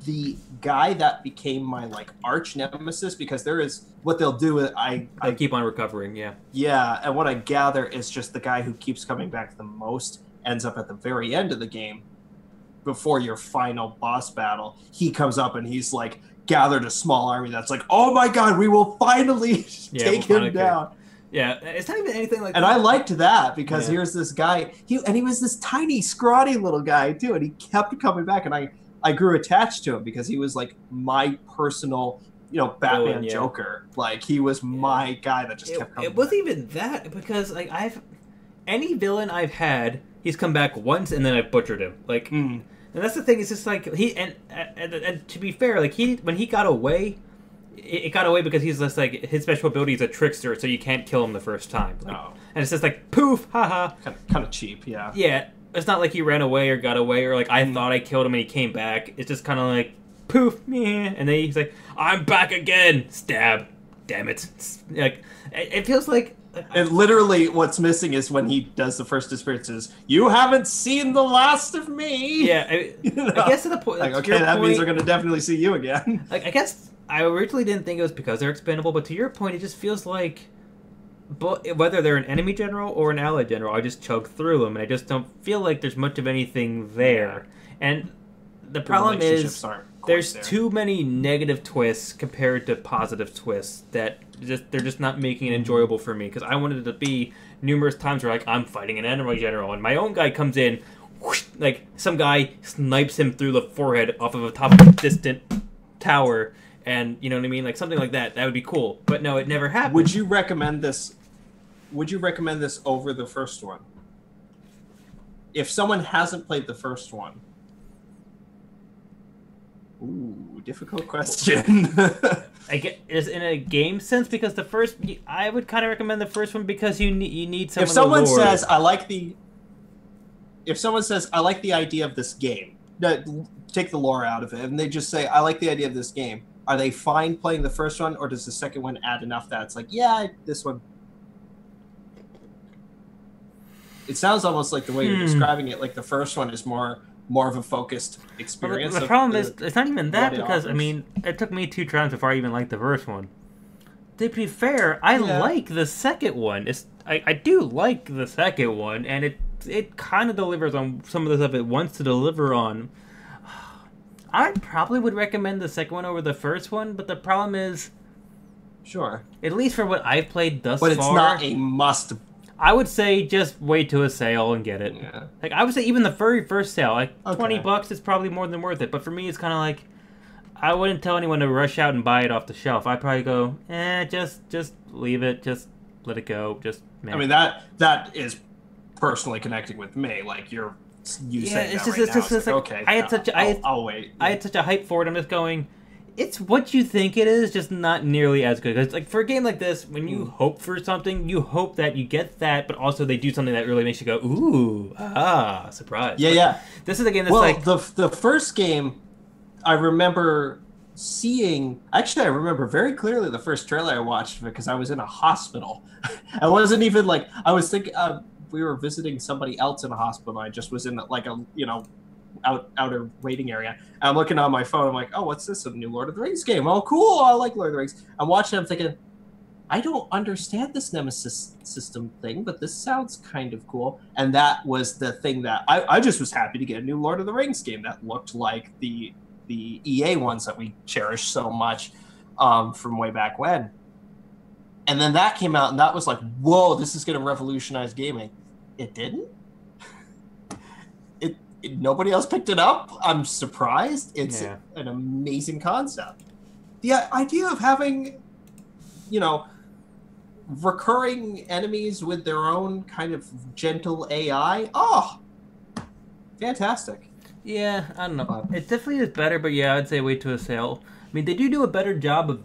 the guy that became my like arch nemesis, because there is what they'll do. I keep on recovering. Yeah. Yeah, and what I gather is just the guy who keeps coming back the most ends up at the very end of the game. Before your final boss battle, he comes up and he's like gathered a small army that's like, oh my god, we will finally take him down. Yeah, it's not even anything like that. And I liked that because here's this guy, he was this tiny, scrawny little guy too, and he kept coming back, and I grew attached to him because he was like my personal, Batman Joker. Like he was my guy that just kept coming. It wasn't even that, because like any villain I've had, he's come back once and then I've butchered him. Like. And that's the thing. It's just like and to be fair, like when he got away, it got away because he's just like his special ability is a trickster, so you can't kill him the first time. Like, and it's just like poof, haha. Kind of cheap, yeah. Yeah, it's not like he ran away or got away or like I thought I killed him and he came back. It's just kind of like poof, meh, and then he's like, I'm back again. Stab. Damn it. Like it feels like. And literally what's missing is when he does the first disappearances, you haven't seen the last of me. Yeah, I guess to the point. Like, okay, that means we're going to definitely see you again. Like, I guess I originally didn't think it was because they're expendable, but to your point, it just feels like whether they're an enemy general or an ally general, I just chug through them, and I just don't feel like there's much of anything there. And the problem is there's too many negative twists compared to positive twists that they're just not making it enjoyable for me, because I wanted it to be numerous times where like I'm fighting an enemy general and my own guy comes in, whoosh, like some guy snipes him through the forehead off of the top of a distant tower, and you know what I mean, like something like that. That would be cool, but no, it never happened. Would you recommend this? Would you recommend this over the first one? If someone hasn't played the first one. Ooh, difficult question. I get is in a game sense, because the first, I would kind of recommend the first one because you need some. If someone says I like the, if someone says I like the idea of this game, take the lore out of it, and they just say I like the idea of this game, are they fine playing the first one, or does the second one add enough that it's like, yeah, this one? It sounds almost like the way you're describing it, like the first one is more of a focused experience. Well, the problem is, it's not even that, because, I mean, it took me 2 tries before I even liked the first one. To be fair, I like the second one. I do like the second one, and it kind of delivers on some of the stuff it wants to deliver on. I probably would recommend the second one over the first one, but the problem is... Sure. At least for what I've played thus far... But it's not a must. I would say just wait to a sale and get it. Yeah. Like, I would say even the very first sale, like $20 is probably more than worth it. But for me, it's kind of like, I wouldn't tell anyone to rush out and buy it off the shelf. I'd probably go, just leave it, just let it go, just. Man. I mean, that is personally connecting with me. Like you saying that right now. It's like, okay, I'll wait. I had such a hype for it. I'm just going. It's what you think it is, just not nearly as good. It's like, for a game like this, when you hope for something, you hope that you get that, but also they do something that really makes you go, ooh, surprise. Yeah, yeah. This is a game that's like... the first game, I remember seeing... Actually, I remember very clearly the first trailer I watched because I was in a hospital. I wasn't even like... I was thinking... we were visiting somebody else in a hospital, and I just was in like a, outer waiting area. And I'm looking on my phone. I'm like, oh, what's this? A new Lord of the Rings game. Oh, cool. I like Lord of the Rings. I'm watching. I'm thinking, I don't understand this Nemesis system thing, but this sounds kind of cool. And that was the thing that I just was happy to get a new Lord of the Rings game that looked like the EA ones that we cherish so much from way back when. And then that came out, and that was like, whoa, this is going to revolutionize gaming. It didn't. Nobody else picked it up. I'm surprised. It's an amazing concept. The idea of having, recurring enemies with their own kind of gentle AI. Oh, fantastic. Yeah, I don't know. It definitely is better, but yeah, I'd say wait to a sale. I mean, they do a better job of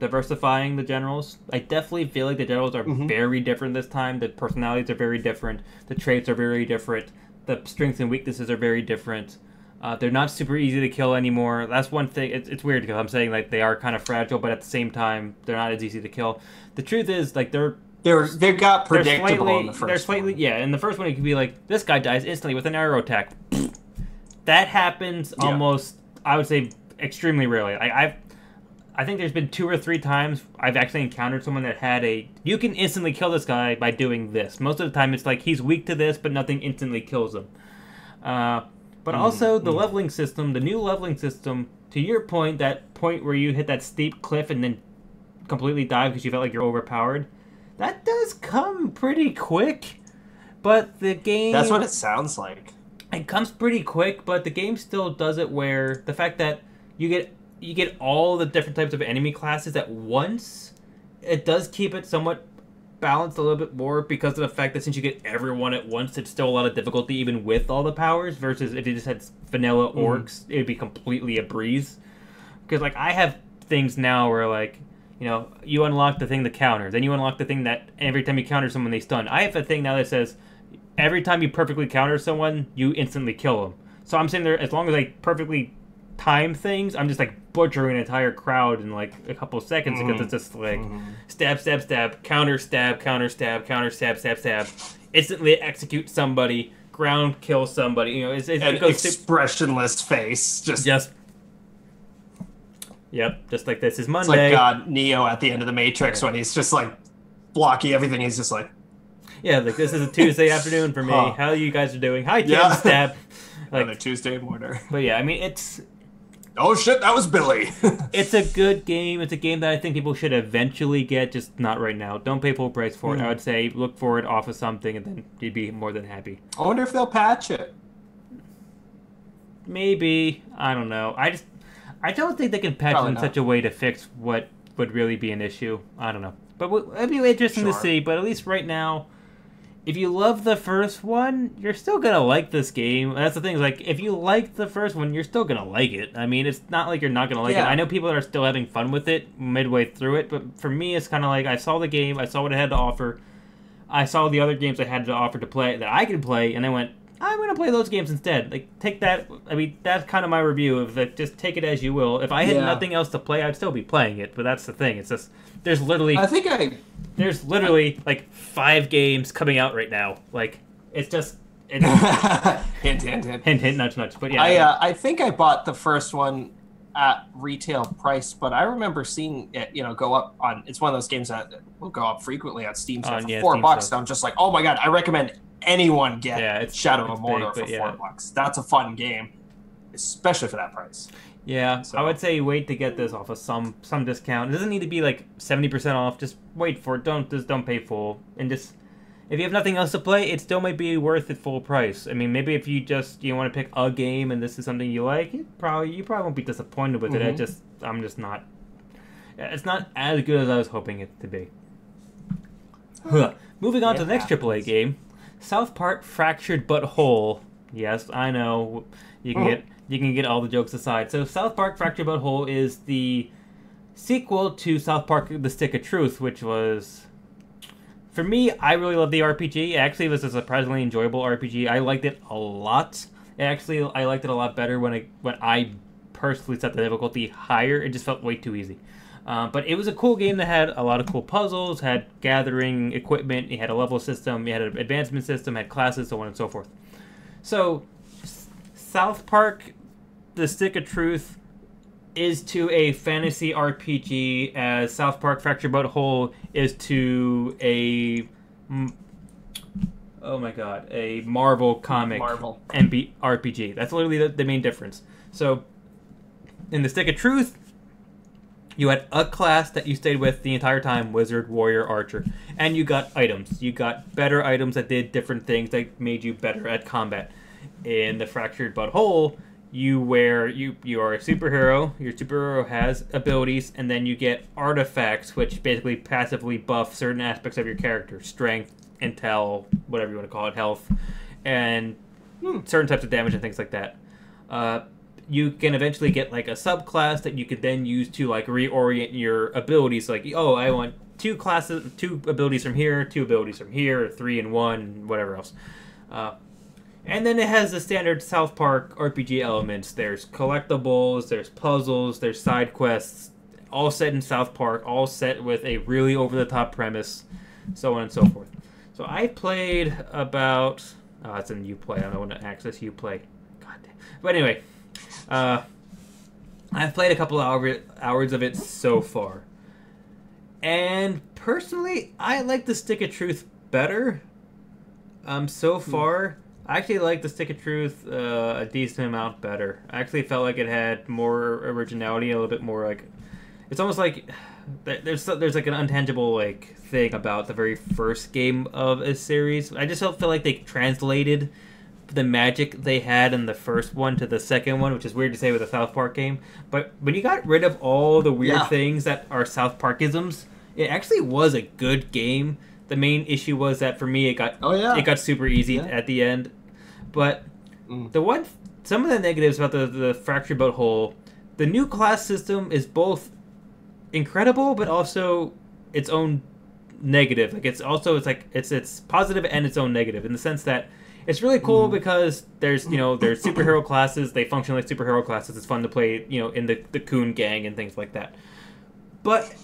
diversifying the generals. I definitely feel like the generals are very different this time. The personalities are very different. The traits are very different. The strengths and weaknesses are very different. They're not super easy to kill anymore. That's one thing. It's weird because I'm saying like they are kind of fragile, but at the same time they're not as easy to kill. The truth is, like they got predictable in the first one. In the first one it could be like this guy dies instantly with an arrow attack. That happens almost, I would say, extremely rarely. I think there's been 2 or 3 times I've actually encountered someone that had you can instantly kill this guy by doing this. Most of the time it's like he's weak to this, but nothing instantly kills him. But also the leveling system, the new leveling system, to your point, that point where you hit that steep cliff and then completely die because you felt like you're overpowered, that does come pretty quick. But the game... That's what it sounds like. It comes pretty quick, but the game still does it where the fact that you get all the different types of enemy classes at once, it does keep it somewhat balanced a little bit more because of the fact that since you get everyone at once, it's still a lot of difficulty even with all the powers, versus if you just had vanilla orcs, it'd be completely a breeze. Because like I have things now where like, you unlock the thing that counters, then you unlock the thing that every time you counter someone they stun. I have a thing now that says every time you perfectly counter someone, you instantly kill them. So I'm sitting there, as long as I perfectly time things, I'm just like butchering an entire crowd in like a couple of seconds because it's just like stab, stab, stab, counter, stab, counter, stab, counter, stab, stab, stab, instantly execute somebody, ground kill somebody. It goes expressionless face, just like this is Monday. It's like Neo at the end of the Matrix when he's just like blocking everything. He's just like, Yeah, like this is a Tuesday afternoon for me. How you guys are doing? Hi, Tim. Stab. Like a Tuesday morning. But yeah, I mean it's. Oh shit, that was Billy. It's a good game. It's a game that I think people should eventually get, just not right now. Don't pay full price for it. I would say look for it off of something, and then you'd be more than happy. I wonder if they'll patch it. Maybe. I don't know. I don't think they can patch it in such a way to fix what would really be an issue. I don't know. But it'd be interesting to see. But at least right now, if you love the first one, you're still gonna like this game. That's the thing. Is like if you like the first one, you're still gonna like it. I mean, it's not like you're not gonna like it. I know people are still having fun with it midway through it, but for me, it's kind of like I saw the game, I saw what it had to offer, I saw the other games I had to offer to play that I could play, and I went, I'm gonna play those games instead. Like take that. I mean, that's kind of my review of it. Just take it as you will. If I had nothing else to play, I'd still be playing it. But that's the thing. It's just there's literally. There's literally like 5 games coming out right now. Like it's just hint, nudge, nudge. But yeah, I think I bought the first one at retail price, but I remember seeing it, go up on. It's one of those games that will go up frequently on Steam for $4. So I'm just like, oh my god, I recommend anyone get Shadow of Mordor for $4. That's a fun game, especially for that price. Yeah, so I would say wait to get this off of some discount. It doesn't need to be like 70% off. Just wait for it. Don't pay full. And just if you have nothing else to play, it still might be worth it full price. I mean, maybe if you want to pick a game and this is something you like, you probably won't be disappointed with it. I'm just not. It's not as good as I was hoping it to be. Moving on to the next AAA game, South Park: Fractured But Whole. Yes, I know you can get all the jokes aside. So South Park: Fractured But Whole is the sequel to South Park: The Stick of Truth, which was, for me, I really love the RPG. Actually, it was a surprisingly enjoyable RPG. I liked it a lot. I liked it a lot better when I personally set the difficulty higher. It just felt way too easy. But it was a cool game that had a lot of cool puzzles, had gathering equipment, it had a level system, it had an advancement system, had classes, so on and so forth. So, South Park: The Stick of Truth is to a fantasy RPG as South Park: Fractured But Whole is to a Marvel comic RPG. That's literally the main difference. So, in The Stick of Truth, you had a class that you stayed with the entire time, Wizard, Warrior, Archer, and you got items. You got better items that did different things that made you better at combat. In the Fractured But Whole, you are a superhero. Your superhero has abilities, and then you get artifacts, which basically passively buff certain aspects of your character: strength, intel, whatever you want to call it, health, and certain types of damage and things like that. You can eventually get like a subclass that you could then use to like reorient your abilities. Like, oh, I want 2 abilities from here, 2 abilities from here, 3 in 1, whatever else. And then it has the standard South Park RPG elements. There's collectibles, there's puzzles, there's side quests, all set in South Park, all set with a really over-the-top premise, so on and so forth. So I played about... Oh, it's in Uplay. I don't know when to access Uplay. God damn. But anyway, I've played a couple hours of it so far. And personally, I like the Stick of Truth better. So far... I actually like the Stick of Truth a decent amount better. I actually felt like it had more originality, a little bit more like... It's almost like there's like an intangible like thing about the very first game of a series. I just feel like they translated the magic they had in the first one to the second one, which is weird to say with a South Park game. But when you got rid of all the weird things that are South Parkisms, it actually was a good game. The main issue was that for me it got super easy at the end. But some of the negatives about the Fractured But Whole, the new class system is both incredible but also its own negative. Like it's positive and its own negative in the sense that it's really cool because there's superhero classes, they function like superhero classes. It's fun to play, in the Coon Gang and things like that. But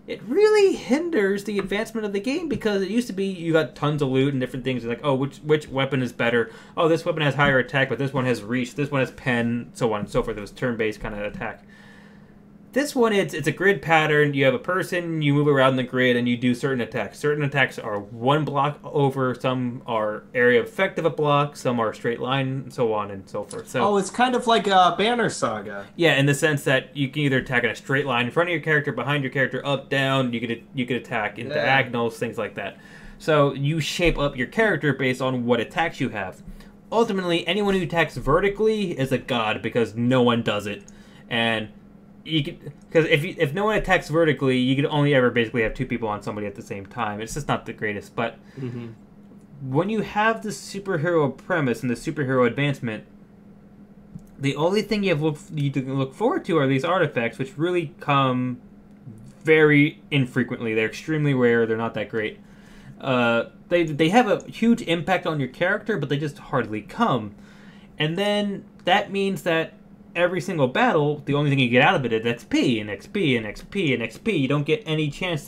it really hinders the advancement of the game because it used to be you got tons of loot and different things. Like, oh, which weapon is better? Oh, this weapon has higher attack, but this one has reach. This one has pen, so on and so forth. It was turn-based kind of attack. This one, it's a grid pattern. You have a person, you move around the grid, and you do certain attacks. Certain attacks are one block over, some are area effect of a block, some are straight line, and so on and so forth. So, it's kind of like a Banner Saga. Yeah, in the sense that you can either attack in a straight line in front of your character, behind your character, up, down. You could attack in diagonals, things like that. So you shape up your character based on what attacks you have. Ultimately, anyone who attacks vertically is a god because no one does it, and because if no one attacks vertically, you could only ever basically have two people on somebody at the same time. It's just not the greatest. But when you have the superhero premise and the superhero advancement, the only thing you can look forward to are these artifacts, which really come very infrequently. They're extremely rare. They're not that great. They have a huge impact on your character, but they just hardly come. And then that means that every single battle, the only thing you get out of it is XP and XP and XP and XP. You don't get any chance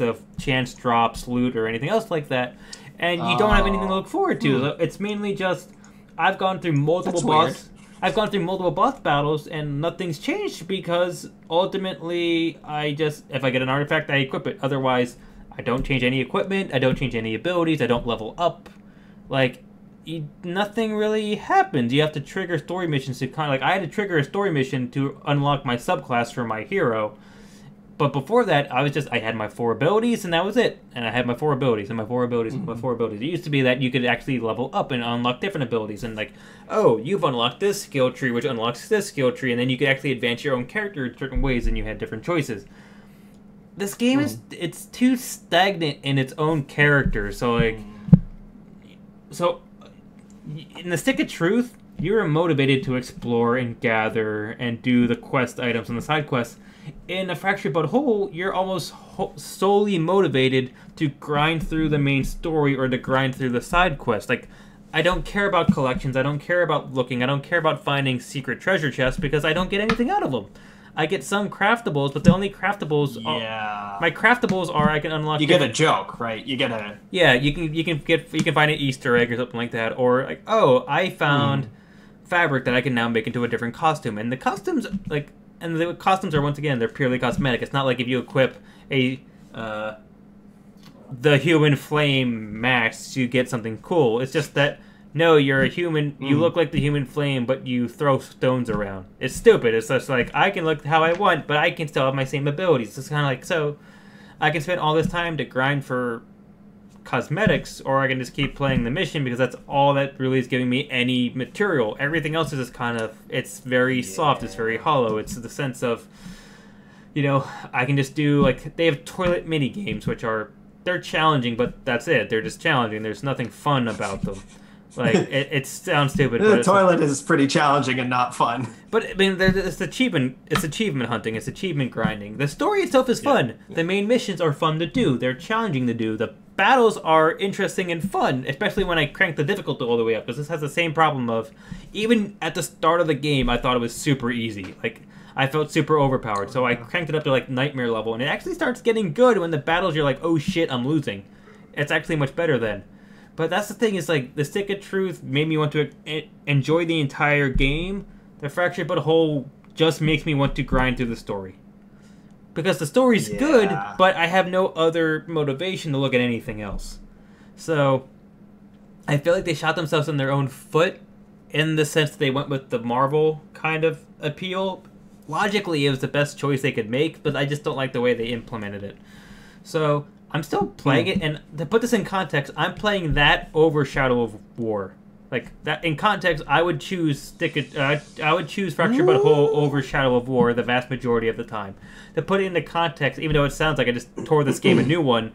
drops, loot, or anything else like that, and you don't have anything to look forward to. So it's mainly just I've gone through multiple boss battles and nothing's changed because ultimately if I get an artifact, I equip it. Otherwise, I don't change any equipment. I don't change any abilities. I don't level up. Nothing really happens. You have to trigger story missions to I had to trigger a story mission to unlock my subclass for my hero. But before that, I had my 4 abilities and that was it. And I had my 4 abilities and my 4 abilities and my 4 abilities. It used to be that you could actually level up and unlock different abilities and you've unlocked this skill tree which unlocks this skill tree, and then you could actually advance your own character in certain ways and you had different choices. This game it's too stagnant in its own character. So in the Stick of Truth, you're motivated to explore and gather and do the quest items and the side quests. In A Fractured But Whole, you're almost solely motivated to grind through the main story or to grind through the side quests. I don't care about collections, I don't care about looking, I don't care about finding secret treasure chests because I don't get anything out of them. I get some craftables, but the only craftables my craftables are I can unlock. You get a joke, right? You get a you can find an Easter egg or something like that, or I found fabric that I can now make into a different costume, and the costumes are once again they're purely cosmetic. It's not like if you equip the human flame mask, you get something cool. It's just that. No, you're a human. You look like the human flame, but you throw stones around. It's stupid. It's just I can look how I want, but I can still have my same abilities. It's kind of so I can spend all this time to grind for cosmetics, or I can just keep playing the mission because that's all that really is giving me any material. Everything else is just it's very soft. It's very hollow. It's the sense of, I can just do they have toilet mini games, which they're challenging, but that's it. They're just challenging. There's nothing fun about them. It sounds stupid. The toilet is pretty challenging and not fun. But I mean, it's achievement hunting. It's achievement grinding. The story itself is fun. The main missions are fun to do. They're challenging to do. The battles are interesting and fun, especially when I crank the difficulty all the way up. Because this has the same problem of, even at the start of the game, I thought it was super easy. I felt super overpowered, so I cranked it up to nightmare level, and it actually starts getting good when the battles you're like, oh shit, I'm losing. It's actually much better then. But that's the thing, is the Stick of Truth made me want to enjoy the entire game. The Fractured But Whole just makes me want to grind through the story. Because the story's good, but I have no other motivation to look at anything else. So, I feel like they shot themselves in their own foot in the sense that they went with the Marvel kind of appeal. Logically, it was the best choice they could make, but I just don't like the way they implemented it. So, I'm still playing it, and to put this in context, I'm playing that over Shadow of War. That in context, I would choose Fractured But Whole over Shadow of War the vast majority of the time. To put it into context, even though it sounds like I just tore this game a new one,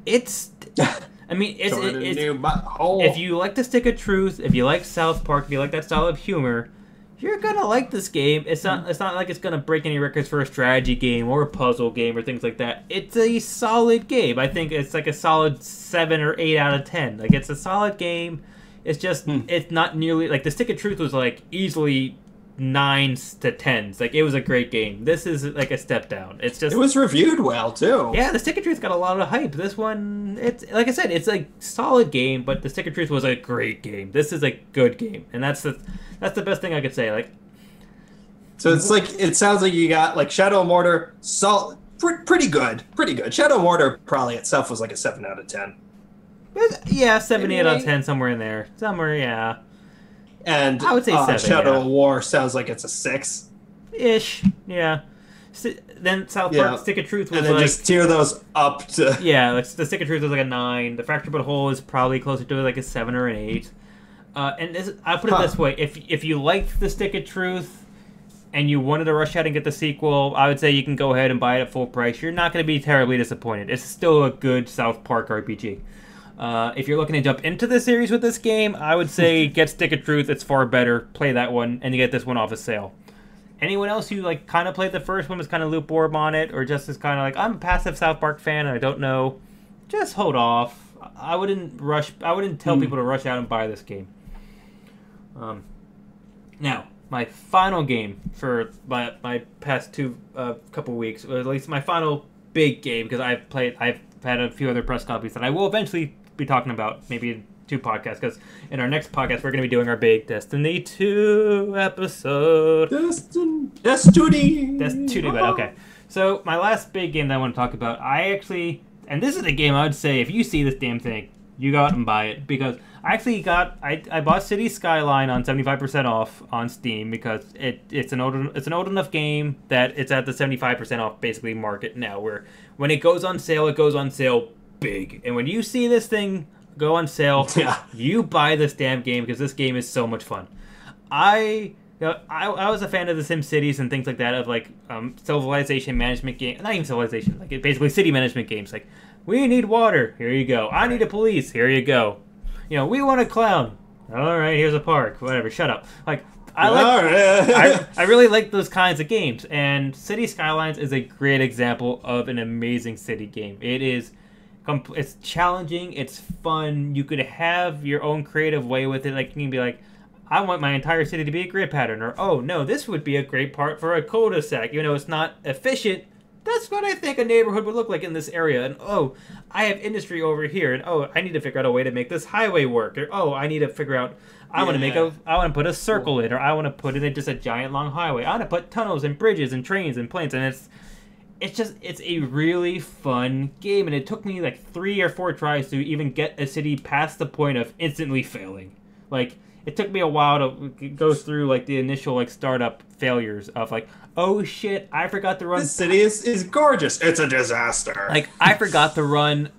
it's if you like the Stick of Truth, if you like South Park, if you like that style of humor, you're gonna like this game. It's not like it's gonna break any records for a strategy game or a puzzle game or things like that. It's a solid game. I think it's a solid 7 or 8 out of 10. It's a solid game. It's just it's not nearly the Stick of Truth was easily 9s to 10s. It was a great game. This is a step down. It was reviewed well too. Yeah, the Stick of Truth got a lot of hype. This one, it's like I said, it's a solid game, but the Stick of Truth was a great game. This is a good game, and that's the best thing I could say. So it's like, it sounds like you got like Shadow of Mordor, pretty good. Shadow of Mordor probably itself was like a 7 out of 10. Yeah, 7, 8 out of 10, somewhere in there. Somewhere, yeah. And I would say 7, Shadow of War sounds like it's a 6. Ish, yeah. Then South Park Stick of Truth was and then like... just tear those up to... Yeah, like the Stick of Truth was like a 9. The Fractured But Whole is probably closer to like a 7 or an 8. And I'll put it this way. If you liked the Stick of Truth and you wanted to rush out and get the sequel, I would say you can go ahead and buy it at full price. You're not going to be terribly disappointed. It's still a good South Park RPG. If you're looking to jump into the series with this game, I would say get Stick of Truth. It's far better. Play that one, and you get this one off a sale. Anyone else who like kind of played the first one was kind of lukewarm on it, or just is kind of like, I'm a passive South Park fan and I don't know, just hold off. I wouldn't rush. I wouldn't tell people to rush out and buy this game. Now, my final game for my past couple weeks, or at least my final big game, because I've had a few other press copies that I will eventually be talking about, maybe in 2 podcasts, because in our next podcast we're going to be doing our big Destiny 2 episode. Destiny. But okay. So my last big game that I want to talk about, and this is a game I would say if you see this damn thing, you go out and buy it, because I bought City Skyline on 75% off on Steam, because it's an old enough game that it's at the 75% off basically market now, where when it goes on sale big. And when you see this thing go on sale, you buy this damn game, because this game is so much fun. I was a fan of the SimCities and things like that, of like civilization management game, not even civilization, like basically city management games. Like, we need water, here you go. I need a police, here you go. You know, we want a clown. All right, here's a park. Whatever, shut up. Like, I really like those kinds of games, and City Skylines is a great example of an amazing city game. It's challenging, it's fun. You could have your own creative way with it. Like, you can be like, I want my entire city to be a grid pattern, or oh no, this would be a great part for a cul-de-sac. You know, it's not efficient. That's what I think a neighborhood would look like in this area. And oh, I have industry over here, and oh, I need to figure out a way to make this highway work. Or oh, I need to figure out, I want to put a circle in, or I want to put in just a giant long highway. I want to put tunnels and bridges and trains and planes, and it's a really fun game, and it took me like 3 or 4 tries to even get a city past the point of instantly failing. Like, it took me a while to go through like the initial like startup failures of like, oh shit, I forgot to run. This city is gorgeous. It's a disaster. Like, I forgot to run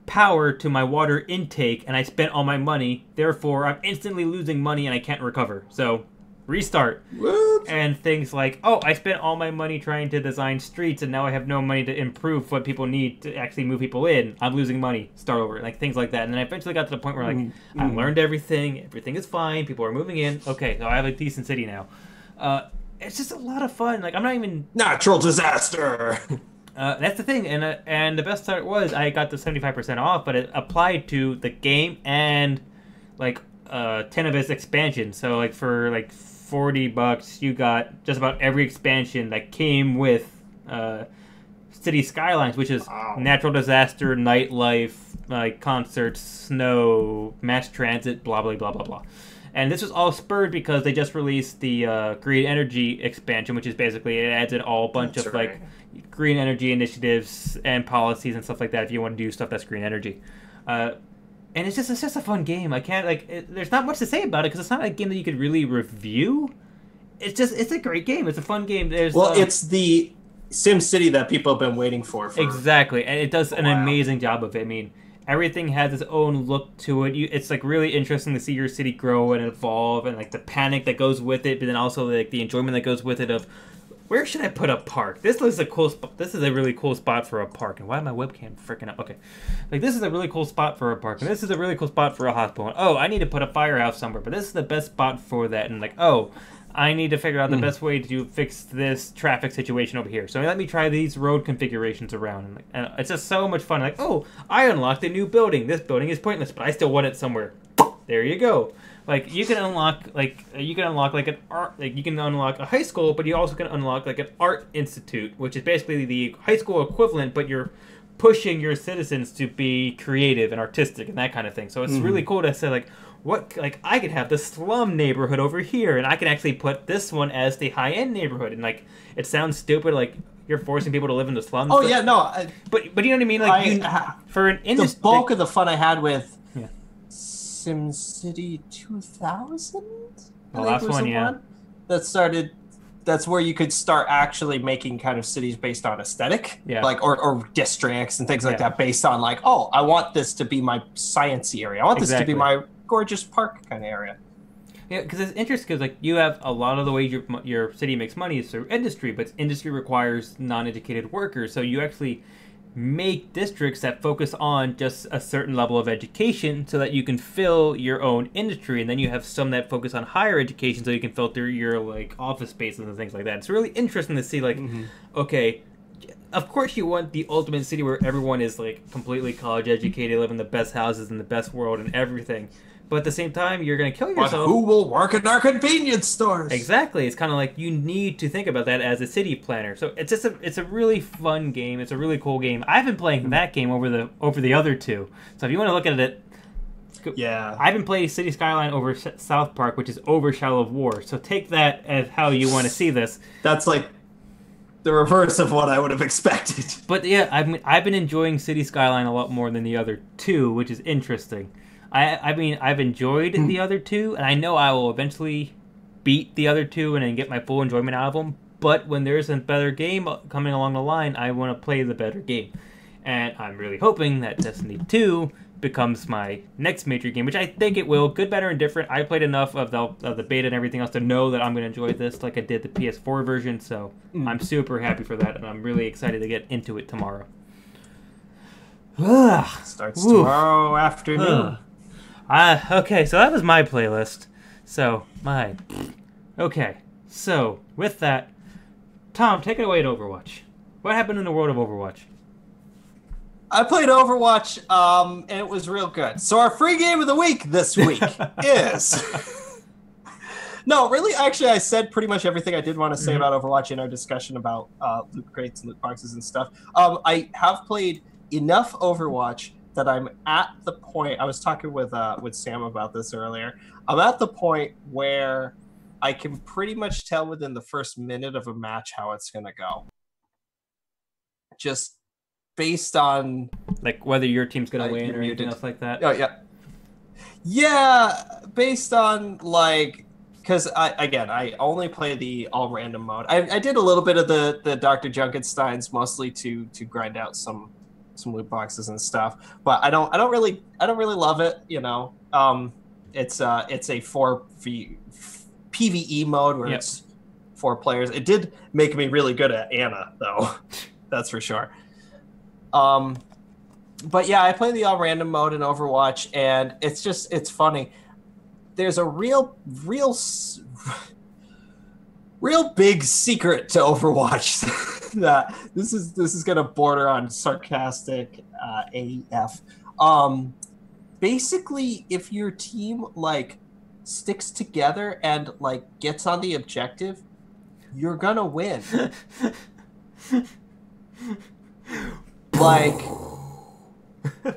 power to my water intake, and I spent all my money. Therefore, I'm instantly losing money, and I can't recover. So, restart. What? And things like, oh, I spent all my money trying to design streets, and now I have no money to improve what people need to actually move people in. I'm losing money. Start over. Like, things like that. And then I eventually got to the point where, like, I learned everything. Everything is fine. People are moving in. Okay, so I have a decent city now. It's just a lot of fun. Like, I'm not even... Natural disaster! That's the thing. And the best part was I got the 75% off, but it applied to the game and, like, 10 of its expansions. So, like, for, like, $40, you got just about every expansion that came with City Skylines, which is natural disaster, nightlife, like concerts, snow, mass transit, blah, blah, blah, blah, blah. And this was all spurred because they just released the green energy expansion, which is basically, it adds in all bunch of like green energy initiatives and policies and stuff like that if you want to do stuff that's green energy. And it's just a fun game. I can't, like, there's not much to say about it because it's not a game that you could really review. It's a great game. It's a fun game. It's the SimCity that people have been waiting for exactly, and it does an amazing job of it. I mean, everything has its own look to it. It's like really interesting to see your city grow and evolve, and like the panic that goes with it, but then also like the enjoyment that goes with it of, where should I put a park? This looks a cool spot. This is a really cool spot for a park. And why is my webcam freaking up? Okay. Like, this is a really cool spot for a park. And this is a really cool spot for a hospital. And, oh, I need to put a firehouse somewhere. But this is the best spot for that. And like, oh, I need to figure out the best way to fix this traffic situation over here. So let me try these road configurations around. And it's just so much fun. Like, oh, I unlocked a new building. This building is pointless, but I still want it somewhere. There you go. Like, you can unlock like an art, like you can unlock a high school, but you also can unlock like an art institute, which is basically the high school equivalent, but you're pushing your citizens to be creative and artistic and that kind of thing. So it's really cool to say like, I could have the slum neighborhood over here, and I can actually put this one as the high-end neighborhood. And like, it sounds stupid, like you're forcing people to live in the slums. Oh yeah, no. But you know what I mean? Like for an industry, the bulk of the fun I had with SimCity 2000. The last one, one that started. That's where you could start actually making kind of cities based on aesthetic, like or districts and things like that, based on like, oh, I want this to be my sciencey area. I want this to be my gorgeous park kind of area. Yeah, because it's interesting because like you have a lot of the way your city makes money is through industry, but industry requires non-educated workers. So you actually make districts that focus on just a certain level of education so that you can fill your own industry, and then you have some that focus on higher education so you can filter your like office spaces and things like that. It's really interesting to see like, okay, of course you want the ultimate city where everyone is like completely college educated, live in the best houses in the best world and everything. But at the same time, you're going to kill yourself. But who will work in our convenience stores? Exactly. It's kind of like you need to think about that as a city planner. So it's just it's a really fun game. It's a really cool game. I've been playing that game over the other two. So if you want to look at it, I've been playing City Skyline over South Park, which is over Shadow of War. So take that as how you want to see this. That's like the reverse of what I would have expected. But yeah, I've been enjoying City Skyline a lot more than the other two, which is interesting. I mean, I've enjoyed the other two, and I know I will eventually beat the other two and then get my full enjoyment out of them. But when there's a better game coming along the line, I want to play the better game. And I'm really hoping that Destiny 2 becomes my next major game, which I think it will. Good, better, and different. I played enough of the beta and everything else to know that I'm going to enjoy this like I did the PS4 version, so I'm super happy for that, and I'm really excited to get into it tomorrow. Starts tomorrow afternoon. Okay, so that was my playlist. Okay, so with that, Tom, take it away at Overwatch. What happened in the world of Overwatch? I played Overwatch, and it was real good. So our free game of the week this week is... No, really, actually, I said pretty much everything I did want to say about Overwatch in our discussion about loot crates and loot boxes and stuff. I have played enough Overwatch that I'm at the point, I was talking with Sam about this earlier, I'm at the point where I can pretty much tell within the first minute of a match how it's going to go. Just based on... Like whether your team's going to win or anything else like that? Oh, yeah. Yeah, based on like... Because, I only play the all-random mode. I did a little bit of the Dr. Junkensteins, mostly to grind out some loot boxes and stuff, but I don't really love it. You know, it's a 4 PvE mode where it's 4 players. It did make me really good at Ana though, that's for sure. But yeah, I play the all random mode in Overwatch, and it's funny. There's a real big secret to Overwatch that this is gonna border on sarcastic AF. Basically, if your team like sticks together and like gets on the objective, you're gonna win. Like,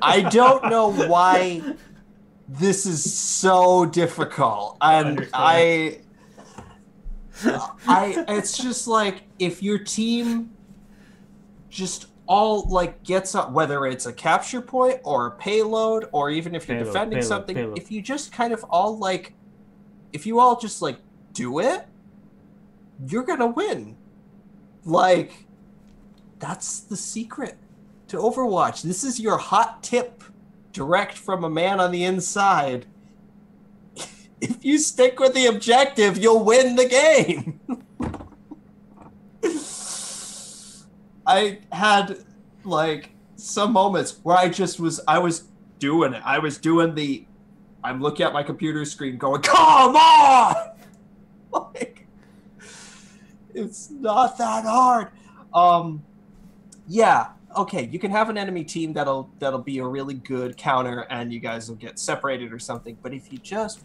I don't know why this is so difficult, and it's just like if your team just all like gets up, whether it's a capture point or a payload, or even if you're defending something, if you just kind of all like, if you all just like do it, you're gonna win. Like, that's the secret to Overwatch. This is your hot tip direct from a man on the inside. If you stick with the objective, you'll win the game. I had like some moments where I was doing it. I was doing I'm looking at my computer screen going, come on! Like, it's not that hard. Yeah. Okay, you can have an enemy team that'll be a really good counter, and you guys will get separated or something. But if you just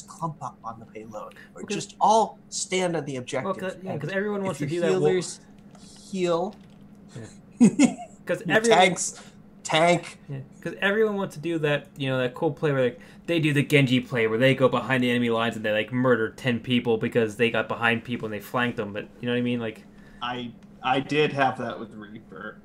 clump up on the payload, or just all stand on the objective, because everyone wants to do that. Healers heal. Yeah. because tank. Because everyone wants to do that, that cool play where they do the Genji play where they go behind the enemy lines and they murder 10 people because they got behind people and they flanked them. But you know what I mean? I did have that with Reaper,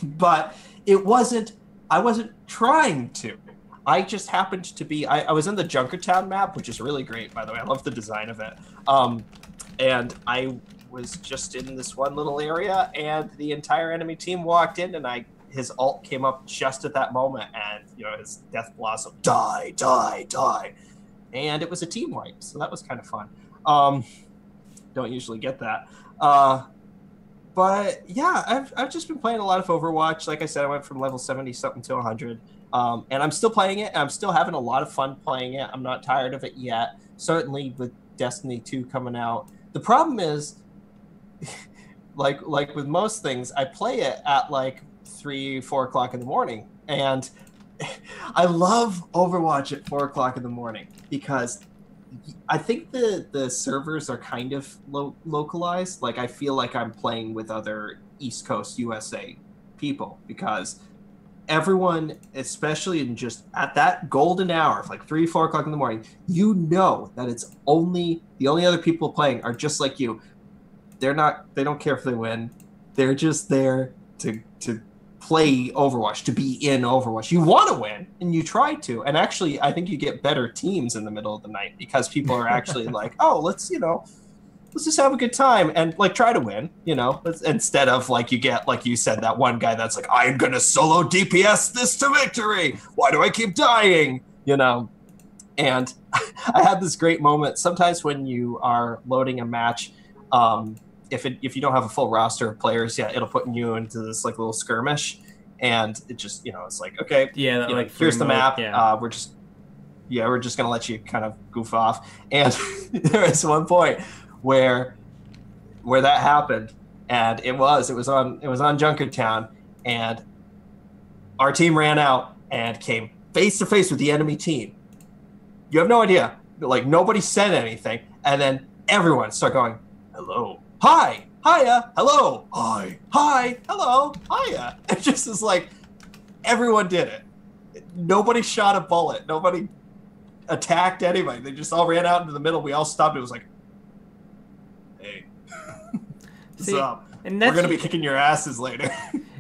but it wasn't. I wasn't trying to. I just happened to be. I was in the Junkertown map, which is really great, by the way. I love the design of it. And I was just in this one little area, and the entire enemy team walked in, and his ult came up just at that moment, and his Death Blossom, die, and it was a team wipe, so that was kind of fun. Don't usually get that. But yeah, I've just been playing a lot of Overwatch. Like I said, I went from level 70 something to 100. And I'm still playing it, and I'm still having a lot of fun playing it. I'm not tired of it yet. Certainly with Destiny 2 coming out. The problem is, like with most things, I play it at 3, 4 o'clock in the morning. And I love Overwatch at 4 o'clock in the morning because I think the servers are kind of localized. I feel like I'm playing with other East Coast USA people because everyone, especially in just at that golden hour of 3, 4 o'clock in the morning, that it's the only other people playing are just like you. They don't care if they win. They're just there to play Overwatch, to be in Overwatch. You want to win, and you try to. And actually, I think you get better teams in the middle of the night because people are actually oh, let's just have a good time and try to win, instead of you get, like you said, that one guy that's I'm going to solo DPS this to victory. Why do I keep dying? And I had this great moment. Sometimes when you are loading a match, if you don't have a full roster of players yet, it'll put you into this little skirmish, and it just it's okay, here's the map. Yeah. We're just gonna let you kind of goof off. And there was one point where that happened, and it was on Junkertown, and our team ran out and came face to face with the enemy team. You have no idea, nobody said anything, and then everyone started going, hello. Hi, hiya, hello, hi, hello, hiya. It just is everyone did it. Nobody shot a bullet. Nobody attacked anybody. They just all ran out into the middle. We all stopped. It was hey, what's up? And we're going to be kicking your asses later.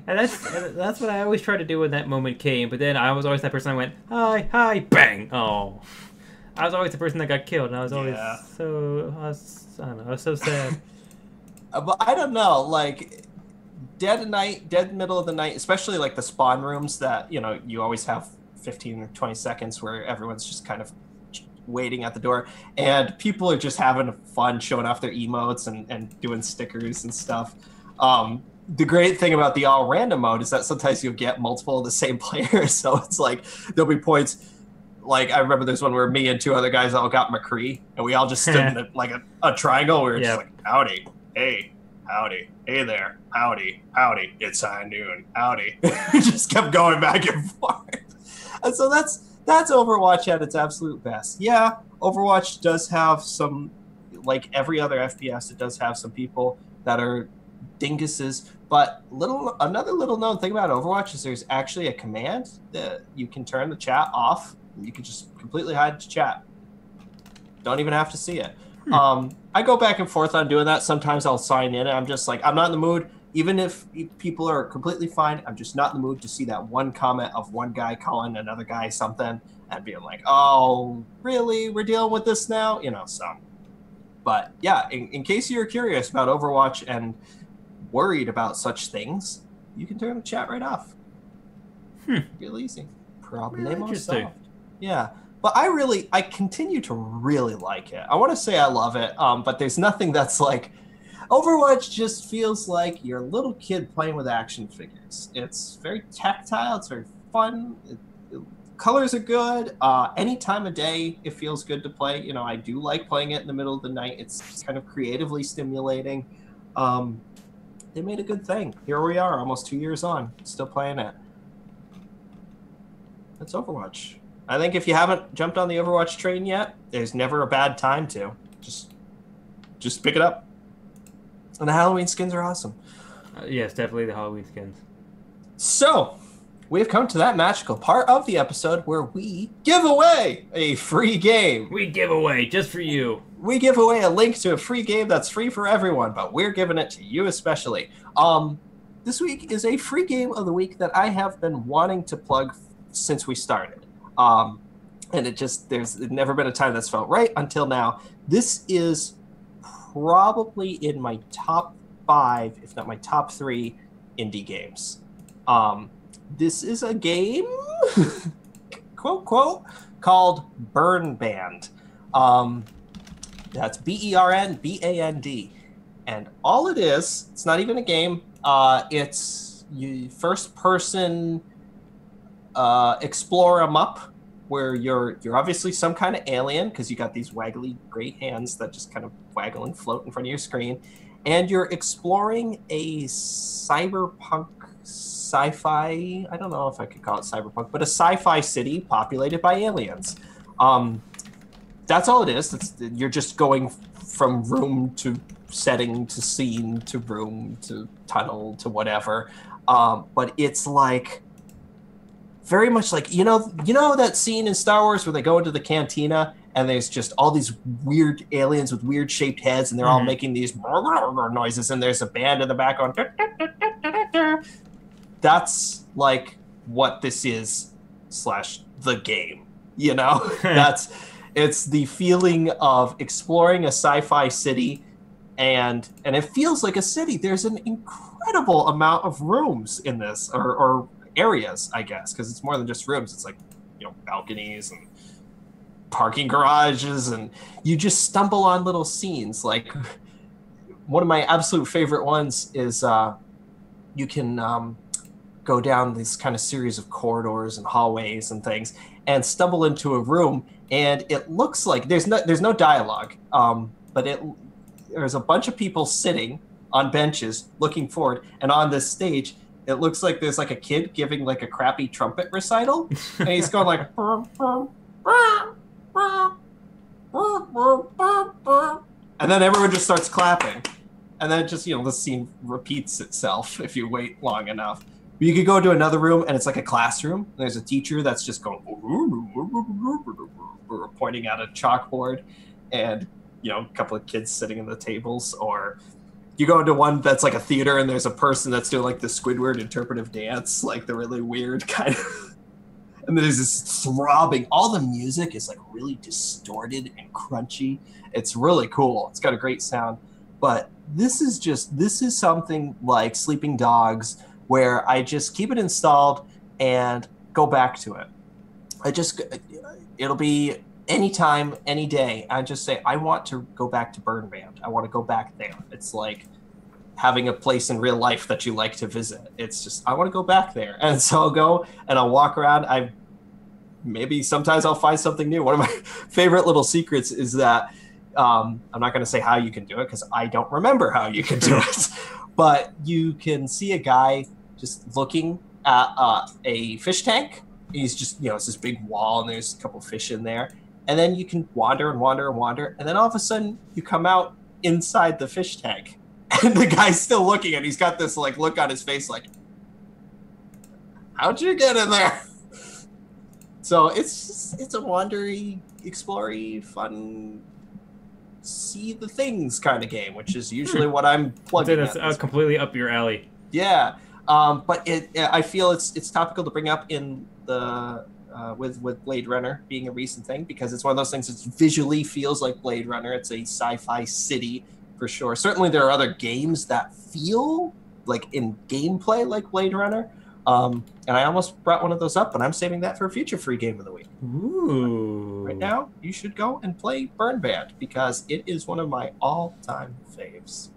And that's what I always tried to do when that moment came. But then I was always that person that went, hi, bang. Oh, I was always the person that got killed. And I was always I was so sad. But I don't know, dead of night, dead middle of the night, especially the spawn rooms that, you always have 15 or 20 seconds where everyone's just kind of waiting at the door. And people are just having fun showing off their emotes and doing stickers and stuff. The great thing about the all random mode is that sometimes you'll get multiple of the same players. So it's there'll be points. I remember there's one where me and 2 other guys all got McCree, and we all just stood in a triangle. We were just howdy. Hey, howdy. Hey there. Howdy. Howdy. It's high noon. Howdy. We just kept going back and forth. And so that's Overwatch at its absolute best. Yeah, Overwatch does have some, every other FPS, it does have some people that are dinguses. But another little known thing about Overwatch is there's actually a command that you can turn the chat off. You can just completely hide the chat. Don't even have to see it. I go back and forth on doing that. Sometimes I'll sign in and I'm just I'm not in the mood. Even if people are completely fine, I'm just not in the mood to see that one comment of one guy calling another guy something and being oh, really? We're dealing with this now? So. But yeah, in case you're curious about Overwatch and worried about such things, you can turn the chat right off. Really easy. Problemo solved. Yeah. But I continue to really like it. I want to say I love it, but there's nothing that's Overwatch just feels like you're a little kid playing with action figures. It's very tactile. It's very fun. Colors are good. Any time of day, it feels good to play. I do like playing it in the middle of the night. It's kind of creatively stimulating. They made a good thing. Here we are, almost 2 years on, still playing it. That's Overwatch. I think if you haven't jumped on the Overwatch train yet, there's never a bad time to. Just pick it up. And the Halloween skins are awesome. Yes, definitely the Halloween skins. So, we've come to that magical part of the episode where we give away a free game. We give away, just for you. We give away a link to a free game that's free for everyone, but we're giving it to you especially. This week is a free game of the week that I have been wanting to plug since we started. And there's never been a time that's felt right until now. This is probably in my top 5, if not my top 3 indie games. This is a game, quote, quote, called Burn Band. That's BERNBAND. And all it is, it's not even a game, it's first-person explore 'em up, where you're obviously some kind of alien, because you got these waggly gray hands that just kind of waggle and float in front of your screen, and you're exploring a cyberpunk sci-fi, I don't know if I could call it cyberpunk, but a sci-fi city populated by aliens. That's all it is. You're just going from room to setting to scene to room to tunnel to whatever. But it's like very much like, you know that scene in Star Wars where they go into the cantina and there's just all these weird aliens with weird shaped heads and they're all making these noises and there's a band in the background. That's like what this is / the game, you know? It's the feeling of exploring a sci-fi city and it feels like a city. There's an incredible amount of rooms in this or areas, I guess, because it's more than just rooms. It's like, balconies and parking garages, and you just stumble on little scenes. Like one of my absolute favorite ones is you can go down this kind of series of corridors and hallways and things and stumble into a room, and it looks like there's no dialogue, but there's a bunch of people sitting on benches looking forward, and on this stage it looks like there's like a kid giving like a crappy trumpet recital, and he's going like and then everyone just starts clapping, and then just the scene repeats itself if you wait long enough. You could go to another room and it's like a classroom. There's a teacher that's just going pointing at a chalkboard, and a couple of kids sitting in the tables. Or you go into one that's like a theater and there's a person that's doing like the Squidward interpretive dance, like the really weird kind of. And there's this throbbing. All the music is like really distorted and crunchy. It's really cool. It's got a great sound. But this is something like Sleeping Dogs, where I just keep it installed and go back to it. It'll be anytime, any day. I just say, I want to go back to Burn Band. I want to go back there. It's like having a place in real life that you like to visit. It's just, I want to go back there. And so I'll go and I'll walk around. Maybe sometimes I'll find something new. One of my favorite little secrets is that I'm not going to say how you can do it because I don't remember how you can do it. But you can see a guy just looking at a fish tank. He's just, it's this big wall and there's a couple of fish in there. And then you can wander and wander and wander. And then all of a sudden you come out inside the fish tank. And the guy's still looking and he's got this like look on his face like, how'd you get in there? So it's a wandery, explory, fun, see the things kind of game, which is usually what I'm plugging in. That's completely up your alley. Yeah, but I feel it's topical to bring up in the with Blade Runner being a recent thing, because it's one of those things that visually feels like Blade Runner. It's a sci-fi city for sure. Certainly there are other games that feel like in gameplay like Blade Runner. And I almost brought one of those up, but I'm saving that for a future free game of the week. Ooh. Right now, you should go and play Burn Band because it is one of my all-time faves.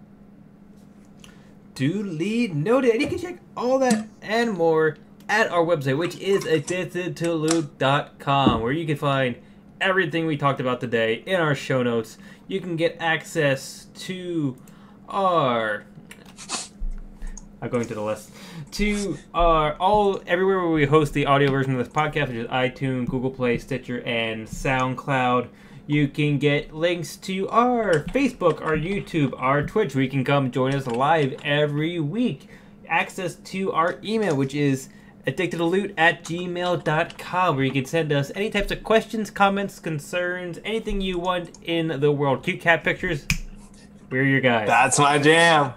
Duly noted. And you can check all that and more at our website, which is addictedtoluke.com, where you can find everything we talked about today in our show notes. You can get access to our... I'm going to the list. To everywhere where we host the audio version of this podcast, which is iTunes, Google Play, Stitcher, and SoundCloud. You can get links to our Facebook, our YouTube, our Twitch, where you can come join us live every week. access to our email, which is addictedtoloot@gmail.com, where you can send us any types of questions, comments, concerns, anything you want in the world. Cute cat pictures, we're your guys. That's my jam.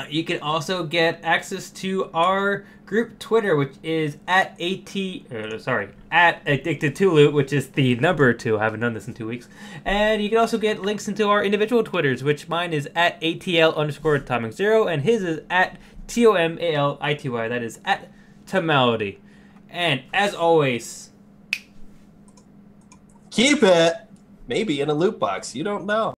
You can also get access to our group Twitter, which is at addicted2loot, which is the number 2. I haven't done this in 2 weeks. And you can also get links into our individual Twitters, which mine is at ATL_Atomic0, and his is at TOMALITY. That is at Tomality. And as always, keep it maybe in a loot box. You don't know.